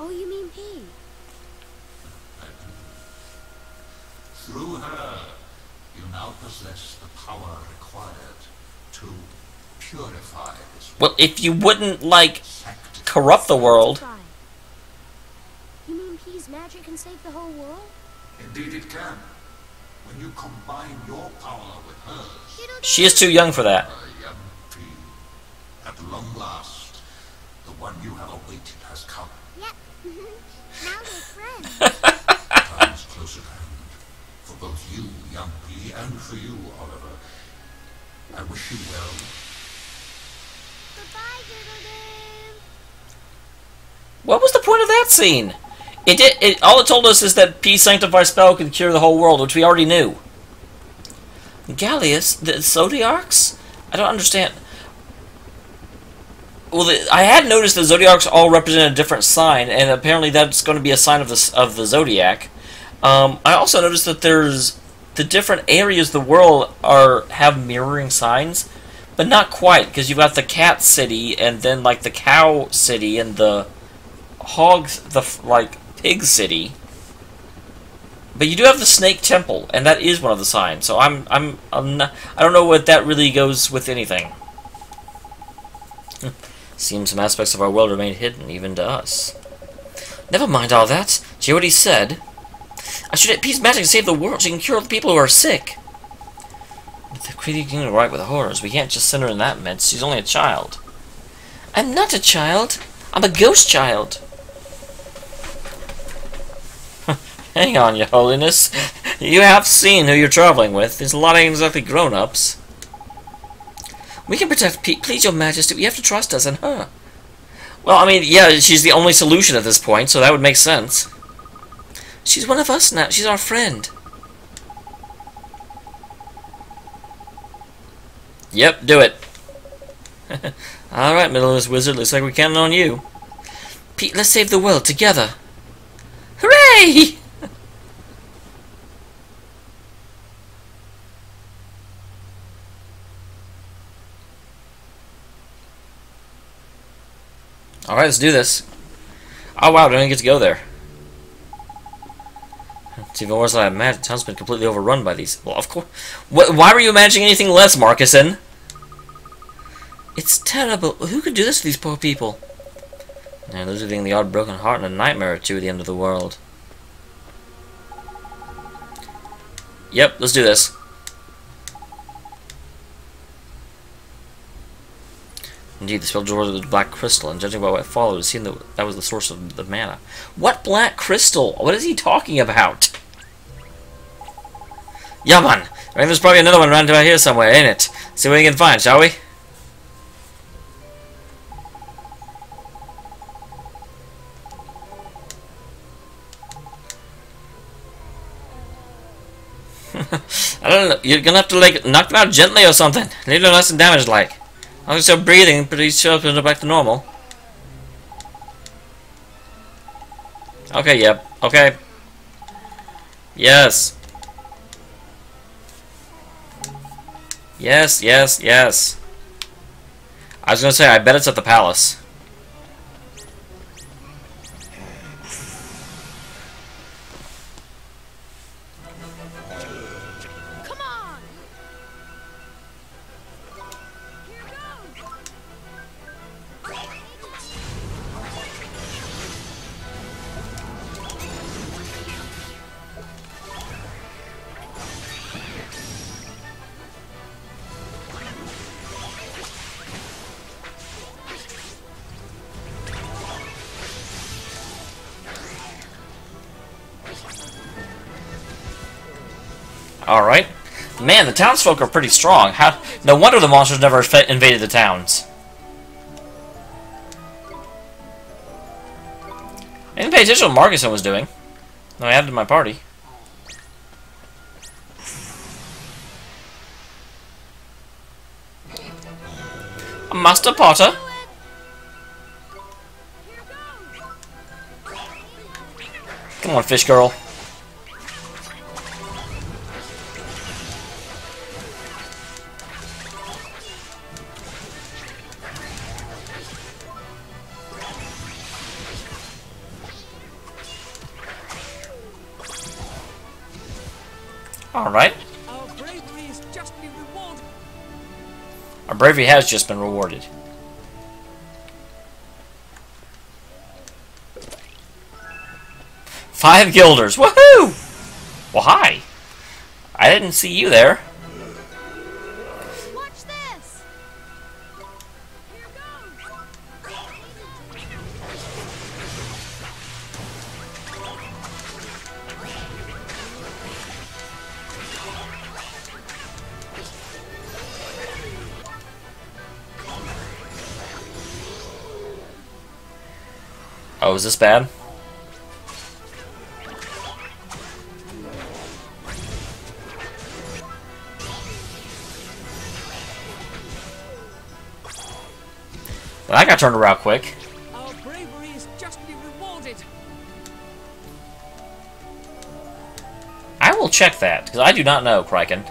Oh, you mean P? I do. Through her, you now possess the power required to purify this world. Well, if you wouldn't, like, corrupt the world. Sanctify. You mean P's magic can save the whole world? Indeed it can. When you combine your power with hers. She is too young for that. Young P. At long last, the one you have awaited has come. Yep. Now we're friends. Time is close at hand. For both you, young P, and for you, Oliver. I wish you well. Goodbye, Doodle-Doo. What was the point of that scene? All it told us is that P Sanctify spell could cure the whole world, which we already knew. Gallius? The Zodiacs? I don't understand. Well, I had noticed the Zodiacs all represent a different sign, and apparently that's going to be a sign of the Zodiac. I also noticed that there's the different areas of the world have mirroring signs, but not quite, because you've got the cat city, and then like the cow city, and the pig city. But you do have the snake temple, and that is one of the signs. So I'm not, I don't know what that really goes with anything. Seems some aspects of our world remain hidden, even to us. Never mind all that. Do you hear what he said? I should get Pete's magic to save the world so you can cure all the people who are sick. But the creating right with the horrors. We can't just send her in that mess. She's only a child. I'm not a child. I'm a ghost child. Hang on, Your Holiness. You have seen who you're traveling with. There's a lot of exactly grown-ups. We can protect Pete. Please, Your Majesty. You have to trust us and her. Well, I mean, yeah, she's the only solution at this point, so that would make sense. She's one of us now. She's our friend. Yep, do it. Alright, Middle-Earth Wizard. Looks like we're counting on you. Pete, let's save the world together. Hooray! Alright, let's do this. Oh wow, I don't even get to go there. It's even worse than I imagined. The town's been completely overrun by these. Well, of course. Why were you imagining anything less, Marcuson? It's terrible. Who could do this to these poor people? And losing the odd broken heart and a nightmare or two at the end of the world. Yep, let's do this. Indeed, the spell drawer was black crystal, and judging by what followed, it seemed that was the source of the mana. What black crystal? What is he talking about? Yeah, man. I think there's probably another one around about here somewhere, ain't it? See what we can find, shall we? I don't know. You're gonna have to, like, knock them out gently or something. Leave them nice and damaged, like. I'll start breathing, pretty sure it'll back to normal. Okay, yep. Okay. Yes. Yes, yes, yes. I was gonna say, I bet it's at the palace. Alright. Man, the townsfolk are pretty strong. No wonder the monsters never invaded the towns. I didn't pay attention to what Marcuson was doing. No, I added to my party. Master Potter? Come on, fish girl. Alright. Our bravery has just been rewarded. Our bravery has just been rewarded. Five guilders. Woohoo! Well, hi. I didn't see you there. Watch this. Here goes. Oh, is this bad? Well, that got turned around quick. Our bravery has just been rewarded. I will check that, because I do not know, Kraken.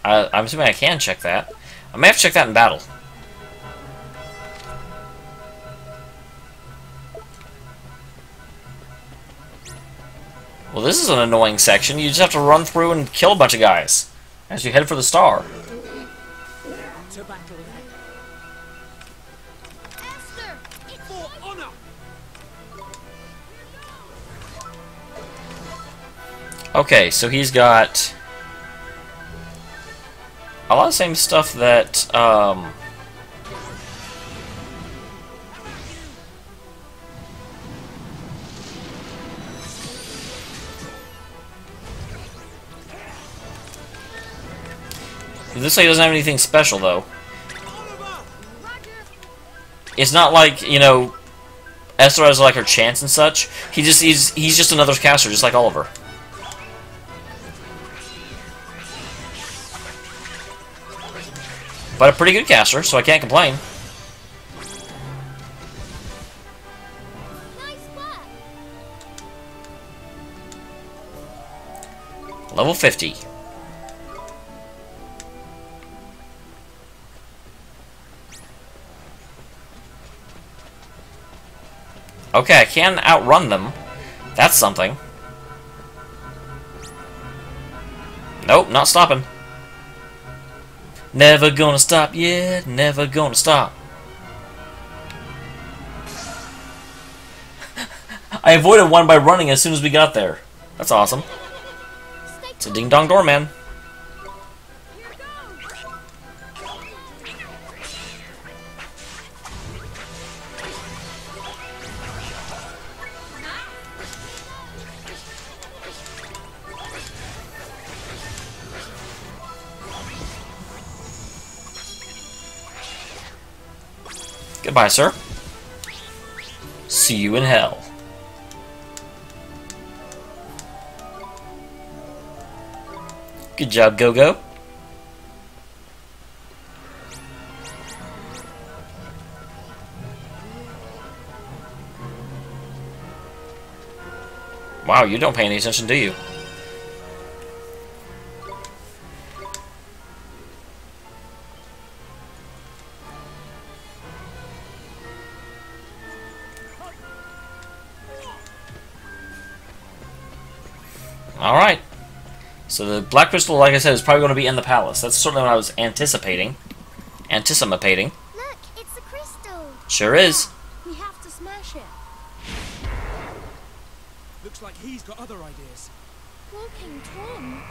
I'm assuming I can check that. I may have to check that in battle. Well, this is an annoying section. You just have to run through and kill a bunch of guys as you head for the star. To battle then. Esther, For honor. Okay, so he's got a lot of the same stuff that, this way doesn't have anything special, though. It's not like, you know, Esther has, like, her chance and such. He's just another caster, just like Oliver. but a pretty good caster, so I can't complain. Nice work. Level 50. Okay, I can outrun them. That's something. Nope, not stopping. Never gonna stop, yeah, never gonna stop. I avoided one by running as soon as we got there. That's awesome. It's a ding-dong doorman. Goodbye, sir. See you in hell. Good job, Go-Go. Wow, you don't pay any attention, do you? Alright. So the black crystal, like I said, is probably going to be in the palace. That's certainly what I was anticipating. Anticipating. Look, it's a crystal. Sure is. We have to smash it. Looks like he's got other ideas. Walking Tom.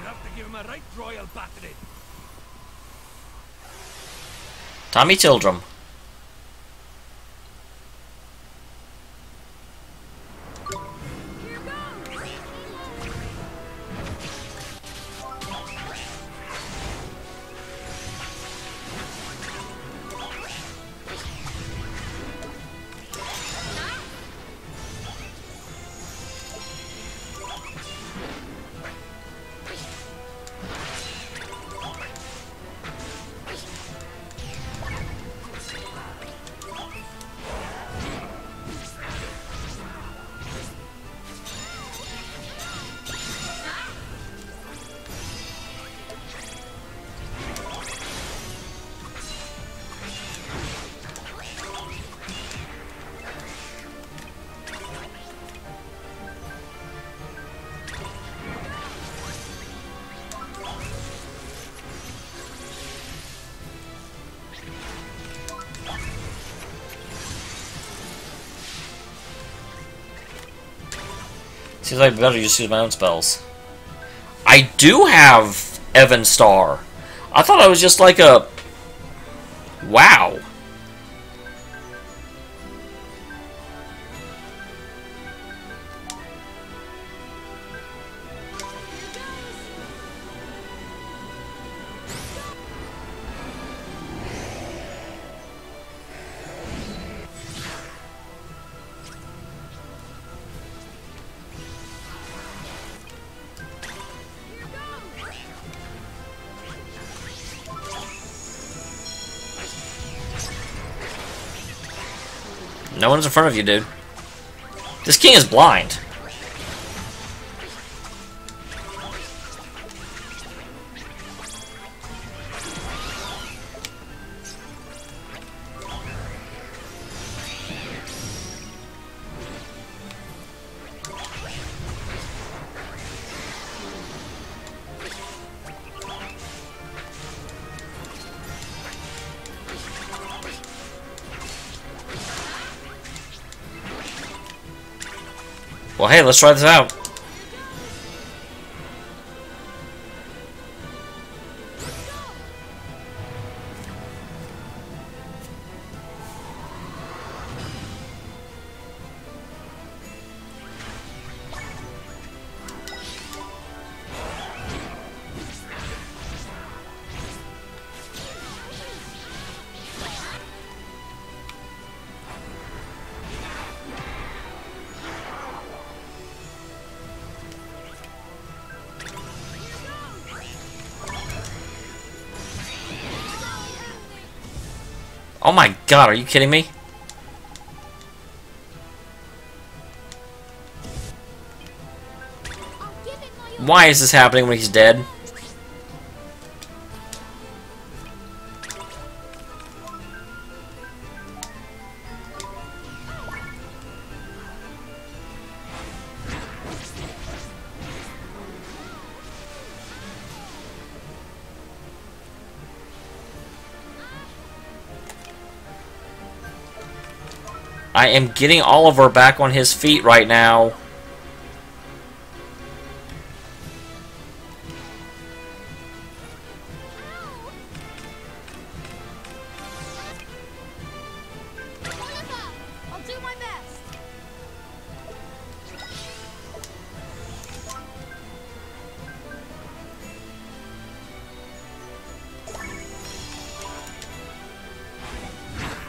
You have to give him a right royal battering. Tommy Tildrum. Seems like I better just use my own spells. I do have Evan Star. I thought I was just like a... Wow. No one's in front of you, dude. This king is blind. Well, hey, let's try this out. Oh my god, are you kidding me? Why is this happening when he's dead? I am getting Oliver back on his feet right now. I'll do my best.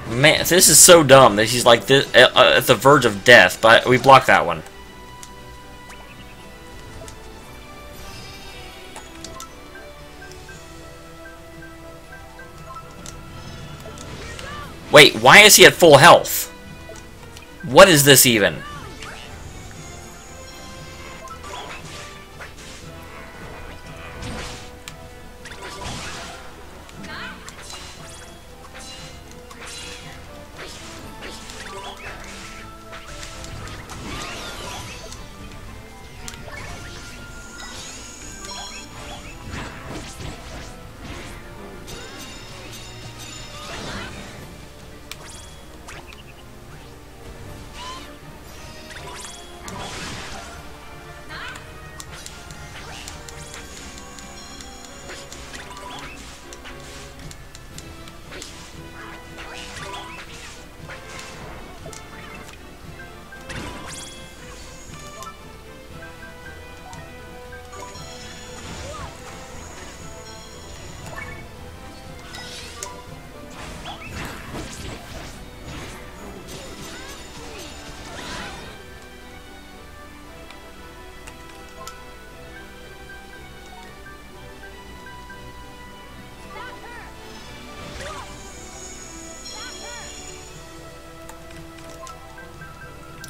Man, this is so dumb that he's like this, at the verge of death, but we blocked that one. Wait, why is he at full health? What is this even?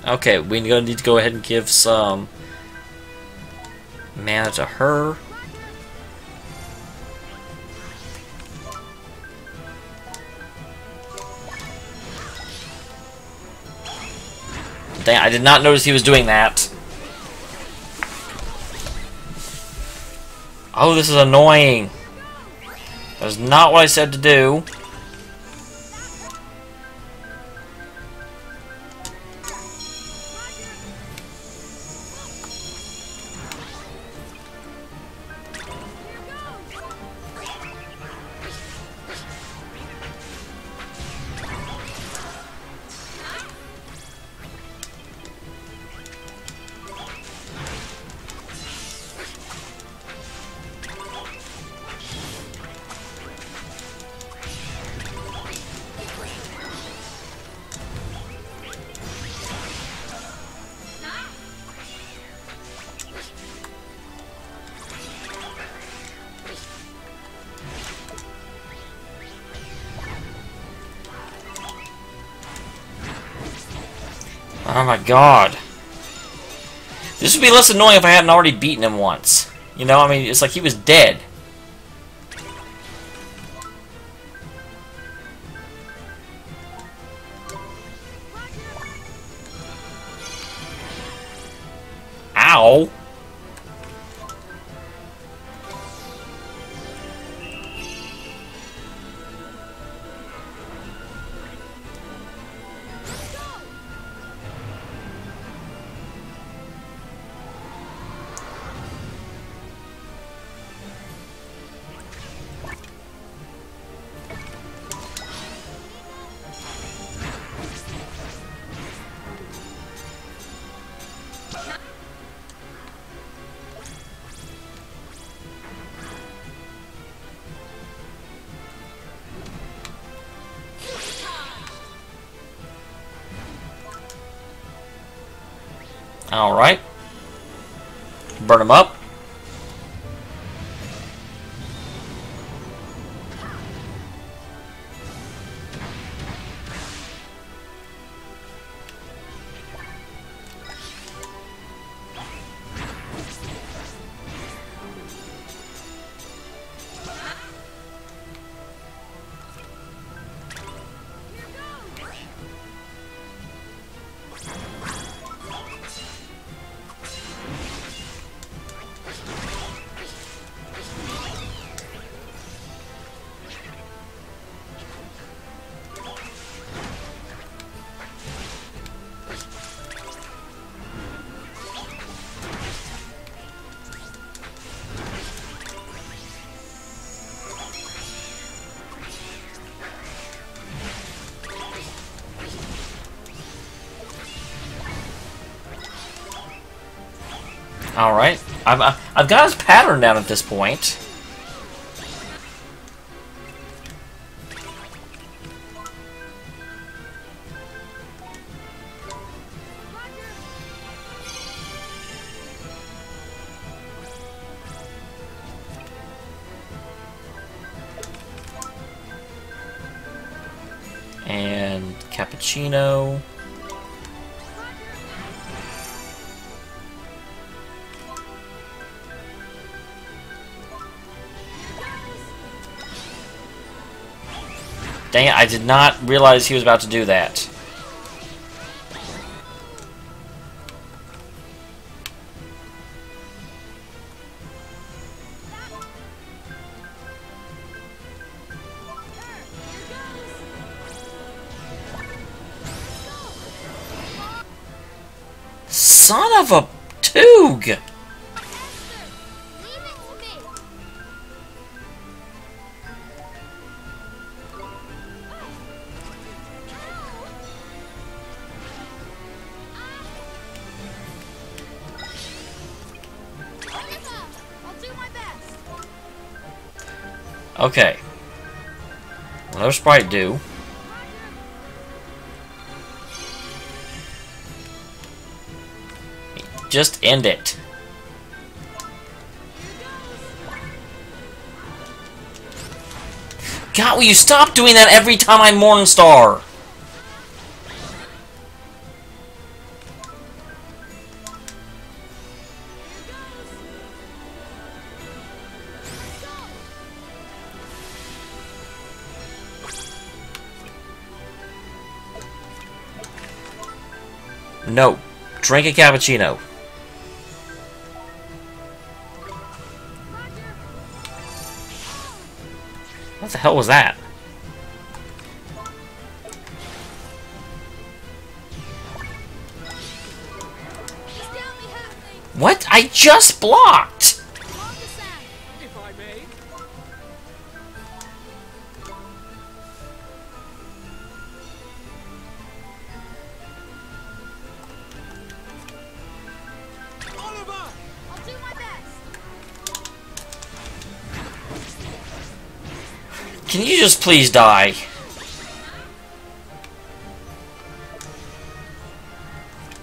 Okay, we're gonna need to go ahead and give some mana to her. Dang, I did not notice he was doing that. Oh, this is annoying. That's not what I said to do. Oh my god. This would be less annoying if I hadn't already beaten him once. You know, I mean, it's like he was dead. Ow! Alright. Burn him up. Alright. I've got his pattern down at this point. And cappuccino. Dang it, I did not realize he was about to do that. Son of a toog! Okay. Another sprite do. Just end it. God, will you stop doing that every time I Morningstar? No. Drink a cappuccino. What the hell was that? What? I just blocked! If I may. Oliver! I'll do my best. Can you just please die?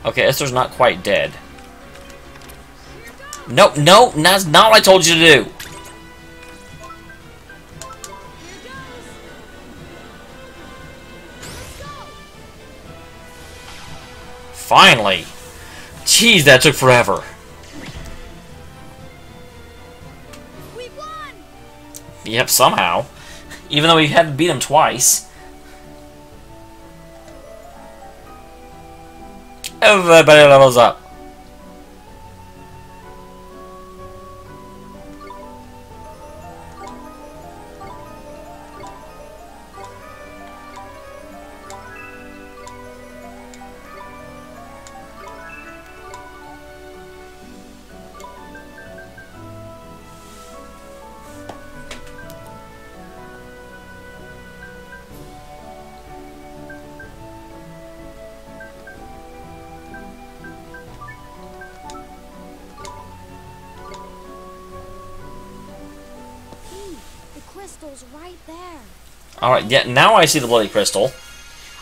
Okay, Esther's not quite dead. No, no, that's not what I told you to do. Finally. Jeez, that took forever. We won! Yep, somehow. Even though we had to beat him twice. Everybody levels up. Crystal's right there. Alright, yeah, now I see the bloody crystal.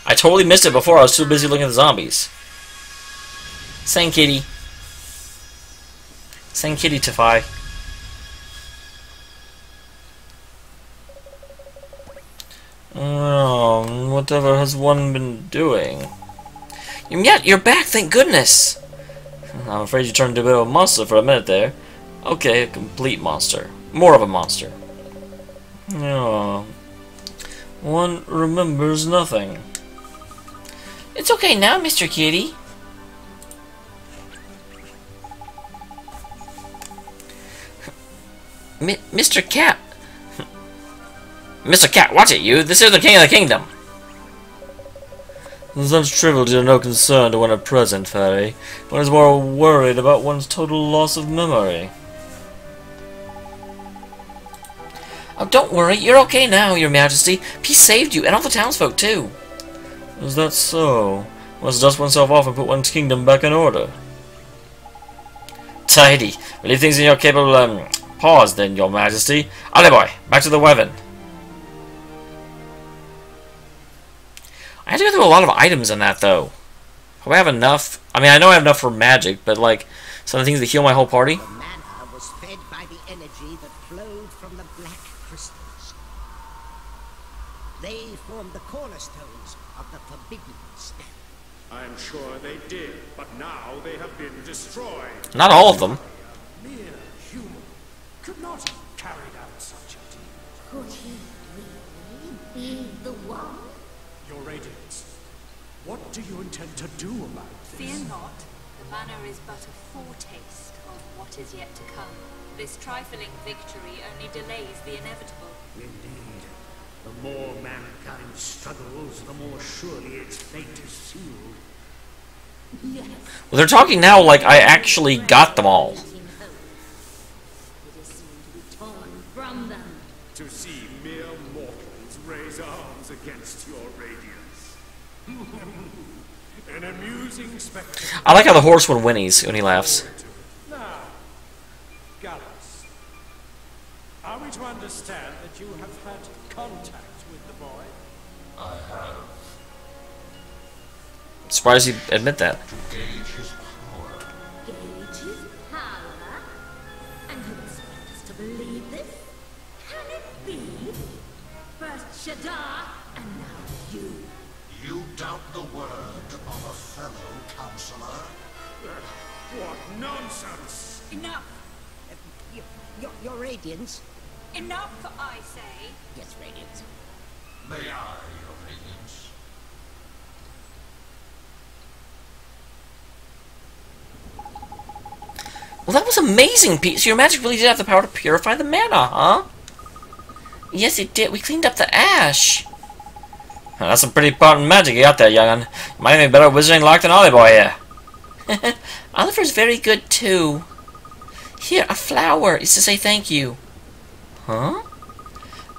I totally missed it before. I was too busy looking at the zombies. Sing kitty. Sing kitty, Tafai. Oh, whatever has one been doing? Yeah, you're back, thank goodness. I'm afraid you turned into a bit of a monster for a minute there. Okay, a complete monster. More of a monster. Oh, one remembers nothing. It's okay now, Mr. Kitty. Mr. Cat. Mr. Cat, watch it, you. This is the king of the kingdom. Such trivialities are no concern to one at present, Fairy. One is more worried about one's total loss of memory. Oh, don't worry. You're okay now, Your Majesty. Peace saved you, and all the townsfolk, too. Is that so? Must dust oneself off and put one's kingdom back in order. Tidy. We leave things in your capable paws, then, Your Majesty. Alley boy, back to the weapon. I had to go through a lot of items in that, though. Do I have enough? I mean, I know I have enough for magic, but like some of the things that heal my whole party. The mana was fed by the energy that flowed from the black crystals. They formed the cornerstones of the Forbidden Step. I'm sure they did, but now they have been destroyed. Not all of them. Mere human could not have carried out such a deed. Could he really be the one? Your Radiance, what do you intend to do about this? Fear not. The manor is but a foretaste of what is yet to come. This trifling victory only delays the inevitable. Indeed. The more mankind struggles, the more surely its fate is sealed. Yes. Well, they're talking now like I actually got them all. It is soon to be torn from them. To see mere mortals raise arms against your radiance. An amusing spectacle. I like how the horse one whinnies when he laughs. Now, Gallus, are we to understand that you have had contact with the boy? I have. Surprised you admit that. To gauge his power. Gauge his power? And you expect us to believe this? Can it be? First Shadar, and now you. You doubt the word of a fellow counselor? What nonsense! Enough! Your Radiance? Enough, I say! Yes, Radiance. May I, Your Radiance? Well, that was amazing, Pete. So your magic really did have the power to purify the mana, huh? Yes, it did. We cleaned up the ash. Oh, that's some pretty potent magic you got there, young'un. You might have a better wizarding luck than Ollie Boy here. Oliver's very good, too. Here, a flower is to say thank you. Huh?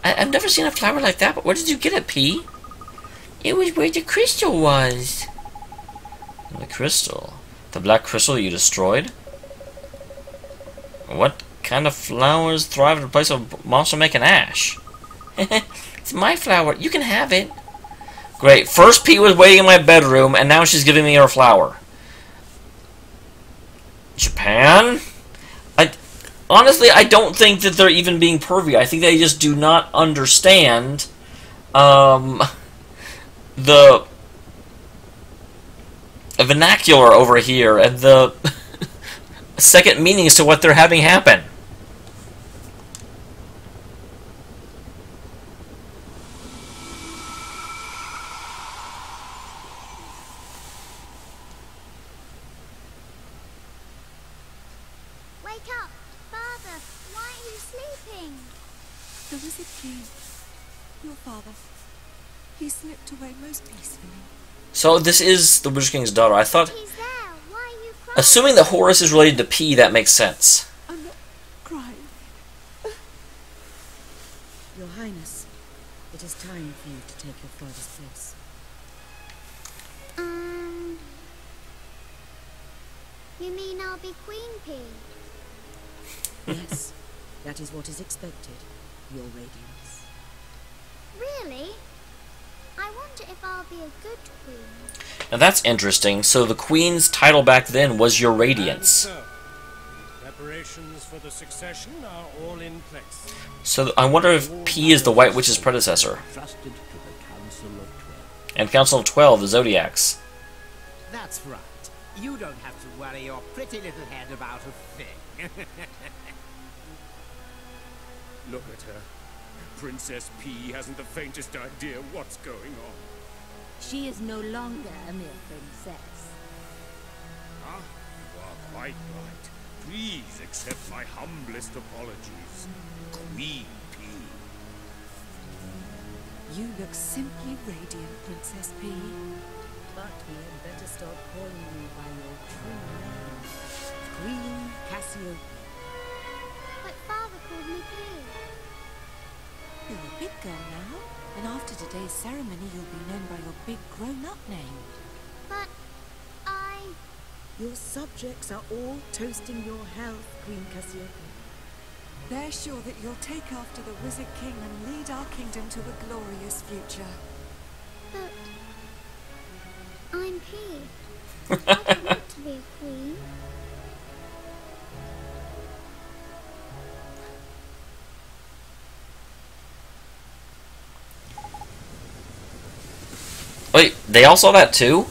I've never seen a flower like that, but where did you get it, P? It was where the crystal was. The crystal? The black crystal you destroyed? What kind of flowers thrive in a place of monster-making ash? It's my flower. You can have it. Great. First Pete was waiting in my bedroom, and now she's giving me her flower. Japan? Honestly, I don't think that they're even being pervy. I think they just do not understand the vernacular over here and the second meanings to what they're having happen. Wake up! Father, why are you sleeping? The Wizard King, your father, he slipped away most peacefully. So this is the Wizard King's daughter. I thought, He's there. Why are you crying? assuming that Horus is related to P, that makes sense. I'm not crying. Your Highness, it is time for you to take your father's place. You mean I'll be Queen P? Yes, that is what is expected, Your Radiance. Really? I wonder if I'll be a good queen. Now that's interesting. So the Queen's title back then was Your Radiance. And so, preparations for the succession are all in place. So I wonder if P is the White Witch's predecessor. Trusted to the Council of 12. And Council of 12, the Zodiacs. That's right. You don't have to worry your pretty little head about a thing. Look at her. Princess P hasn't the faintest idea what's going on. She is no longer a mere princess. Ah, you are quite right. Please accept my humblest apologies. Queen P. You look simply radiant, Princess P. But we had better start calling you by your true name, Queen Cassiopeia. But Father called me P. You're a big girl now, and after today's ceremony you'll be known by your big grown-up name. But Your subjects are all toasting your health, Queen Cassiope. They're sure that you'll take after the Wizard King and lead our kingdom to a glorious future. But I'm here. I don't want to be a queen. Wait, they all saw that too?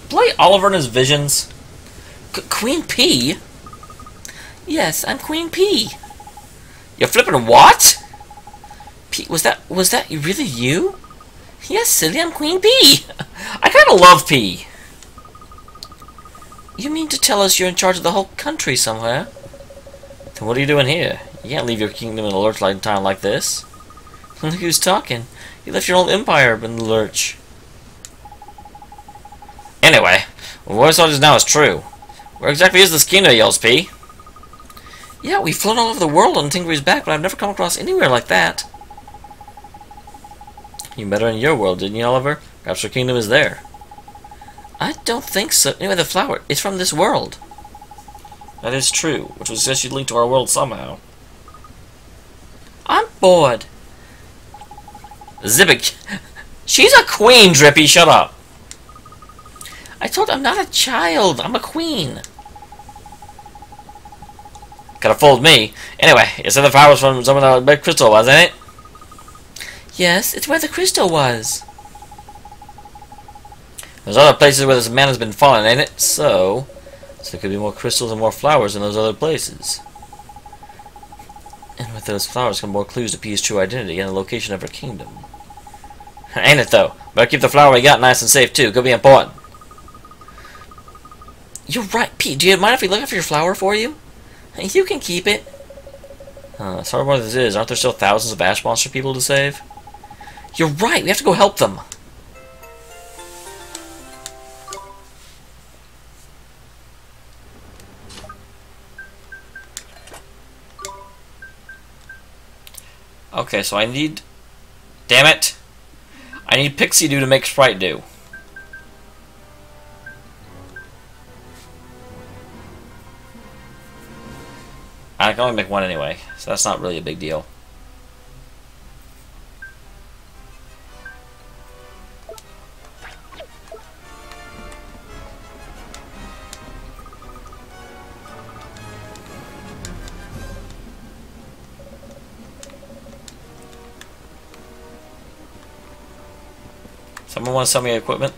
Play Oliver in his visions. Queen P? Yes, I'm Queen P. You're flipping what? P, was that really you? Yes, silly, I'm Queen P. I kinda love P. You mean to tell us you're in charge of the whole country somewhere? Then what are you doing here? You can't leave your kingdom in a lurch like time like this. Look who's talking. You left your old empire in the lurch. Anyway, what I saw just now is true. Where exactly is this kingdom, yells P? Yeah, we've flown all over the world on Tinkery's back, but I've never come across anywhere like that. You met her in your world, didn't you, Oliver? Perhaps her kingdom is there. I don't think so. Anyway, the flower is from this world. That is true, which would suggest she'd link to our world somehow. I'm bored. Zibik. She's a queen, Drippy, shut up. I told you I'm not a child, I'm a queen. Could have fooled me. Anyway, you said the flower was from some of the big crystal, wasn't it? Yes, it's where the crystal was. There's other places where this man has been fallen, ain't it? So there could be more crystals and more flowers in those other places. And with those flowers come more clues to P's true identity and the location of her kingdom. Ain't it though? Better keep the flower we got nice and safe too. Could be important. You're right, P. Do you mind if we look after your flower for you? You can keep it. As hard as this is, aren't there still thousands of ash monster people to save? You're right, we have to go help them. Okay, so I need... Damn it! I need Pixie Dew to make Sprite Dew. I can only make one anyway, so that's not really a big deal. Someone want to sell me equipment?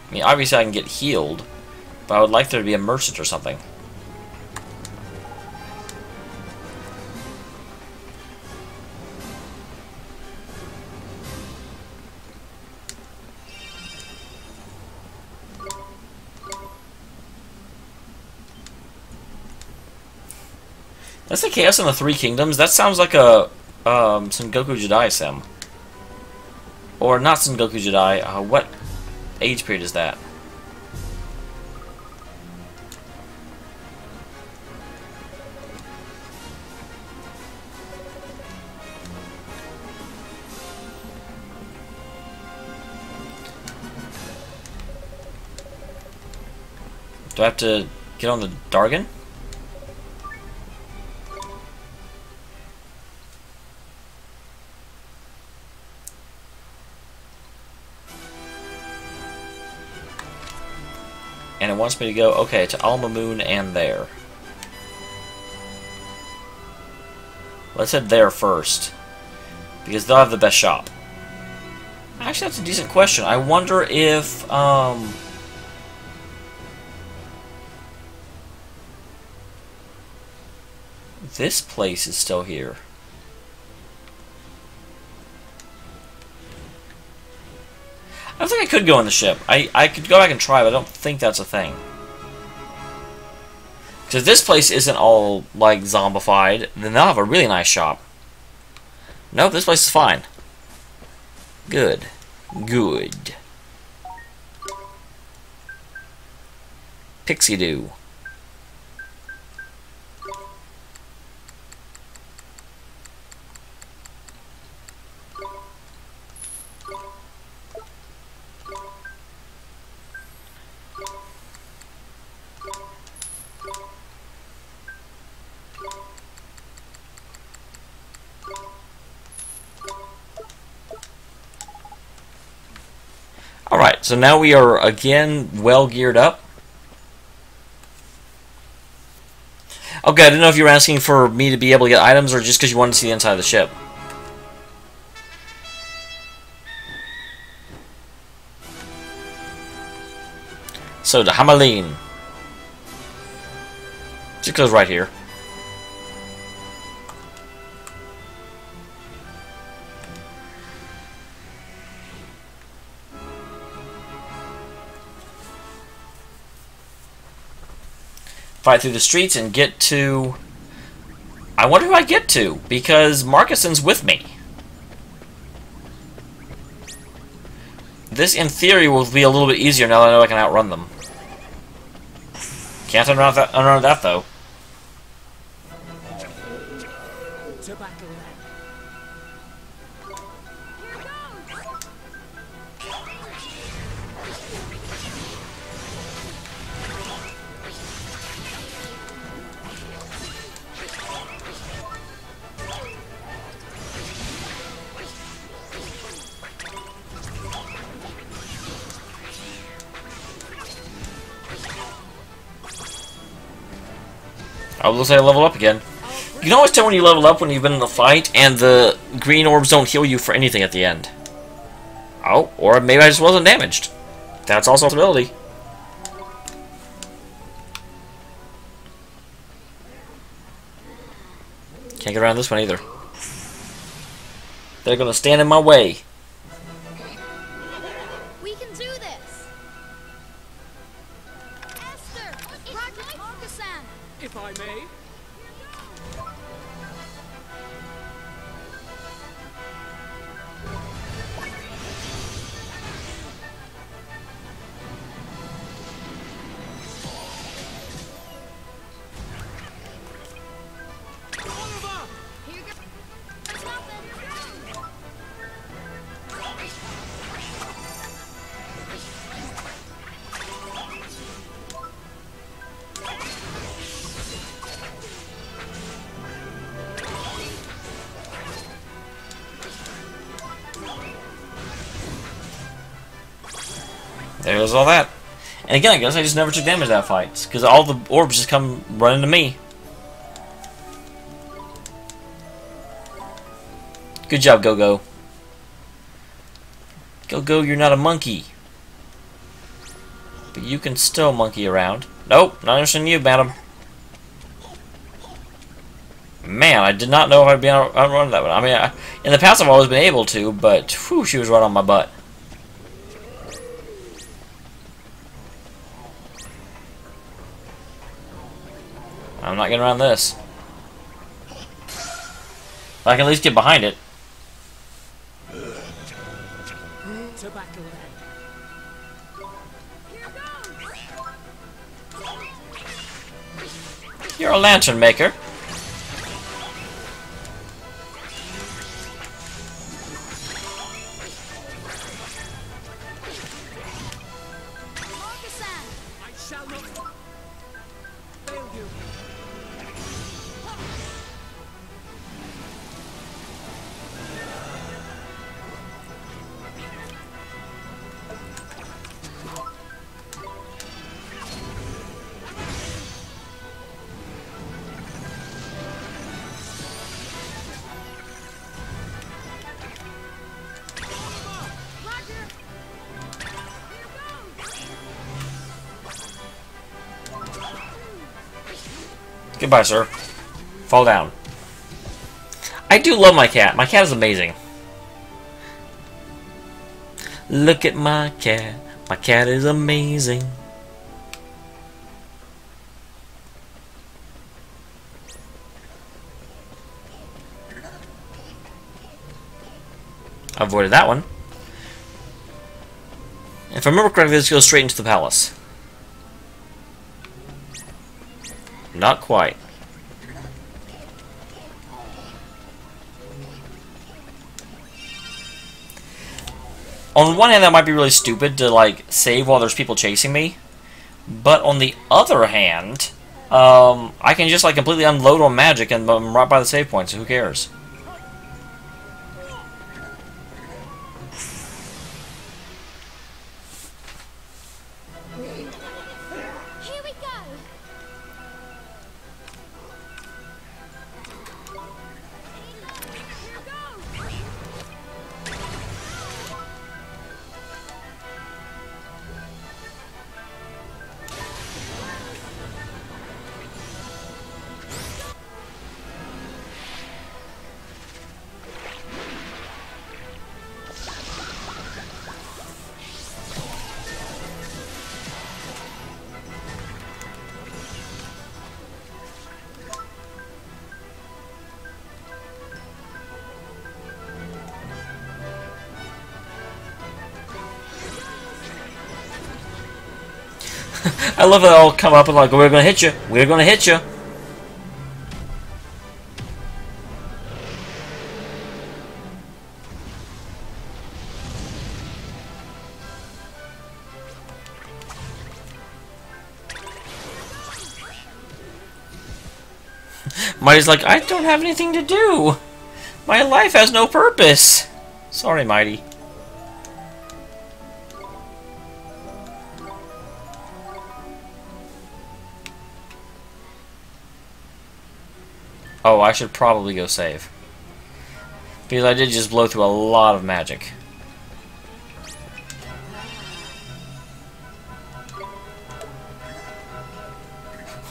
I mean, obviously I can get healed, but I would like there to be a merchant or something. That's the Chaos in the Three Kingdoms. That sounds like a Sengoku Jidai sim. Or not Sengoku Jidai. What age period is that? Do I have to get on the Dargan? And it wants me to go, okay, to Alma Moon and there. Let's head there first, because they'll have the best shop. Actually, that's a decent question. I wonder if, this place is still here. I don't think I could go on the ship. I could go back and try, but I don't think that's a thing. Because this place isn't all, like, zombified, then they'll have a really nice shop. Nope, this place is fine. Good. Good. Pixie Dew. Alright, so now we are again well geared up. Okay, I didn't know if you were asking for me to be able to get items or just because you wanted to see the inside of the ship. So, the Hamelin. Just goes right here. Fight through the streets and get to... I wonder who I get to, because Marcuson's with me. This, in theory, will be a little bit easier now that I know I can outrun them. Can't outrun that though. To battle then. I will say I level up again. You can always tell when you level up when you've been in a fight, and the green orbs don't heal you for anything at the end. Oh, or maybe I just wasn't damaged. That's also a possibility. Can't get around this one either. They're gonna stand in my way. We can do this. Esther, Roger, Marcus-san. If I may. There's all that. And again, I guess I just never took damage that fight, because all the orbs just come running to me. Good job, Go-Go. Go-Go, you're not a monkey. But you can still monkey around. Nope, not interested in you, madam. Man, I did not know if I'd be able to outrun that one. I mean, in the past I've always been able to, but whew, she was right on my butt. I'm not getting around this. I can at least get behind it. To battle then. You're a lantern maker. I shall not fail you. Goodbye, sir. Fall down. I do love my cat. My cat is amazing. Look at my cat. My cat is amazing. I avoided that one. If I remember correctly, this goes straight into the palace. Not quite. On one hand, that might be really stupid to, like, save while there's people chasing me. But on the other hand, I can just, like, completely unload on magic and I'm right by the save point, so who cares? I love how they all come up and like, we're gonna hit you. We're gonna hit you. Mighty's like, I don't have anything to do. My life has no purpose. Sorry, Mighty. Oh, I should probably go save. Because I did just blow through a lot of magic.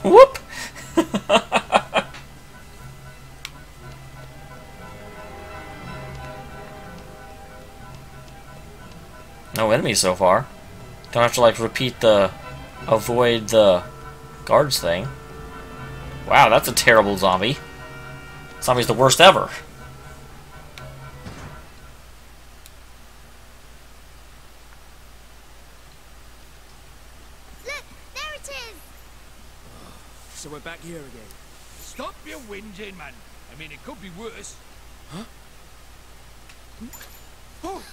Whoop! No enemies so far. Don't have to like repeat the avoid the guards thing. Wow, that's a terrible zombie. Zombie's the worst ever. Look, there it is. So we're back here again. Stop your whinging, man. I mean, it could be worse. Huh? Oh!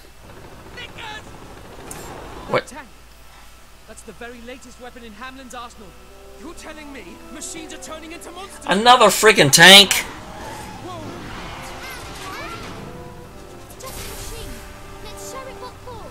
What? Tank. That's the very latest weapon in Hamlin's arsenal. You're telling me machines are turning into monsters? Another freaking tank! It's just a machine. Let's show it what for.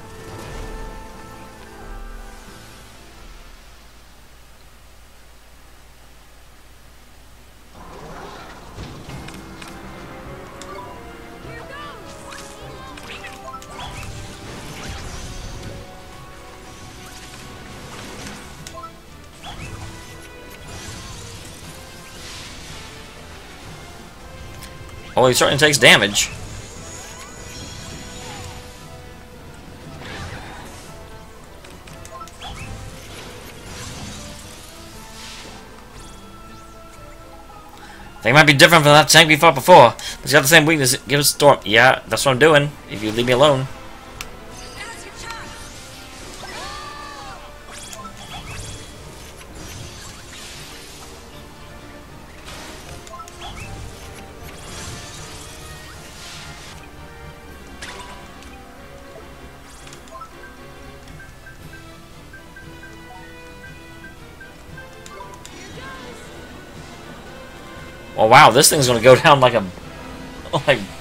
Oh, he certainly takes damage. They might be different from that tank we fought before, but it's got the same weakness. Give us storm. Yeah, that's what I'm doing. If you leave me alone. Oh wow, this thing's gonna go down like a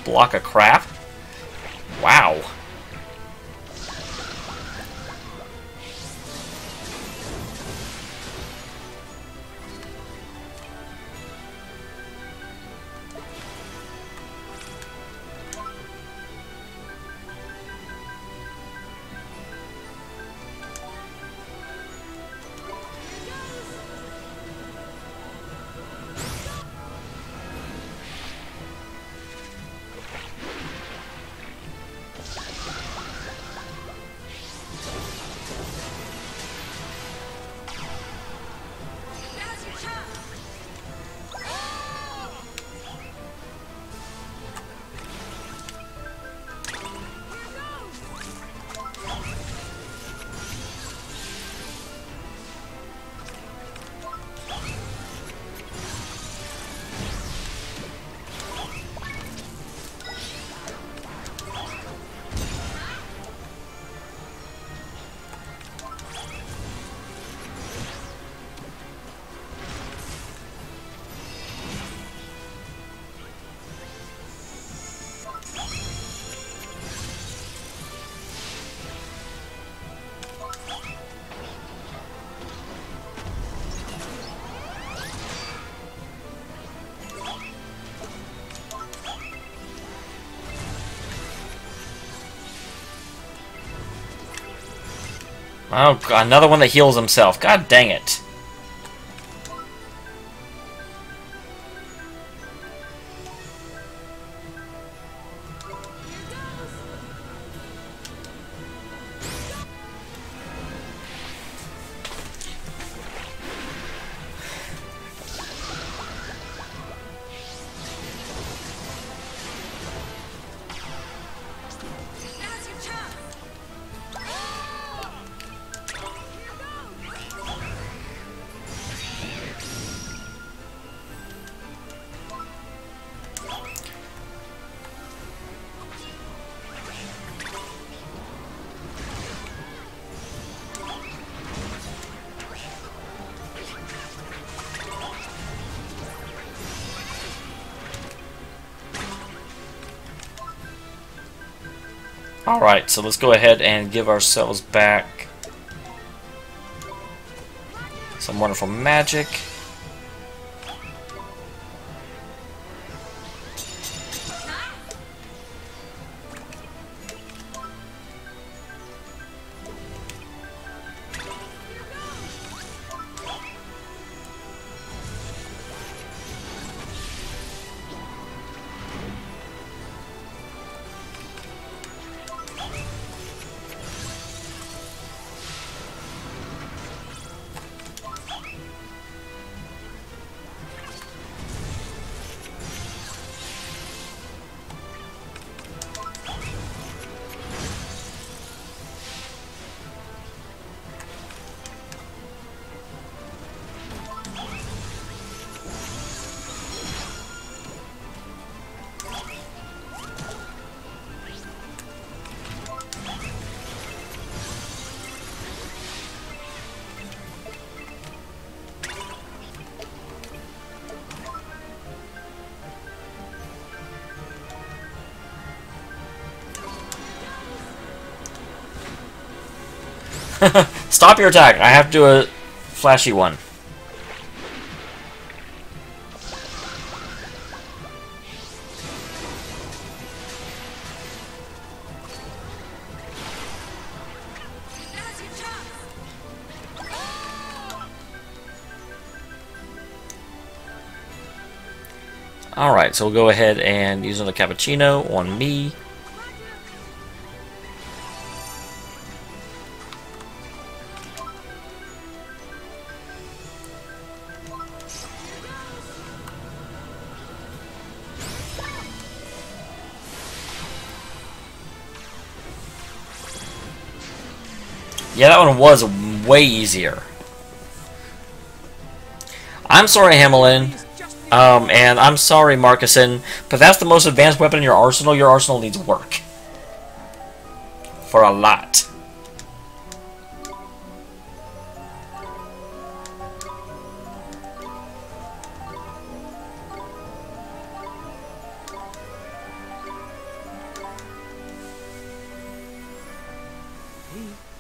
block of crap. Wow. Oh god, another one that heals himself. God dang it. Alright, so let's go ahead and give ourselves back some wonderful magic. Stop your attack. I have to do a flashy one. Alright, so we'll go ahead and use another cappuccino on me. Yeah, that one was way easier. I'm sorry, Hamelin. And I'm sorry, Marcuson, but that's the most advanced weapon in your arsenal. Your arsenal needs work. For a lot.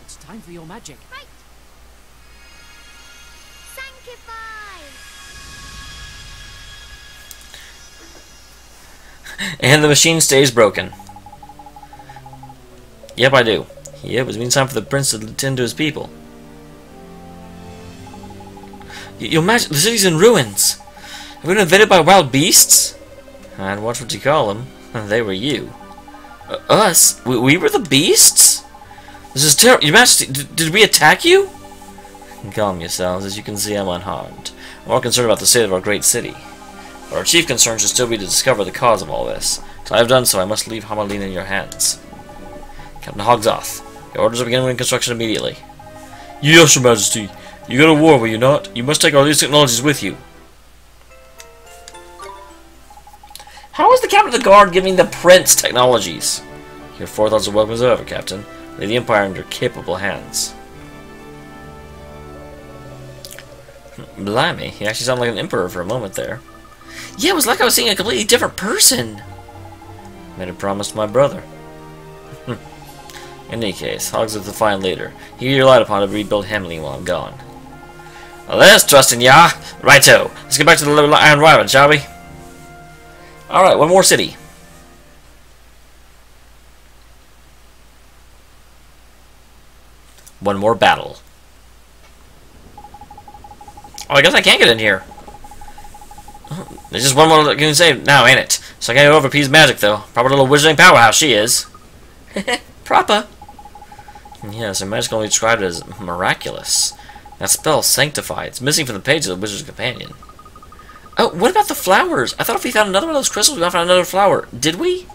It's time for your magic. Right. Sanctify. And the machine stays broken. Yep, I do. Yep, it means time for the prince to attend to his people. You imagine, the city's in ruins. Have we been invaded by wild beasts? I'd watch what you call them. They were you. Us? We were the beasts? This is terrible. Your Majesty, did we attack you? Calm yourselves. As you can see, I'm unharmed. I'm more concerned about the state of our great city. But our chief concern should still be to discover the cause of all this. Till I have done so, I must leave Hamelin in your hands. Captain Hogzoth, your orders are beginning construction immediately. Yes, Your Majesty. You go to war, will you not? You must take our latest technologies with you. How is the captain of the guard giving the prince technologies? Your forethoughts are welcome as ever, Captain. Lay the Empire in your capable hands. Blimey, he actually sounded like an emperor for a moment there. Yeah, it was like I was seeing a completely different person. Made a promise to my brother. In any case, Hogs is a fine leader. He relied upon to rebuild Hamelin while I'm gone. Well, there's trust in ya. Righto. Let's get back to the Iron Wyvern, shall we? Alright, one more city. One more battle. Oh, I guess I can't get in here. There's just one more I can say now, ain't it? So I can't go over P's magic, though. Proper little wizarding powerhouse she is. Proper. Yes, her magic can only be described as miraculous. That spell, Sanctify, it's missing from the page of the Wizard's Companion. Oh, what about the flowers? I thought if we found another one of those crystals, we might find another flower. Did we?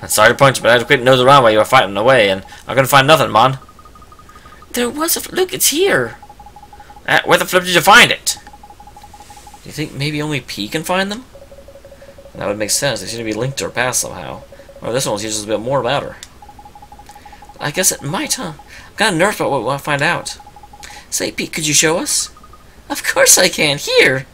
I'm sorry to punch you, but I had to quit nose around while you were fighting away, and I couldn't find nothing, Mon. There was a... Look, it's here. Where the flip did you find it? Do you think maybe only P can find them? That would make sense. They seem to be linked to her past somehow. Or this one teaches us a bit more about her. I guess it might, huh? I'm kind of nervous about what we'll find out. Say, Pete, could you show us? Of course I can. Here!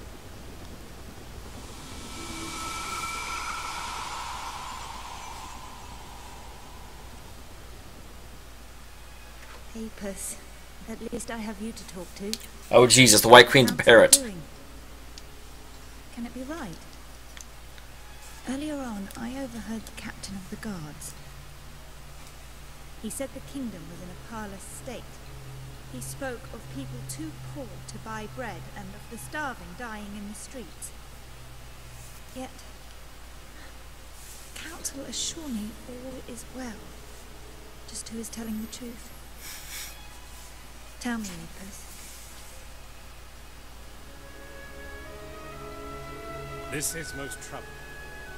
Puss. At least I have you to talk to. Oh Jesus, the White Queen's parrot. Can it be right? Earlier on, I overheard the captain of the guards. He said the kingdom was in a parlous state. He spoke of people too poor to buy bread and of the starving dying in the streets. Yet, council assure me all is well. Just who is telling the truth? Tell me, Oedipus. This is most troubling.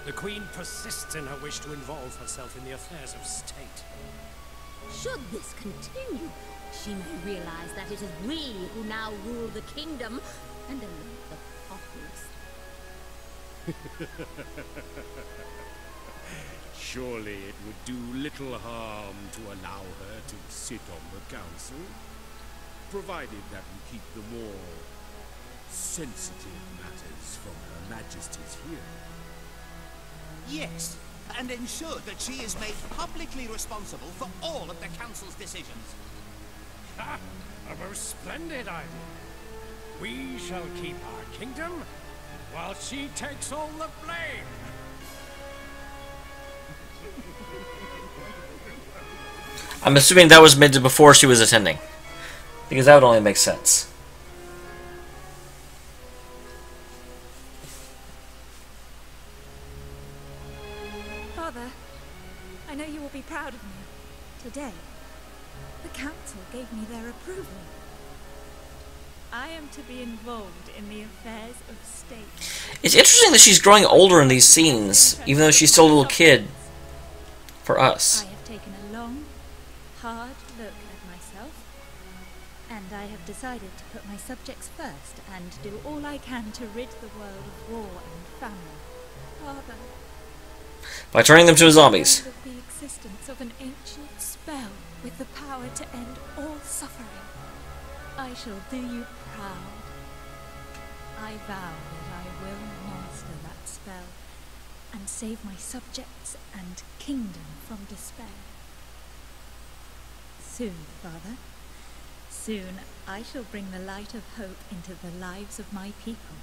The Queen persists in her wish to involve herself in the affairs of state. Should this continue, she may realize that it is we who now rule the kingdom and alert the populace. Surely it would do little harm to allow her to sit on the council, provided that we keep the more sensitive matters from Her Majesty's hearing. Yes, and ensure that she is made publicly responsible for all of the council's decisions. Ha! A most splendid idea. We shall keep our kingdom while she takes all the blame. I'm assuming that was made before she was attending, because that would only make sense. Father, I know you will be proud of me. Today, the council gave me their approval. I am to be involved in the affairs of state. It's interesting that she's growing older in these scenes, even though she's still a little kid. For us. I have taken a long, hard look at myself, and I have decided to put my subjects first and do all I can to rid the world of war and famine. Father, By turning them to zombies. of the existence of an ancient spell with the power to end all suffering. I shall do you proud. I vow that I will master that spell and save my subjects and kingdom from despair. Soon, Father, soon I shall bring the light of hope into the lives of my people.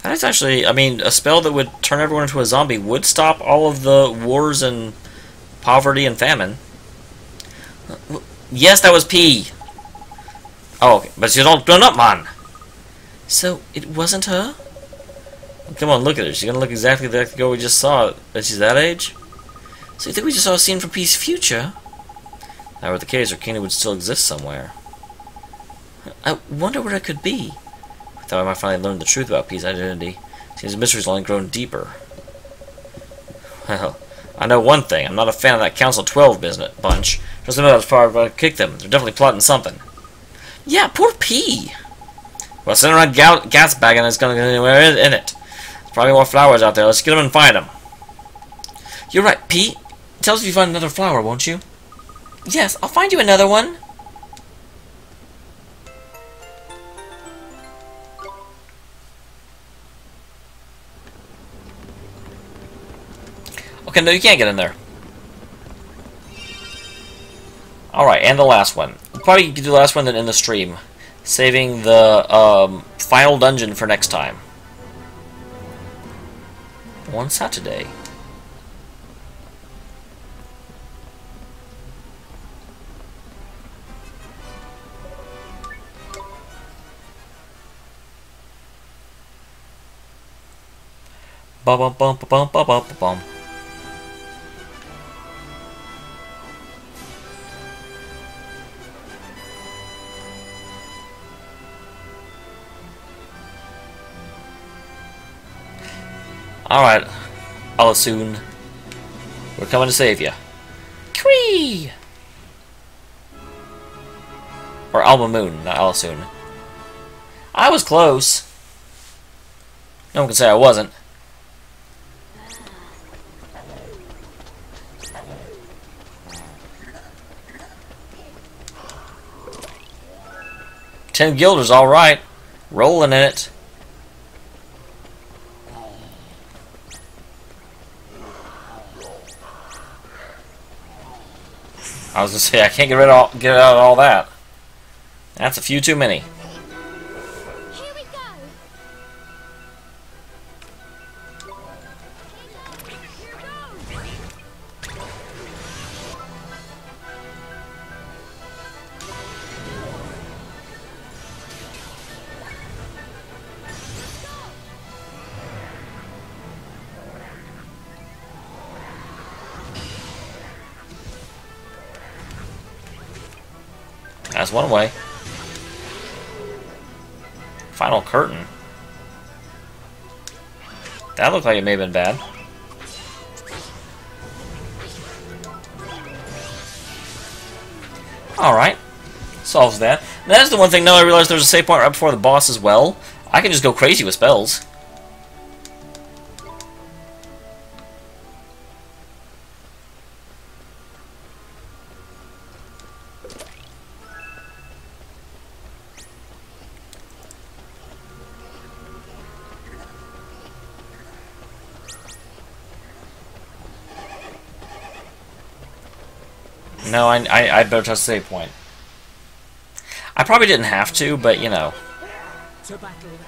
That is actually, I mean, a spell that would turn everyone into a zombie would stop all of the wars and poverty and famine. Yes, that was P. Oh, okay. But she's all grown up, man. So, it wasn't her? Come on, look at her. She's gonna look exactly like the girl we just saw. That she's that age? So you think we just saw a scene from P's future? If that were the case, her kingdom would still exist somewhere. I wonder where it could be. I thought I might finally learn the truth about P's identity. Seems the mystery's only grown deeper. Well, I know one thing. I'm not a fan of that Council 12 bunch. Doesn't know as far as I kick them. They're definitely plotting something. Yeah, poor P. Well, sitting around gas bagging is going to get anywhere in it. There's probably more flowers out there. Let's get them and find them. You're right, P. Tell us if you find another flower, won't you? Yes, I'll find you another one. Okay, no, you can't get in there. Alright, and the last one. We'll probably do the last one then in the stream. Saving the final dungeon for next time. On Saturday. Bum bum bum bum bum bum bum. Alright, Alasoon. We're coming to save you. Cree! Or Alma Moon, not Alasoon. I was close. No one can say I wasn't. $10 guilders, alright. Rolling in it. I was gonna say I can't get out of all that. That's a few too many. Here we go. That's one way. Final curtain. That looked like it may have been bad. Alright. Solves that. And that's the one thing now I realized there's a save point right before the boss as well. I can just go crazy with spells. No, I better touch the save point. I probably didn't have to, but you know. To battle then.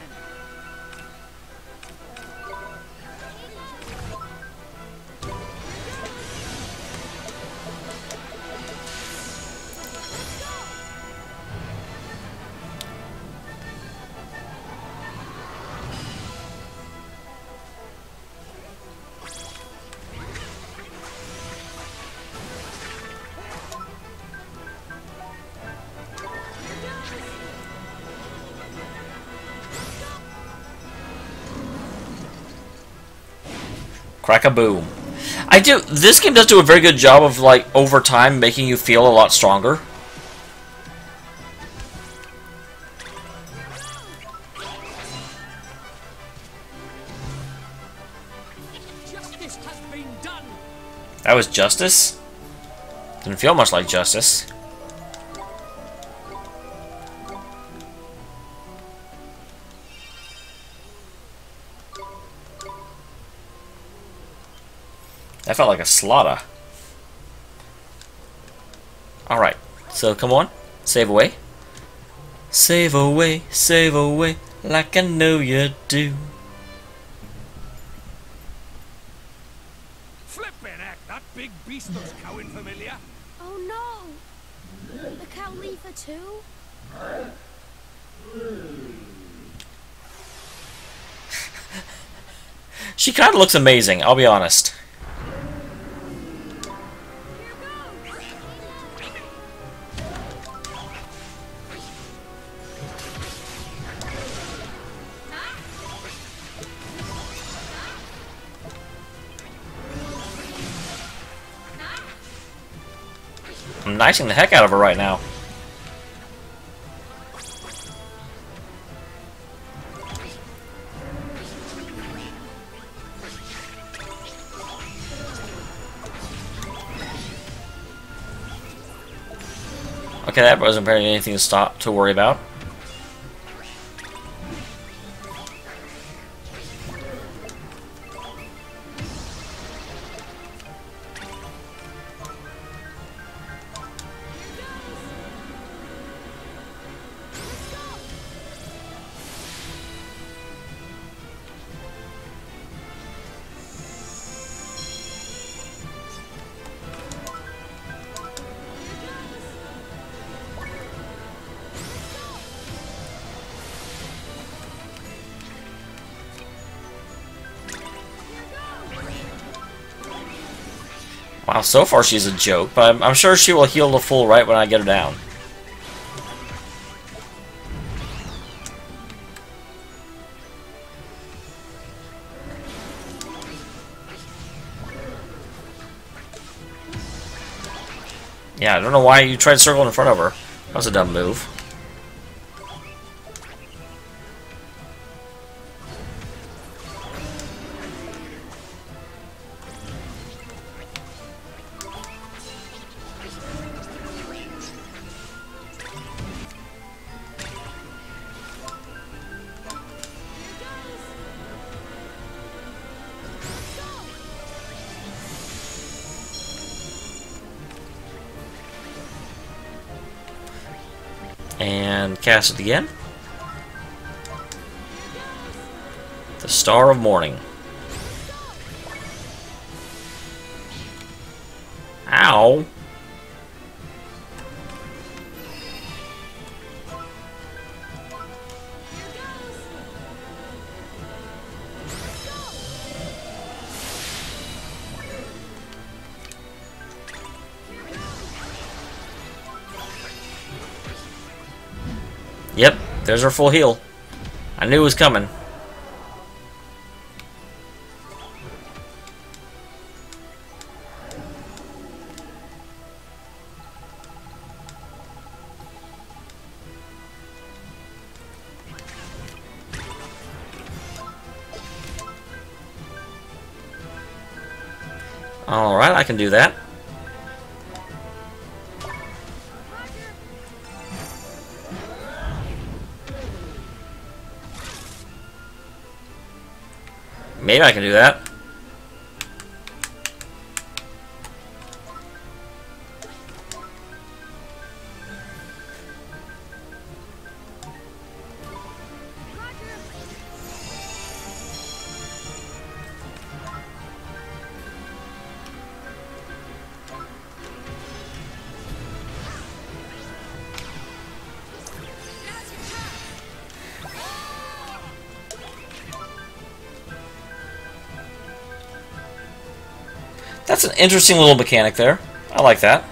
Crack-a-boom. This game does do a very good job of, like, over time making you feel a lot stronger. Justice has been done. That was justice? Didn't feel much like justice. That felt like a slaughter. Alright, so come on. Save away. Save away, like I know you do. Flippin' heck, that big beast looks cowing familiar. Oh no! The cow Leafer too? She kind of looks amazing, I'll be honest. I'm knifing the heck out of her right now. Okay, that wasn't apparently anything to worry about. Wow, so far she's a joke, but I'm sure she will heal the full right when I get her down. Yeah, I don't know why you tried circling in front of her. That was a dumb move. And cast it again. The Star of Morning. Ow! Yep, there's our full heal. I knew it was coming. Alright, I can do that. Maybe I can do that. That's an interesting little mechanic there. I like that.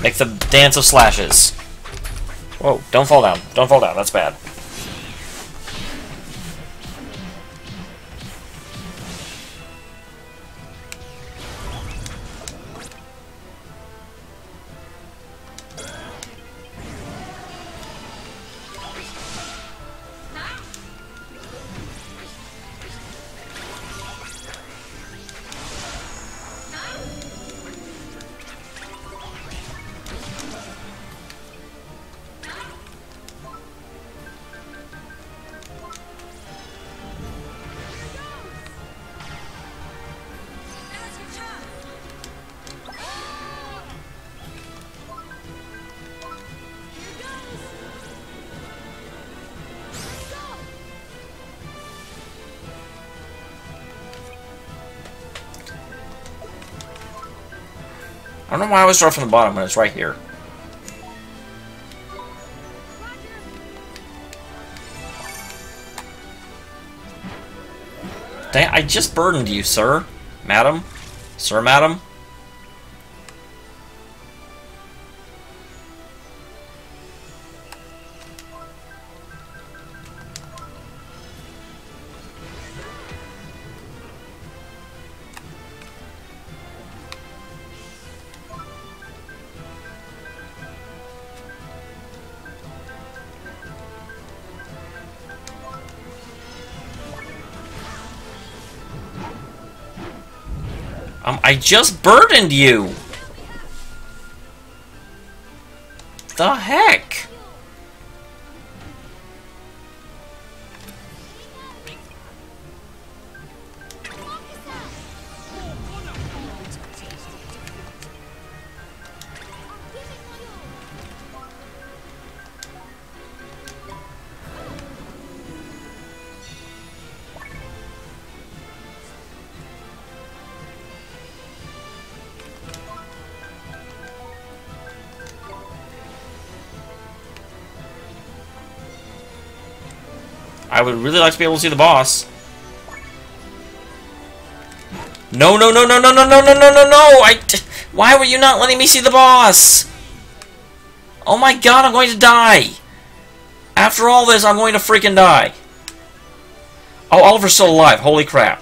Make the dance of slashes. Whoa, don't fall down. Don't fall down, that's bad. I don't know why I always start from the bottom when it's right here. Dang, I just burdened you, sir. Madam? Sir, madam? I just burdened you! The heck? I would really like to be able to see the boss. No, no, no, no, no, no, no, no, no, no, no! Why were you not letting me see the boss? Oh my god, I'm going to die! After all this, I'm going to freaking die. Oh, Oliver's still alive. Holy crap.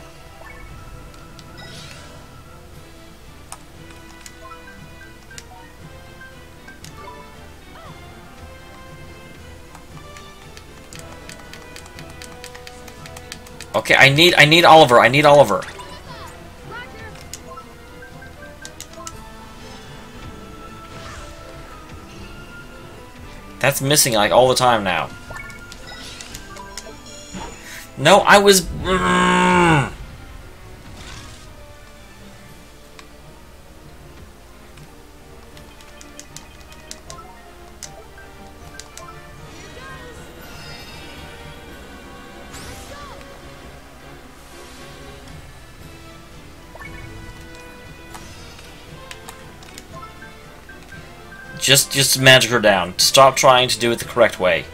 Okay, I need Oliver. I need Oliver. That's missing like all the time now. No, I was... Just magic her down. Stop trying to do it the correct way.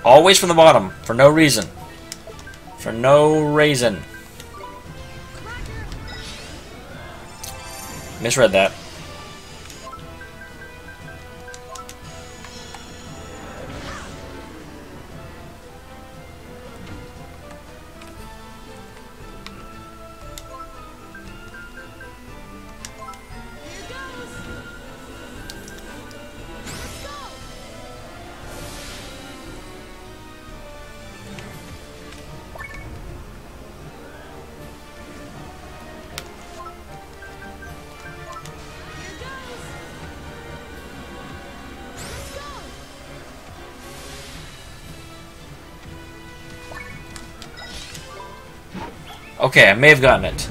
Always from the bottom, for no reason. For no reason. Misread that. Okay, I may have gotten it.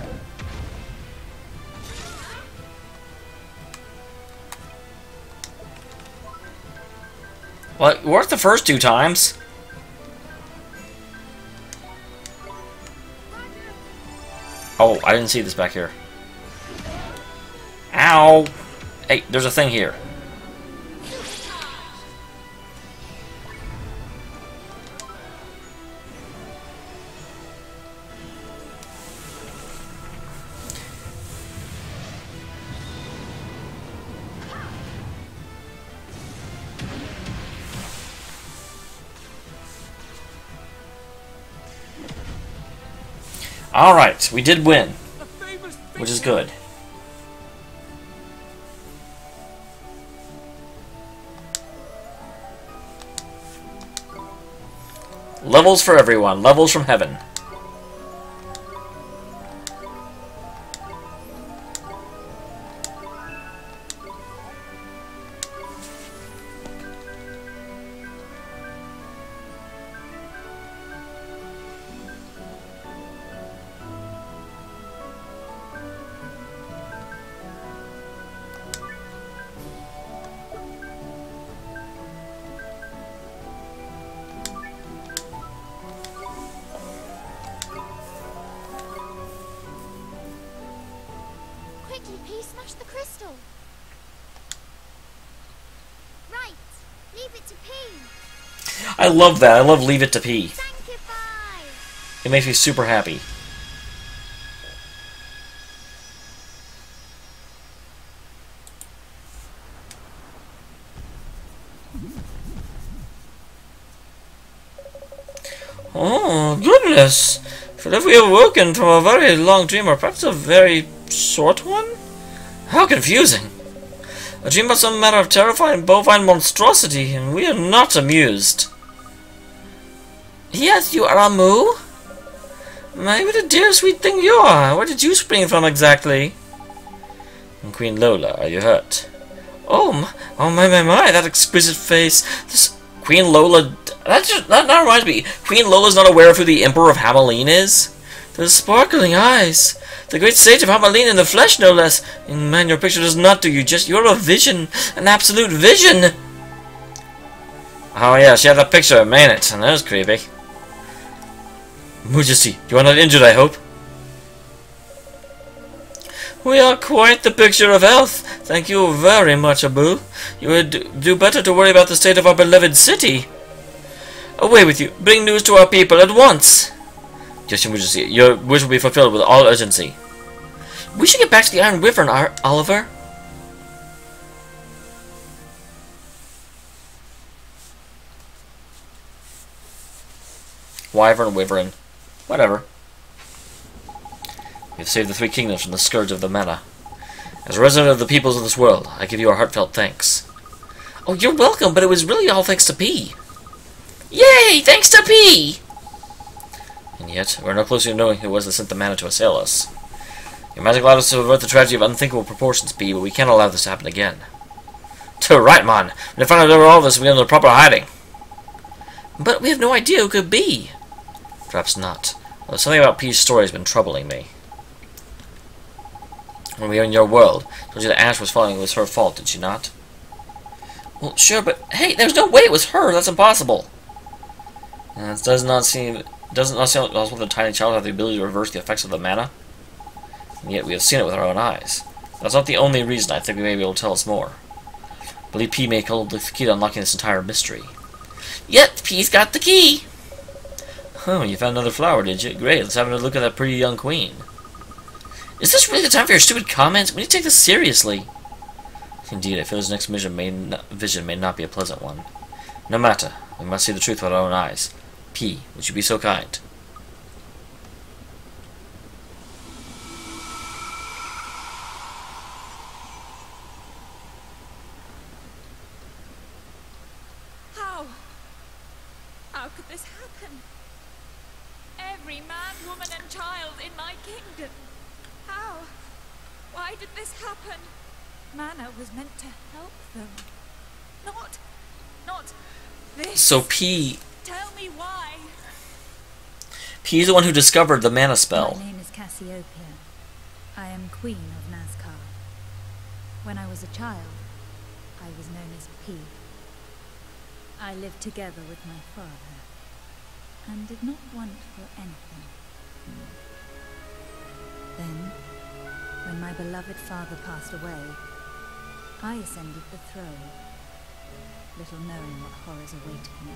Well, it worked the first 2 times. Oh, I didn't see this back here. Ow! Hey, there's a thing here. Alright, we did win, which is good. Levels for everyone, levels from heaven. Quickly, please smash the crystal. Right, leave it to P. I love that. I love Leave It to P. It makes me super happy. Oh, goodness! Feel if we have woken from a very long dream, or perhaps a very short one? How confusing! A dream about some matter of terrifying bovine monstrosity, and we are not amused. Yes, you are a moo? My, what a dear sweet thing you are! Where did you spring from exactly? And Queen Lola, are you hurt? Oh my, that exquisite face. This Queen Lola... That reminds me. Queen Lola's not aware of who the Emperor of Hamelin is? Those sparkling eyes. The great sage of Hamelin in the flesh, no less. And man, your picture does not do you just. You're a vision. An absolute vision. Oh yeah, she had that picture of me in it. And that was creepy. Majesty, you are not injured, I hope? We are quite the picture of health. Thank you very much, Abu. You would do better to worry about the state of our beloved city. Away with you. Bring news to our people at once. Yes, Your Majesty. Your wish will be fulfilled with all urgency. We should get back to the Iron Wyvern, Oliver. Wyvern. Whatever. We have saved the three kingdoms from the scourge of the mana. As a resident of the peoples of this world, I give you our heartfelt thanks. Oh, you're welcome, but it was really all thanks to P. Yay! Thanks to P! And yet, we're no closer to knowing who it was that sent the mana to assail us. Your magic allowed us to avert the tragedy of unthinkable proportions, P, but we can't allow this to happen again. To right, man! When I found out over all this, we got into proper hiding. But we have no idea who it could be. Perhaps not. Although something about P's story has been troubling me. When we were in your world, I told you that Ash was falling. It was her fault, did she not? Well, sure, but hey, there's no way it was her. That's impossible. It does not seem possible that a tiny child have the ability to reverse the effects of the mana. And yet we have seen it with our own eyes. That's not the only reason. I think we may be able to tell us more. I believe P may hold the key to unlocking this entire mystery. Yep, P's got the key. Oh, you found another flower, did you? Great. Let's have a look at that pretty young queen. Is this really the time for your stupid comments? We need to take this seriously. Indeed, I feel his next vision may not be a pleasant one. No matter, we must see the truth with our own eyes. P, would you be so kind? How could this happen? Every man, woman, and child in my kingdom. How? Why did this happen? Mana was meant to help them. Not this. So P... Tell me why. P is the one who discovered the mana spell. My name is Cassiopeia. I am Queen of Nazcar. When I was a child, I was known as P. I lived together with my father, and did not want for anything. Then, when my beloved father passed away, I ascended the throne, little knowing what horrors awaited me.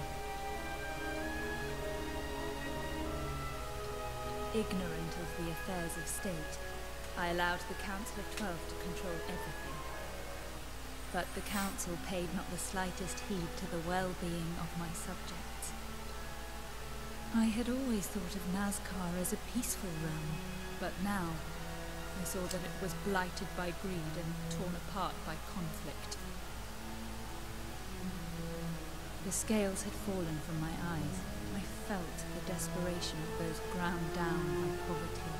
Ignorant of the affairs of state, I allowed the Council of 12 to control everything. But the Council paid not the slightest heed to the well-being of my subjects. I had always thought of Nazcar as a peaceful realm, but now I saw that it was blighted by greed and torn apart by conflict. The scales had fallen from my eyes. I felt the desperation of those ground down by poverty.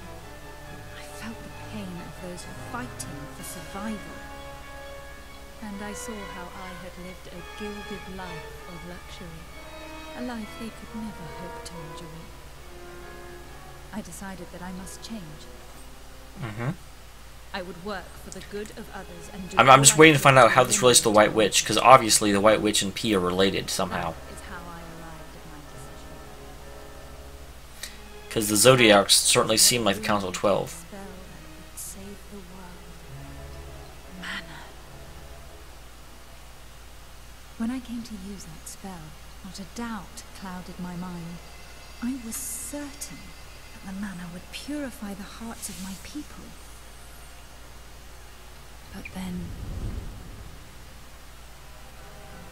I felt the pain of those fighting for survival. And I saw how I had lived a gilded life of luxury, a life they could never hope to enjoy. I decided that I must change. I would work for the good of others and do I'm just waiting to find out how this relates to the White Witch, because obviously the White Witch and P are related somehow. Is how I arrived at my decision. Because the Zodiacs certainly seem like the Council of 12. Spell that would save the world. Mana. When I came to use that spell, not a doubt clouded my mind. I was certain that the mana would purify the hearts of my people. But then,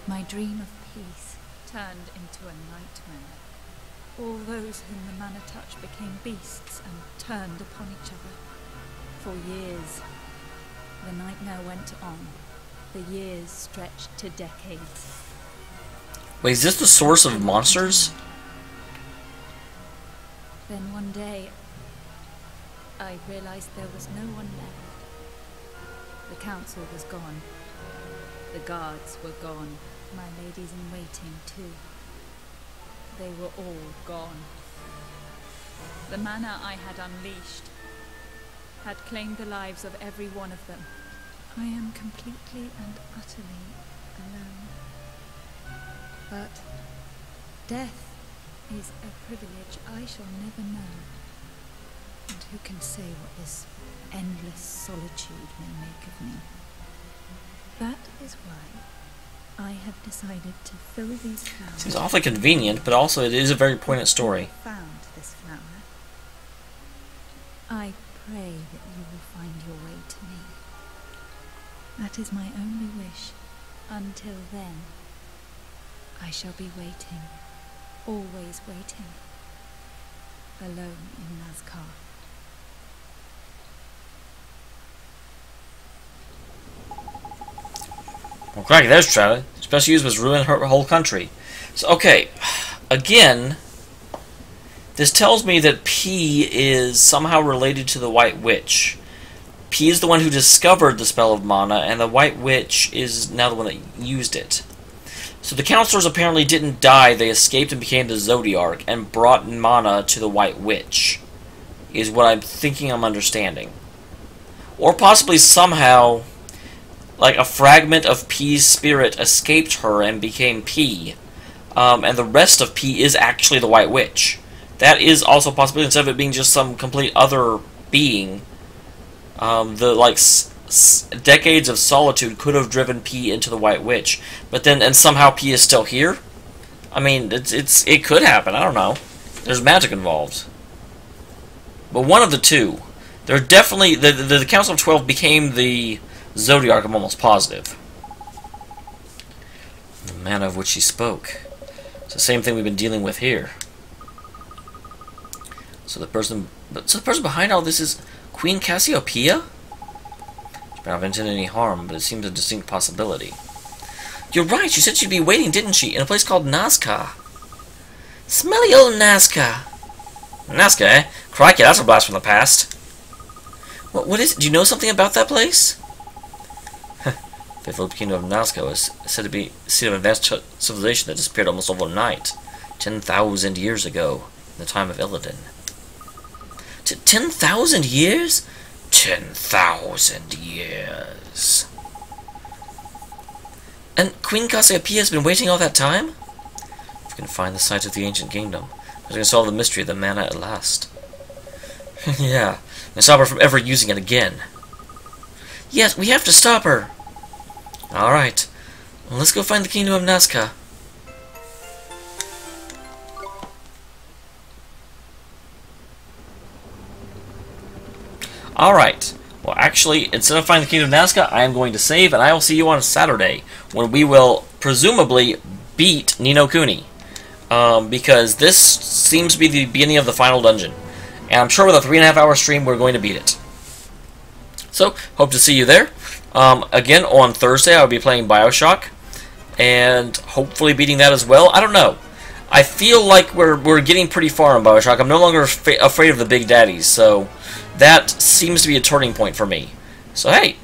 my dream of peace turned into a nightmare. All those whom the mana touched became beasts and turned upon each other. For years, the nightmare went on. The years stretched to decades. Wait, is this the source of monsters? Then one day, I realized there was no one left. The council was gone. The guards were gone. My ladies in waiting, too. They were all gone. The mana I had unleashed had claimed the lives of every one of them. I am completely and utterly alone. But death is a privilege I shall never know. And who can say what this endless solitude may make of me? That is why I have decided to fill these flowers. Seems awfully convenient, but also it is a very poignant story. Found this flower. I pray that you will find your way to me. That is my only wish. Until then, I shall be waiting, always waiting. alone in Nazca. Well, cracky, there's Shadar. Special use was ruin her whole country. So, okay, again, this tells me that P is somehow related to the White Witch. P is the one who discovered the spell of mana, and the White Witch is now the one that used it. So the counselors apparently didn't die, they escaped and became the Zodiarch, and brought mana to the White Witch, is what I'm thinking I'm understanding. Or possibly somehow, like a fragment of P's spirit escaped her and became P, and the rest of P is actually the White Witch. That is also possible, instead of it being just some complete other being. Decades of solitude could have driven P into the White Witch, but then and somehow P is still here. I mean, it could happen. I don't know. There's magic involved, but one of the two. They're definitely the Council of 12 became the Zodiarch. I'm almost positive. The mana of which he spoke. It's the same thing we've been dealing with here. So the person behind all this is Queen Cassiopeia? She may not have intended any harm, but it seems a distinct possibility. You're right, she said she'd be waiting, didn't she? In a place called Nazca. Smelly old Nazca. Nazca, eh? Crikey, that's a blast from the past. What is it? Do you know something about that place? The fabled kingdom of Nazca is said to be the seat of advanced civilization that disappeared almost overnight, 10,000 years ago, in the time of Illidan. 10,000 years? 10,000 years. And Queen Cassiopeia has been waiting all that time? If we can find the site of the ancient kingdom, we can solve the mystery of the mana at last. Yeah, and stop her from ever using it again. Yes, we have to stop her. Alright, well, let's go find the kingdom of Nazca. Alright, well actually, instead of finding the Kingdom of Nazca, I am going to save, and I will see you on Saturday, when we will presumably beat Ni no Kuni. Because this seems to be the beginning of the final dungeon. And I'm sure with a 3.5-hour stream, we're going to beat it. So, hope to see you there. Again, on Thursday, I'll be playing Bioshock, and hopefully beating that as well. I don't know. I feel like we're getting pretty far in Bioshock. I'm no longer afraid of the big daddies, so that seems to be a turning point for me. So hey,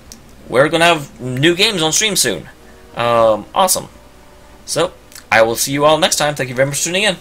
we're going to have new games on stream soon. Awesome. So, I will see you all next time. Thank you very much for tuning in.